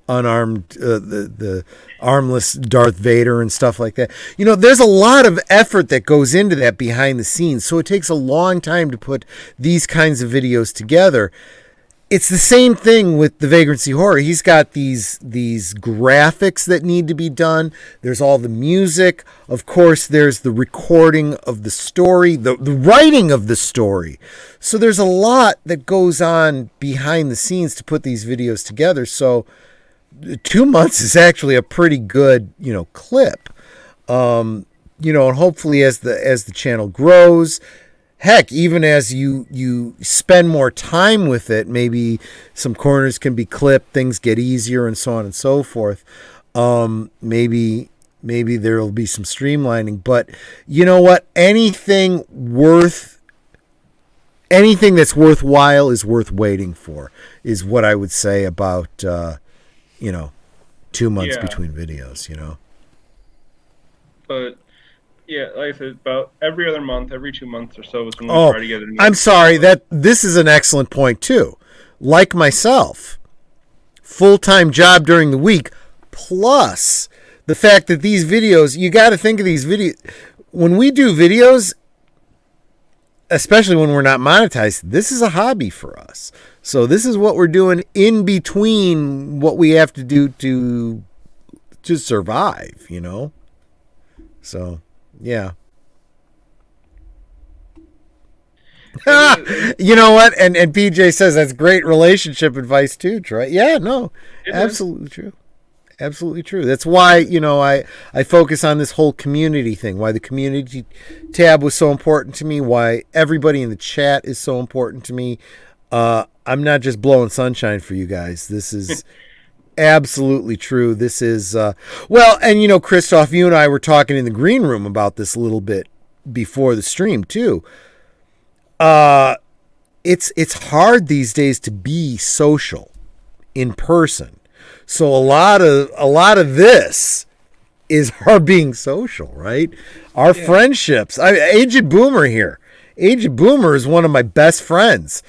unarmed, the armless Darth Vader and stuff like that. There's a lot of effort that goes into that behind the scenes. So it takes a long time to put these kinds of videos together. It's the same thing with the Vagrancy Horror. He's got these graphics that need to be done. There's all the music. Of course, there's the recording of the story, the writing of the story. So there's a lot that goes on behind the scenes to put these videos together. So 2 months is actually a pretty good, clip. And hopefully as the channel grows, heck, even as you spend more time with it, maybe some corners can be clipped, things get easier, and so on and so forth. Maybe there will be some streamlining, but you know what? Anything that's worthwhile is worth waiting for, is what I would say about 2 months Yeah. between videos, you know. But yeah, like I said, about every other month, every 2 months or so is when we Oh, try to get a new I'm sorry, that this is an excellent point too. Like myself, full-time job during the week, plus the fact that these videos, you got to think of these videos, when we do videos, especially when we're not monetized, this is a hobby for us. So this is what we're doing in between what we have to do to survive, you know? So, yeah. You know what? And PJ says that's great relationship advice too, Troy. Yeah, no, absolutely true. Absolutely true. That's why, you know, I focus on this whole community thing, why the community tab was so important to me, why everybody in the chat is so important to me. I'm not just blowing sunshine for you guys. This is absolutely true. This is, well, and you know, Kristoff, you and I were talking in the green room about this a little bit before the stream too. It's hard these days to be social in person. So a lot of this is our being social, right? Our friendships. Aged Boomer here. Aged Boomer is one of my best friends,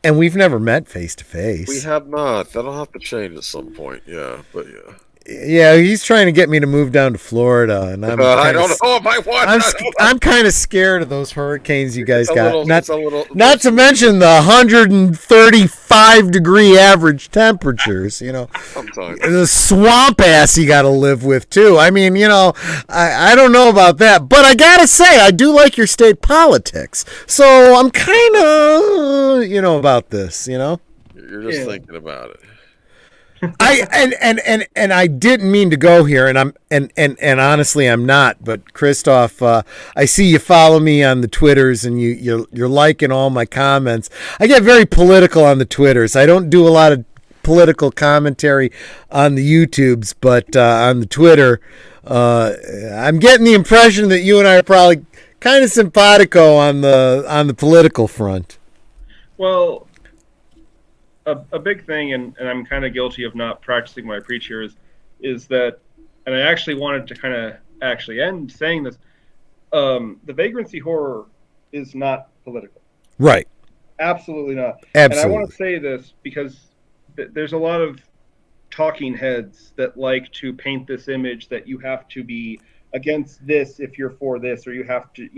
and we've never met face to face. We have not. That'll have to change at some point. Yeah, but yeah. Yeah, he's trying to get me to move down to Florida, and I'm I don't know if I want. I'm kind of scared of those hurricanes you guys got. Not to to mention the 135-degree average temperatures. You know, the swamp ass you got to live with too. I mean, you know, I don't know about that, but I gotta say I do like your state politics. So I'm kind of about this. You know, you're just thinking about it. And I didn't mean to go here, and honestly I'm not. But Kristoff, I see you follow me on the Twitters, and you're liking all my comments. I get very political on the Twitters. I don't do a lot of political commentary on the YouTubes, but on the Twitter, I'm getting the impression that you and I are probably kind of simpatico on the political front. Well, a big thing, and I'm kind of guilty of not practicing what I preach here, is that, and I actually wanted to kind of actually end saying this, the Vagrancy Horror is not political. Right. Absolutely not. Absolutely. And I want to say this because there's a lot of talking heads that like to paint this image that you have to be against this if you're for this, or you have to,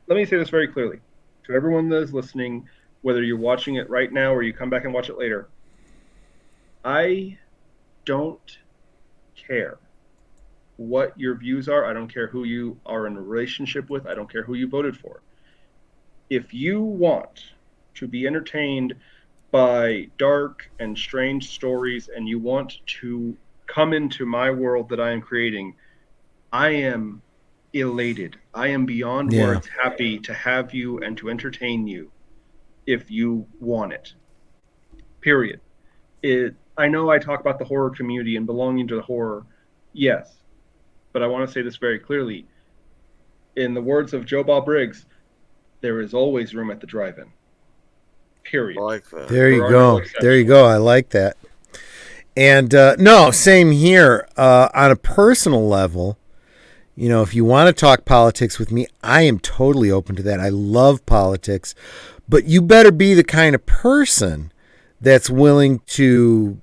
let me say this very clearly to everyone that is listening, whether you're watching it right now or you come back and watch it later. I don't care what your views are. I don't care who you are in a relationship with. I don't care who you voted for. If you want to be entertained by dark and strange stories and you want to come into my world that I am creating, I am elated. I am beyond words happy to have you and to entertain you if you want it. Period. I know I talk about the horror community and belonging to the horror. Yes. But I want to say this very clearly. In the words of Joe Bob Briggs, there is always room at the drive-in. Period. I like that. There you go. There you go. I like that. And no, same here. On a personal level, if you want to talk politics with me, I am totally open to that. I love politics. But you better be the kind of person that's willing to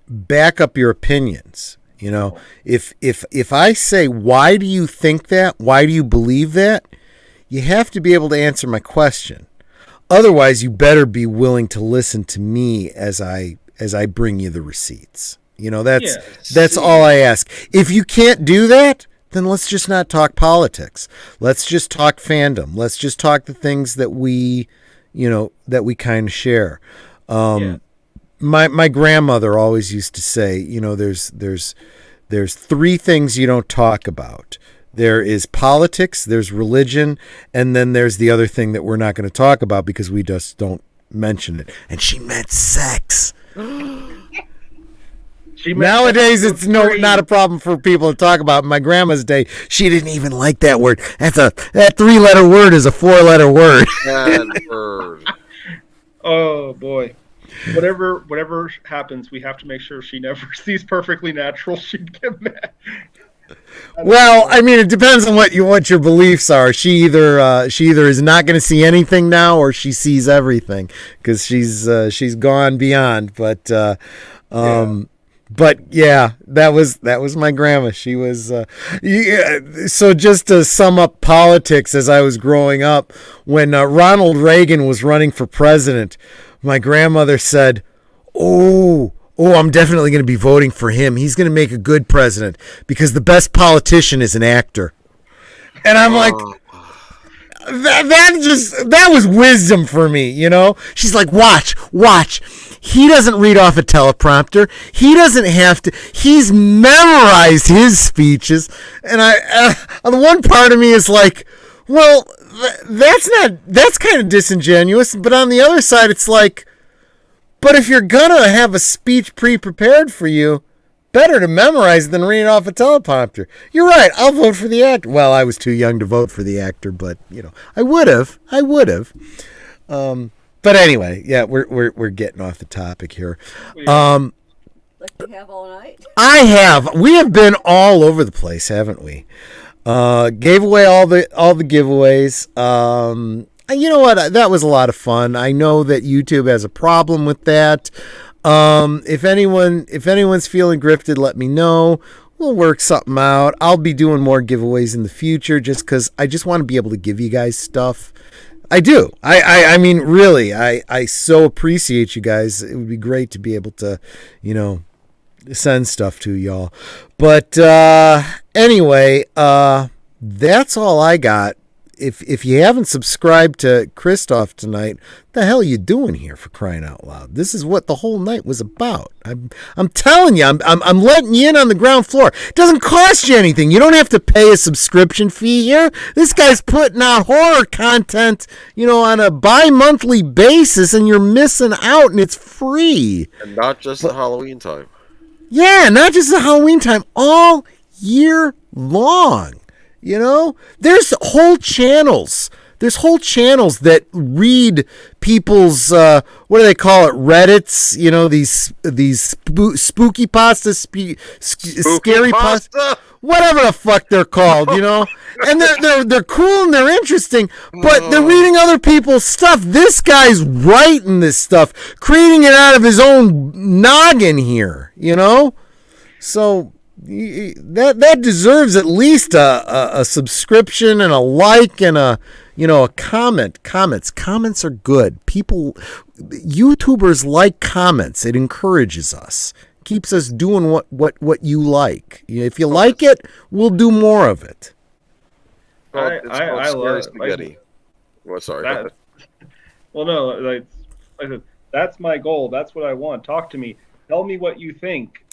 back up your opinions. If I say, why do you think that? Why do you believe that? You have to be able to answer my question. Otherwise, you better be willing to listen to me as I bring you the receipts. That's all I ask. If you can't do that, then let's just not talk politics. Let's just talk fandom. Let's just talk the things that we kind of share. My grandmother always used to say, there's three things you don't talk about. There is politics, there's religion, and then there's the other thing that we're not going to talk about because we just don't mention it. And she meant sex. Nowadays, it's not a problem for people to talk about. In my grandma's day, she didn't even like that word. That three-letter word is a four-letter word. Oh boy. whatever happens, we have to make sure she never sees Perfectly Natural. She'd get mad. Well, I mean, it depends on what your beliefs are. She either is not going to see anything now, or she sees everything because she's gone beyond. But yeah, that was my grandma. She was. So just to sum up politics, as I was growing up, when Ronald Reagan was running for president, my grandmother said, "Oh, I'm definitely going to be voting for him. He's going to make a good president because the best politician is an actor." And I'm like, that was wisdom for me, you know? She's like, watch. He doesn't read off a teleprompter. He doesn't have to. He's memorized his speeches. And the one part of me is like, well, that's kind of disingenuous. But on the other side, it's like, but if you're gonna have a speech pre-prepared for you, better to memorize than read off a teleprompter. You're right. I'll vote for the actor. Well, I was too young to vote for the actor, but I would have. But anyway, yeah, we're getting off the topic here. Like you have all night. We have been all over the place, haven't we? Gave away all the giveaways. You know what? That was a lot of fun. I know that YouTube has a problem with that. If anyone's feeling grifted, let me know. We'll work something out. I'll be doing more giveaways in the future just because I just want to be able to give you guys stuff. I do. I mean, really, I so appreciate you guys. It would be great to be able to, send stuff to y'all. But anyway, that's all I got. If you haven't subscribed to Kristoff tonight, the hell are you doing here, for crying out loud? This is what the whole night was about. I'm telling you, I'm letting you in on the ground floor. It doesn't cost you anything. You don't have to pay a subscription fee here. This guy's putting out horror content, on a bi-monthly basis, and you're missing out, and it's free. And not just the Halloween time. Yeah, not just the Halloween time. All year long. There's whole channels. There's whole channels that read people's what do they call it? Reddits. These spooky pasta, scary pasta, whatever the fuck they're called. And they're cool and they're interesting, but they're reading other people's stuff. This guy's writing this stuff, creating it out of his own noggin here. So. That deserves at least a subscription and a like and a comment. Comments are good. YouTubers like comments. It encourages us, keeps us doing what you like. If you like it, we'll do more of it. I love spaghetti. Sorry. Well, no, like I said, that's my goal. That's what I want. Talk to me. Tell me what you think.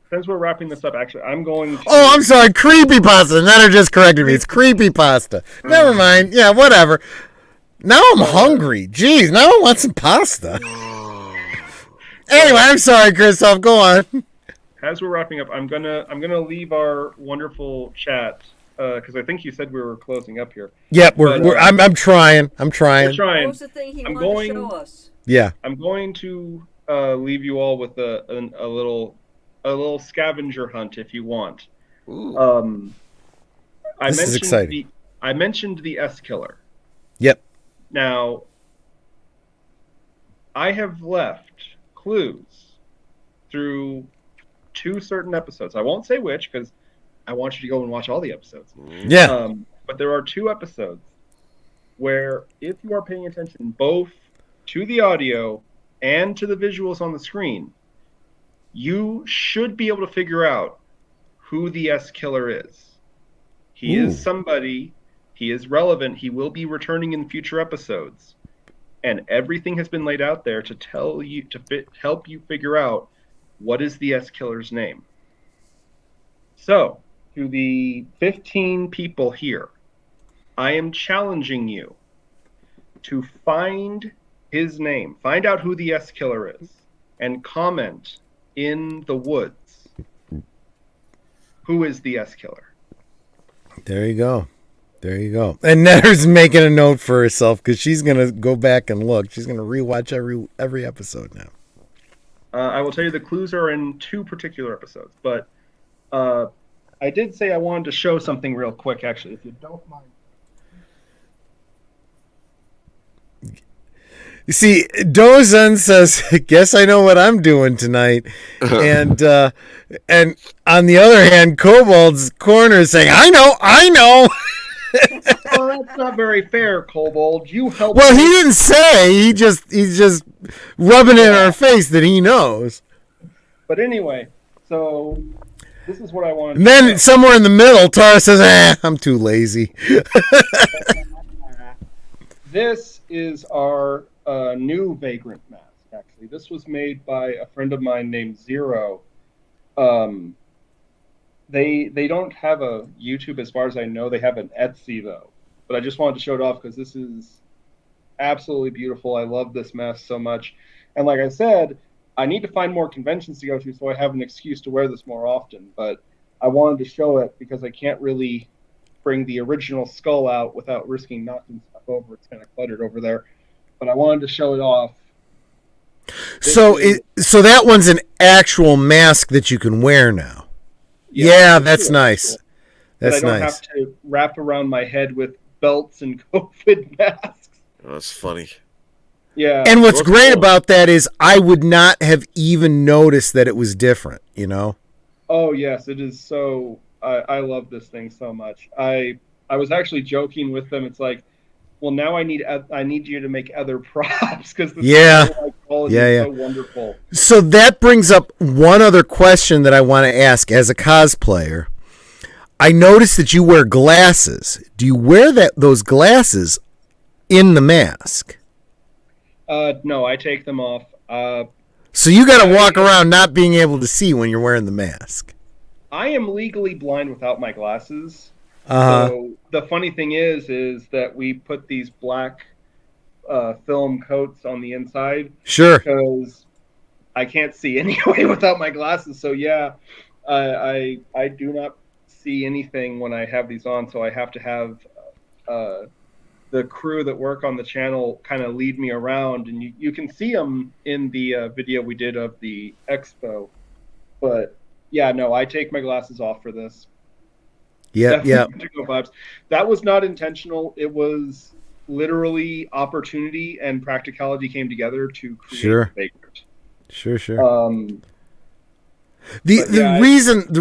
Since we're wrapping this up, actually, I'm going to... Oh, I'm sorry, creepypasta. Netter just corrected me. It's creepypasta. Never mind. Yeah, whatever. Now I'm hungry. Jeez, now I want some pasta. Anyway, I'm sorry, Kristoff. Go on. As we're wrapping up, I'm gonna leave our wonderful chat because I think you said we were closing up here. Yep, I'm trying. We're trying. What was the thing he wanted to show us? Yeah. I'm going to leave you all with a little scavenger hunt if you want. This is exciting. I mentioned the S killer. Yep. Now, I have left clues through 2 certain episodes. I won't say which because I want you to go and watch all the episodes. Yeah. But there are 2 episodes where, if you are paying attention both to the audio and to the visuals on the screen, you should be able to figure out who the S killer is. He is somebody. He is relevant. He will be returning in future episodes. And everything has been laid out there to tell you, help you figure out what is the S killer's name. So, to the 15 people here, I am challenging you to find his name, find out who the S killer is, and comment in the woods. Who is the S killer? There you go. There you go. And Netter's making a note for herself because she's going to go back and look. She's going to rewatch every episode now. I will tell you the clues are in 2 particular episodes, but I did say I wanted to show something real quick, actually, if you don't mind. You see, Dozan says, "Guess I know what I'm doing tonight," and on the other hand, Kobold's corner is saying, "I know." Well, that's not very fair, Kobold. You helped. Well, he didn't say. He's just rubbing it in our face that he knows. But anyway, so this is what I wanted. And then somewhere in the middle, Tara says, "I'm too lazy." This is our new Vagrant mask, actually. This was made by a friend of mine named Zero. They don't have a YouTube as far as I know. They have an Etsy, though. But I just wanted to show it off because this is absolutely beautiful. I love this mask so much. And like I said, I need to find more conventions to go to so I have an excuse to wear this more often. But I wanted to show it because I can't really bring the original skull out without risking knocking stuff over. It's kind of cluttered over there. But I wanted to show it off. So that one's an actual mask that you can wear now. Yeah, that's nice. That's nice. I don't have to wrap around my head with belts and COVID masks. Oh, that's funny. Yeah. And what's great about that is I would not have even noticed that it was different, you know? Oh, yes, it is so... I love this thing so much. I was actually joking with them. It's like, well, now I need you to make other props because the quality is so wonderful. So that brings up one other question that I want to ask as a cosplayer. I noticed that you wear glasses. Do you wear those glasses in the mask? No, I take them off. So you got to walk around not being able to see when you're wearing the mask. I am legally blind without my glasses. So the funny thing is that we put these black film coats on the inside. Sure. Because I can't see anyway without my glasses. So yeah, I do not see anything when I have these on. So I have to have the crew that work on the channel kind of lead me around, and you can see them in the video we did of the expo. But yeah, no, I take my glasses off for this. Yeah. Vibes. That was not intentional. It was literally opportunity and practicality came together to create Vagrant. Sure. The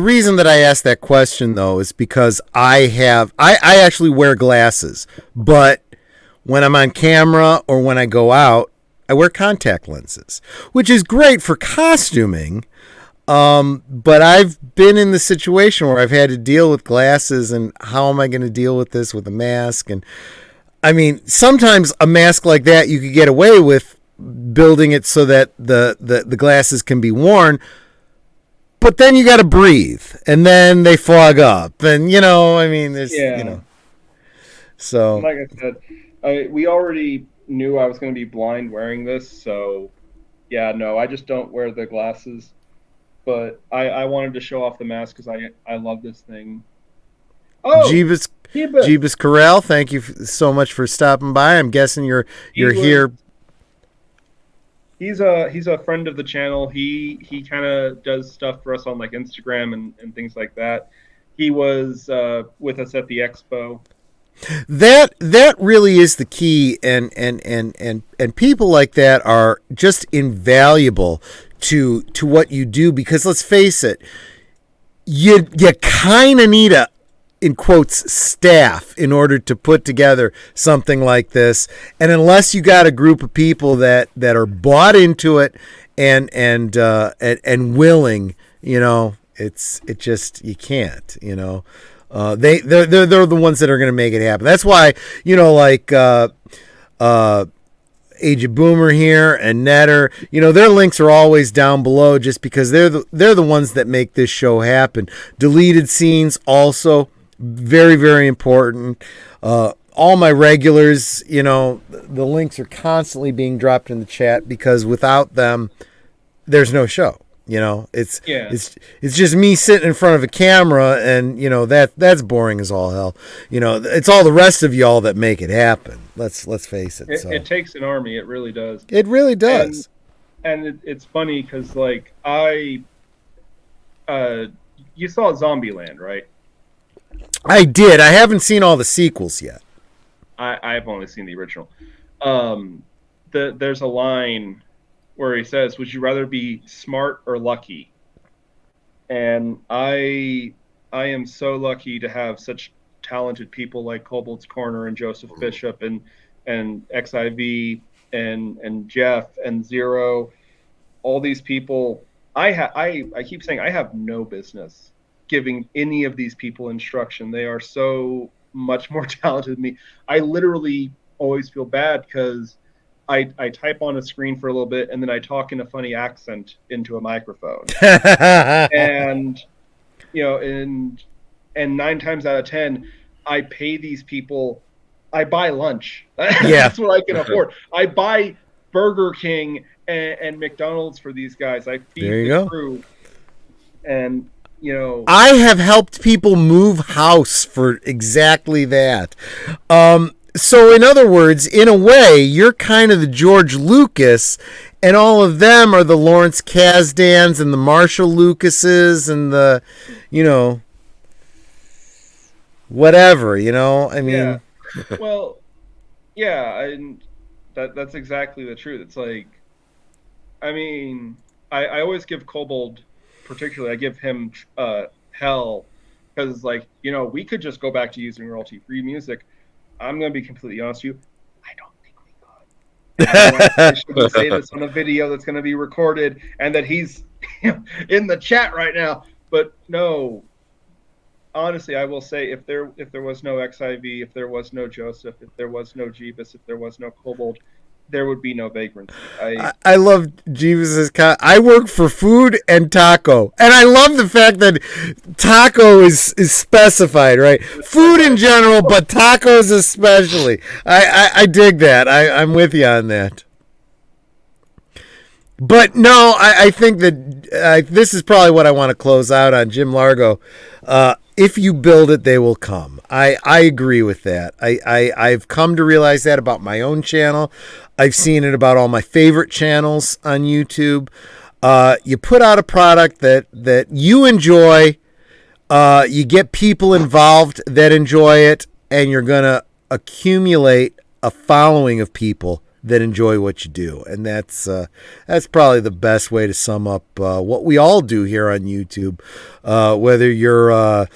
reason that I asked that question though is because I actually wear glasses, but when I'm on camera or when I go out, I wear contact lenses, which is great for costuming. But I've been in the situation where I've had to deal with glasses, and how am I going to deal with this with a mask? And I mean, sometimes a mask like that you could get away with building it so that the glasses can be worn, but then you got to breathe, and then they fog up, and there's So like I said, we already knew I was going to be blind wearing this, so yeah, no, I just don't wear the glasses. But I wanted to show off the mask because I love this thing. Oh, Jeebus Corral, thank you so much for stopping by. I'm guessing you're here. He's a friend of the channel. He kind of does stuff for us on like Instagram and things like that. He was with us at the expo. That really is the key, and people like that are just invaluable to what you do, because let's face it, you kind of need a, in quotes, staff in order to put together something like this. And unless you got a group of people that are bought into it and willing, it just, you can't, they're the ones that are going to make it happen. That's why, Age of Boomer here and Netter, their links are always down below just because they're the ones that make this show happen. Deleted scenes also very, very important. All my regulars, the links are constantly being dropped in the chat because without them, there's no show. You know, it's Yeah. it's just me sitting in front of a camera, and you know that's boring as all hell. You know, it's all the rest of y'all that make it happen. Let's face it. It takes an army. It really does. It really does. And it's funny because like you saw Zombieland, right? I did. I haven't seen all the sequels yet. I've only seen the original. There's a line where he says, "Would you rather be smart or lucky?" And I am so lucky to have such talented people like Kobold's Corner and Joseph Bishop and XIV and Jeff and Zero, all these people. I keep saying I have no business giving any of these people instruction. They are so much more talented than me. I literally always feel bad because I type on a screen for a little bit and then I talk in a funny accent into a microphone. And you know, and 9 times out of 10, I pay these people. I buy lunch. Yeah. That's what I can afford. I buy Burger King and McDonald's for these guys. I feed the crew. And you know, I have helped people move house for exactly that. So in other words, in a way, you're kind of the George Lucas, and all of them are the Lawrence Kasdans and the Marshall Lucases and the, you know, whatever, you know. I mean, yeah. Well, yeah, and that's exactly the truth. It's like, I mean, I always give Kobold, particularly, I give him hell because, like, you know, we could just go back to using royalty-free music. I'm going to be completely honest with you. I don't think we could. I shouldn't say this on a video that's going to be recorded and that he's in the chat right now. But no, honestly, I will say if there was no XIV, if there was no Joseph, if there was no Jeebus, if there was no Kobold, there would be no Vagrancy. I love Jeebus's I work for food and taco, and I love the fact that taco is specified, right? Food in general, but tacos especially. I dig that. I'm with you on that. But no, I think that this is probably what I want to close out on, Jim Largo. If you build it, they will come. I agree with that. I've come to realize that about my own channel. I've seen it about all my favorite channels on YouTube. You put out a product that you enjoy, you get people involved that enjoy it, and you're going to accumulate a following of people that enjoy what you do. And that's probably the best way to sum up what we all do here on YouTube. Whether you're a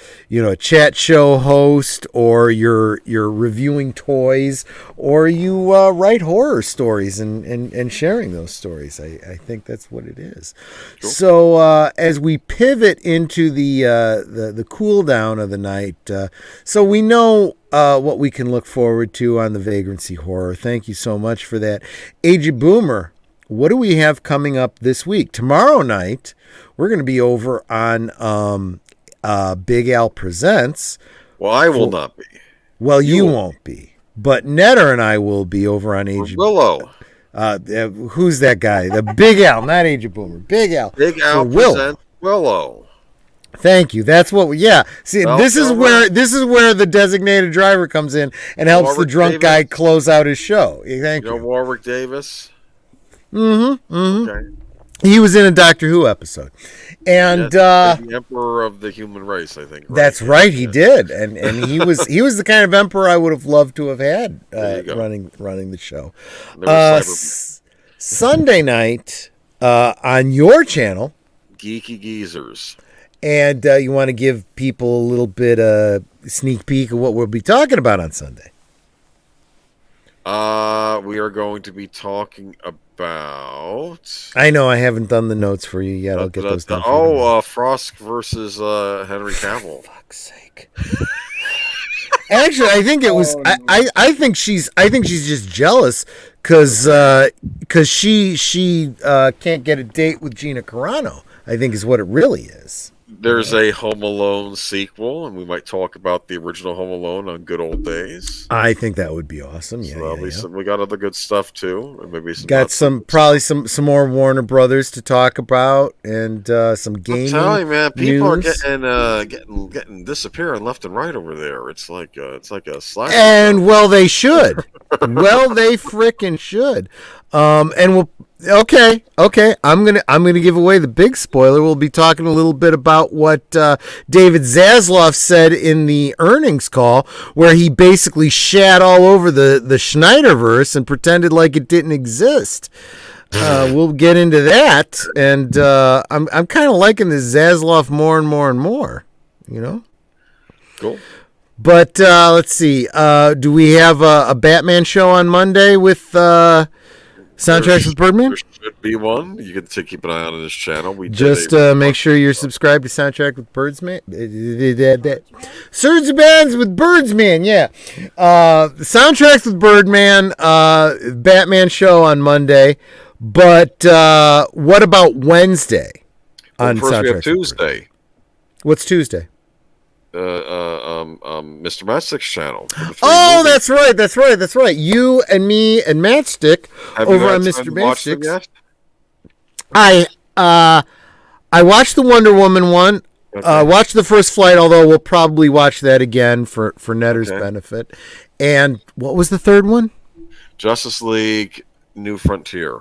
chat show host, or you're reviewing toys, or you write horror stories and sharing those stories. I think that's what it is. Sure. So as we pivot into the cool down of the night, so we know what we can look forward to on the Vagrancy Horror. Thank you so much for that. Aged Boomer, what do we have coming up this week? Tomorrow night, we're going to be over on Big Al Presents. Well, I will not be. Well, you won't be. But Netter and I will be over on Aged Willow. Who's that guy? The Big Al, not Aged Boomer. Big Al. Big Al Presents Willow. Thank you. That's what see, this is where the designated driver comes in and helps Warwick the drunk guy close out his show. Thank you. Warwick Davis. Mm-hmm. Mm-hmm. Okay. He was in a Doctor Who episode. And the Emperor of the Human Race, I think. Right? That's right, he did. And he was the kind of emperor I would have loved to have had running the show. Sunday night on your channel, Geeky Geezers. And you want to give people a little bit of sneak peek of what we'll be talking about on Sunday? We are going to be talking about... I know, I haven't done the notes for you yet. I'll get those done for you. Frost versus Henry Cavill. For fuck's sake. Actually, I think it was... I think she's just jealous because she can't get a date with Gina Carano, I think is what it really is. There's a Home Alone sequel, and we might talk about the original Home Alone on good old days. I think that would be awesome. We got other good stuff too, and maybe probably some more Warner Brothers to talk about, and some gaming. I'm telling you, man, people news. are getting disappearing left and right over there. It's like a slash. And well, they should. Well, they frickin' should. And we'll. Okay. I'm gonna give away the big spoiler. We'll be talking a little bit about what David Zaslav said in the earnings call, where he basically shat all over the Schneiderverse and pretended like it didn't exist. We'll get into that, and I'm kind of liking this Zaslav more and more and more. You know. Cool. But let's see. Do we have a Batman show on Monday with? Soundtracks with Birdman? There should be one. You can keep an eye on this channel. We just make sure you're subscribed to Soundtrack with Birdsman. Surge Bands with Birdsman, yeah. Soundtracks with Birdman, Batman show on Monday. But what about Wednesday? On first we have Tuesday. What's Tuesday? Mr. Matchstick's channel. Oh, that's right. You and me and Matchstick over on Mr. Matchstick. I watched the Wonder Woman one. Okay. Watched the first flight, although we'll probably watch that again for Netter's benefit. And what was the third one? Justice League New Frontier.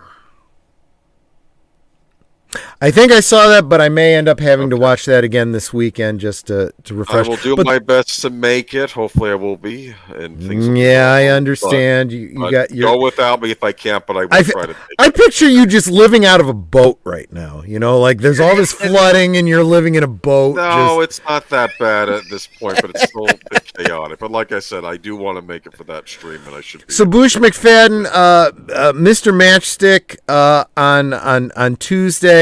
I think I saw that, but I may end up having to watch that again this weekend just to refresh. I will do my best to make it. Hopefully, I will be. And things. Yeah, I understand. You got your go without me if I can't, but I will try to. I picture you just living out of a boat right now. You know, like there's all this flooding, and you're living in a boat. No, it's not that bad at this point, but it's still a bit chaotic. But like I said, I do want to make it for that stream, and I should be. So Bush McFadden, Mr. Matchstick, on Tuesday.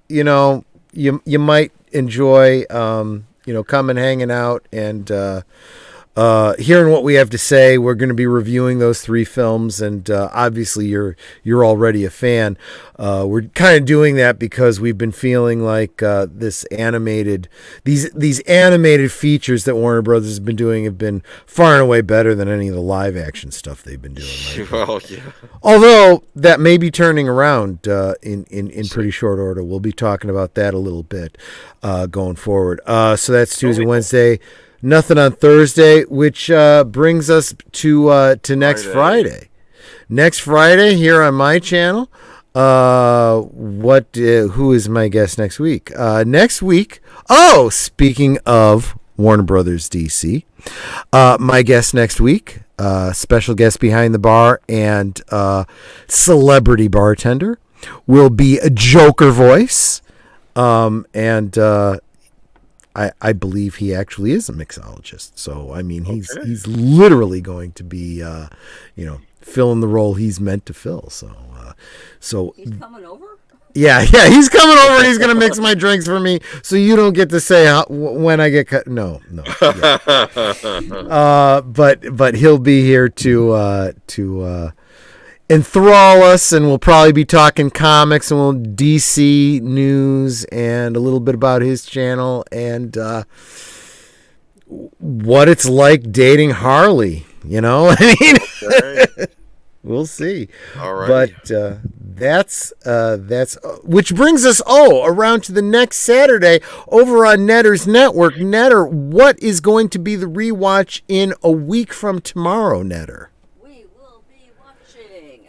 You know, you might enjoy, coming, hanging out, and hearing what we have to say. We're going to be reviewing those 3 films, and obviously you're already a fan. We're kind of doing that because we've been feeling like these animated features that Warner Brothers has been doing have been far and away better than any of the live action stuff they've been doing. Well, yeah. Although that may be turning around in pretty short order. We'll be talking about that a little bit going forward. So that's Tuesday, Wednesday. Nothing on Thursday, which brings us to next Friday. Next Friday here on my channel. Who is my guest next week? Next week. Oh, speaking of Warner Brothers DC, my guest next week, special guest behind the bar and celebrity bartender, will be a Joker voice, and I believe he actually is a mixologist. So I mean, he's literally going to be filling the role he's meant to fill. So he's coming over. Yeah, he's coming over. He's gonna mix my drinks for me, so you don't get to say when I get cut. No. Yeah. But he'll be here to enthrall us, and we'll probably be talking comics, and we'll DC news, and a little bit about his channel, and what it's like dating Harley. You know, I mean. We'll see. All right. But that's which brings us around to the next Saturday over on Netter's Network. Netter, what is going to be the rewatch in a week from tomorrow, Netter? We will be watching.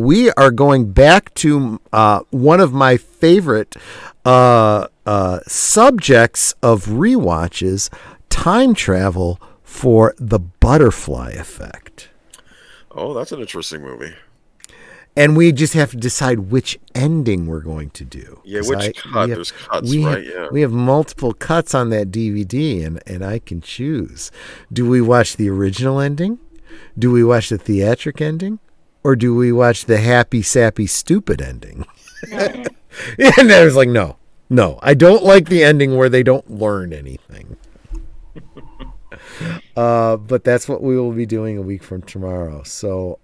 We are going back to one of my favorite subjects of rewatches, time travel for The Butterfly Effect. Oh, that's an interesting movie. And we just have to decide which ending we're going to do. Yeah, which cut? There's cuts, right? Yeah. We have multiple cuts on that DVD, and I can choose. Do we watch the original ending? Do we watch the theatric ending? Or do we watch the happy, sappy, stupid ending? And I was like, no, I don't like the ending where they don't learn anything. But that's what we will be doing a week from tomorrow. So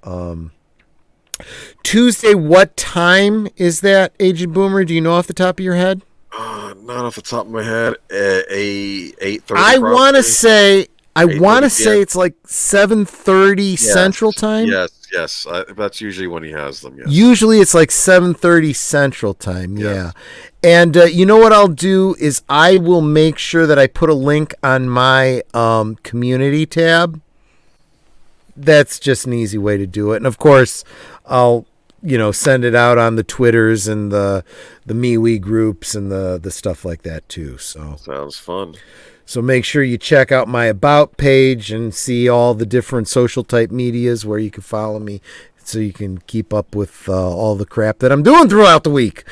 Tuesday, what time is that, Agent Boomer? Do you know off the top of your head? not off the top of my head. 8:30. I want to say. I want to say PM. it's like 7:30 Central Time. Yes. That's usually when he has them. Yes. Usually it's like 7:30 Central Time. Yes. Yeah. And you know what I'll do is I will make sure that I put a link on my community tab. That's just an easy way to do it. And of course, I'll send it out on the Twitters and the MeWe groups and the stuff like that too. So sounds fun. So make sure you check out my About page and see all the different social type medias where you can follow me so you can keep up with all the crap that I'm doing throughout the week.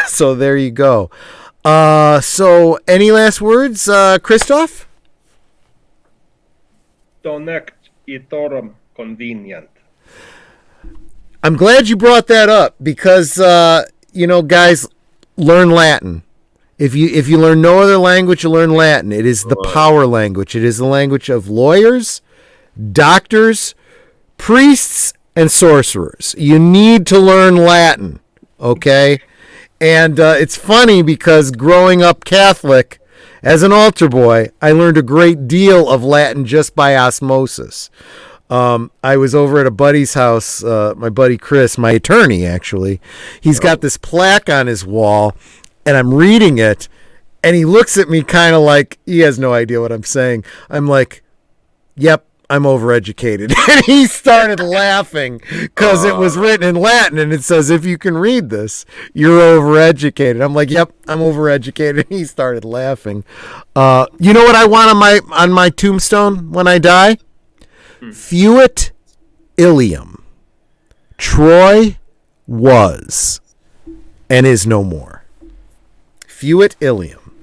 So there you go. So any last words, Kristoff? Donect itorum convenient. I'm glad you brought that up because, guys, learn Latin. If you learn no other language, you learn Latin. It is the power language. It is the language of lawyers, doctors, priests, and sorcerers. You need to learn Latin, okay? And it's funny because growing up Catholic, as an altar boy, I learned a great deal of Latin just by osmosis. I was over at a buddy's house, my buddy Chris, my attorney, actually. He's got this plaque on his wall, and I'm reading it, and he looks at me kind of like he has no idea what I'm saying. I'm like, yep, I'm overeducated. And he started laughing because it was written in Latin, and it says, if you can read this, you're overeducated. I'm like, yep, I'm overeducated. And he started laughing. You know what I want on my tombstone when I die? Fuit Ilium. Troy was and is no more. Fuit Ilium.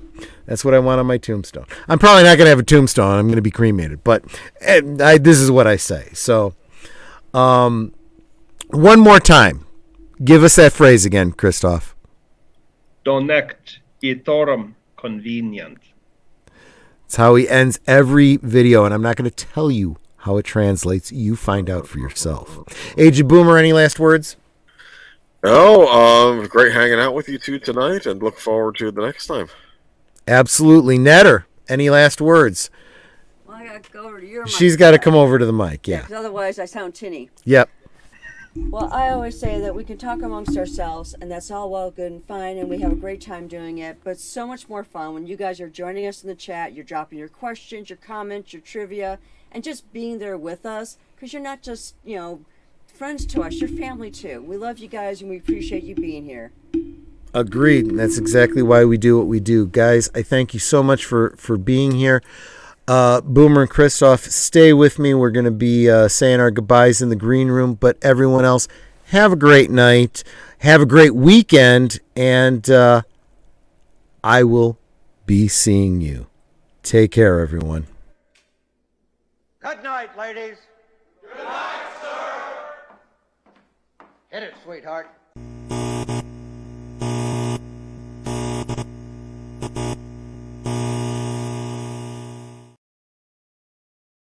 That's what I want on my tombstone. I'm probably not going to have a tombstone. I'm going to be cremated. But this is what I say. So, one more time. Give us that phrase again, Kristoff. Donect itorum convenient. It's how he ends every video, and I'm not going to tell you how it translates. You find out for yourself. Aged Boomer, any last words? No, great hanging out with you two tonight, and look forward to the next time. Absolutely. Netter, any last words? Well, I got to go over to your mic. She's got to come over to the mic, yeah. 'Cause otherwise I sound tinny. Yep. Well, I always say that we can talk amongst ourselves, and that's all well, good, and fine, and we have a great time doing it. But it's so much more fun when you guys are joining us in the chat, you're dropping your questions, your comments, your trivia, and just being there with us, because you're not just, friends to us, you're family too. We love you guys, and we appreciate you being here. Agreed. And that's exactly why we do what we do. Guys, I thank you so much for being here. Boomer and Kristoff, stay with me. We're going to be saying our goodbyes in the green room. But everyone else, have a great night. Have a great weekend. And I will be seeing you. Take care, everyone. Good night, ladies. Good night, sir. Hit it, sweetheart.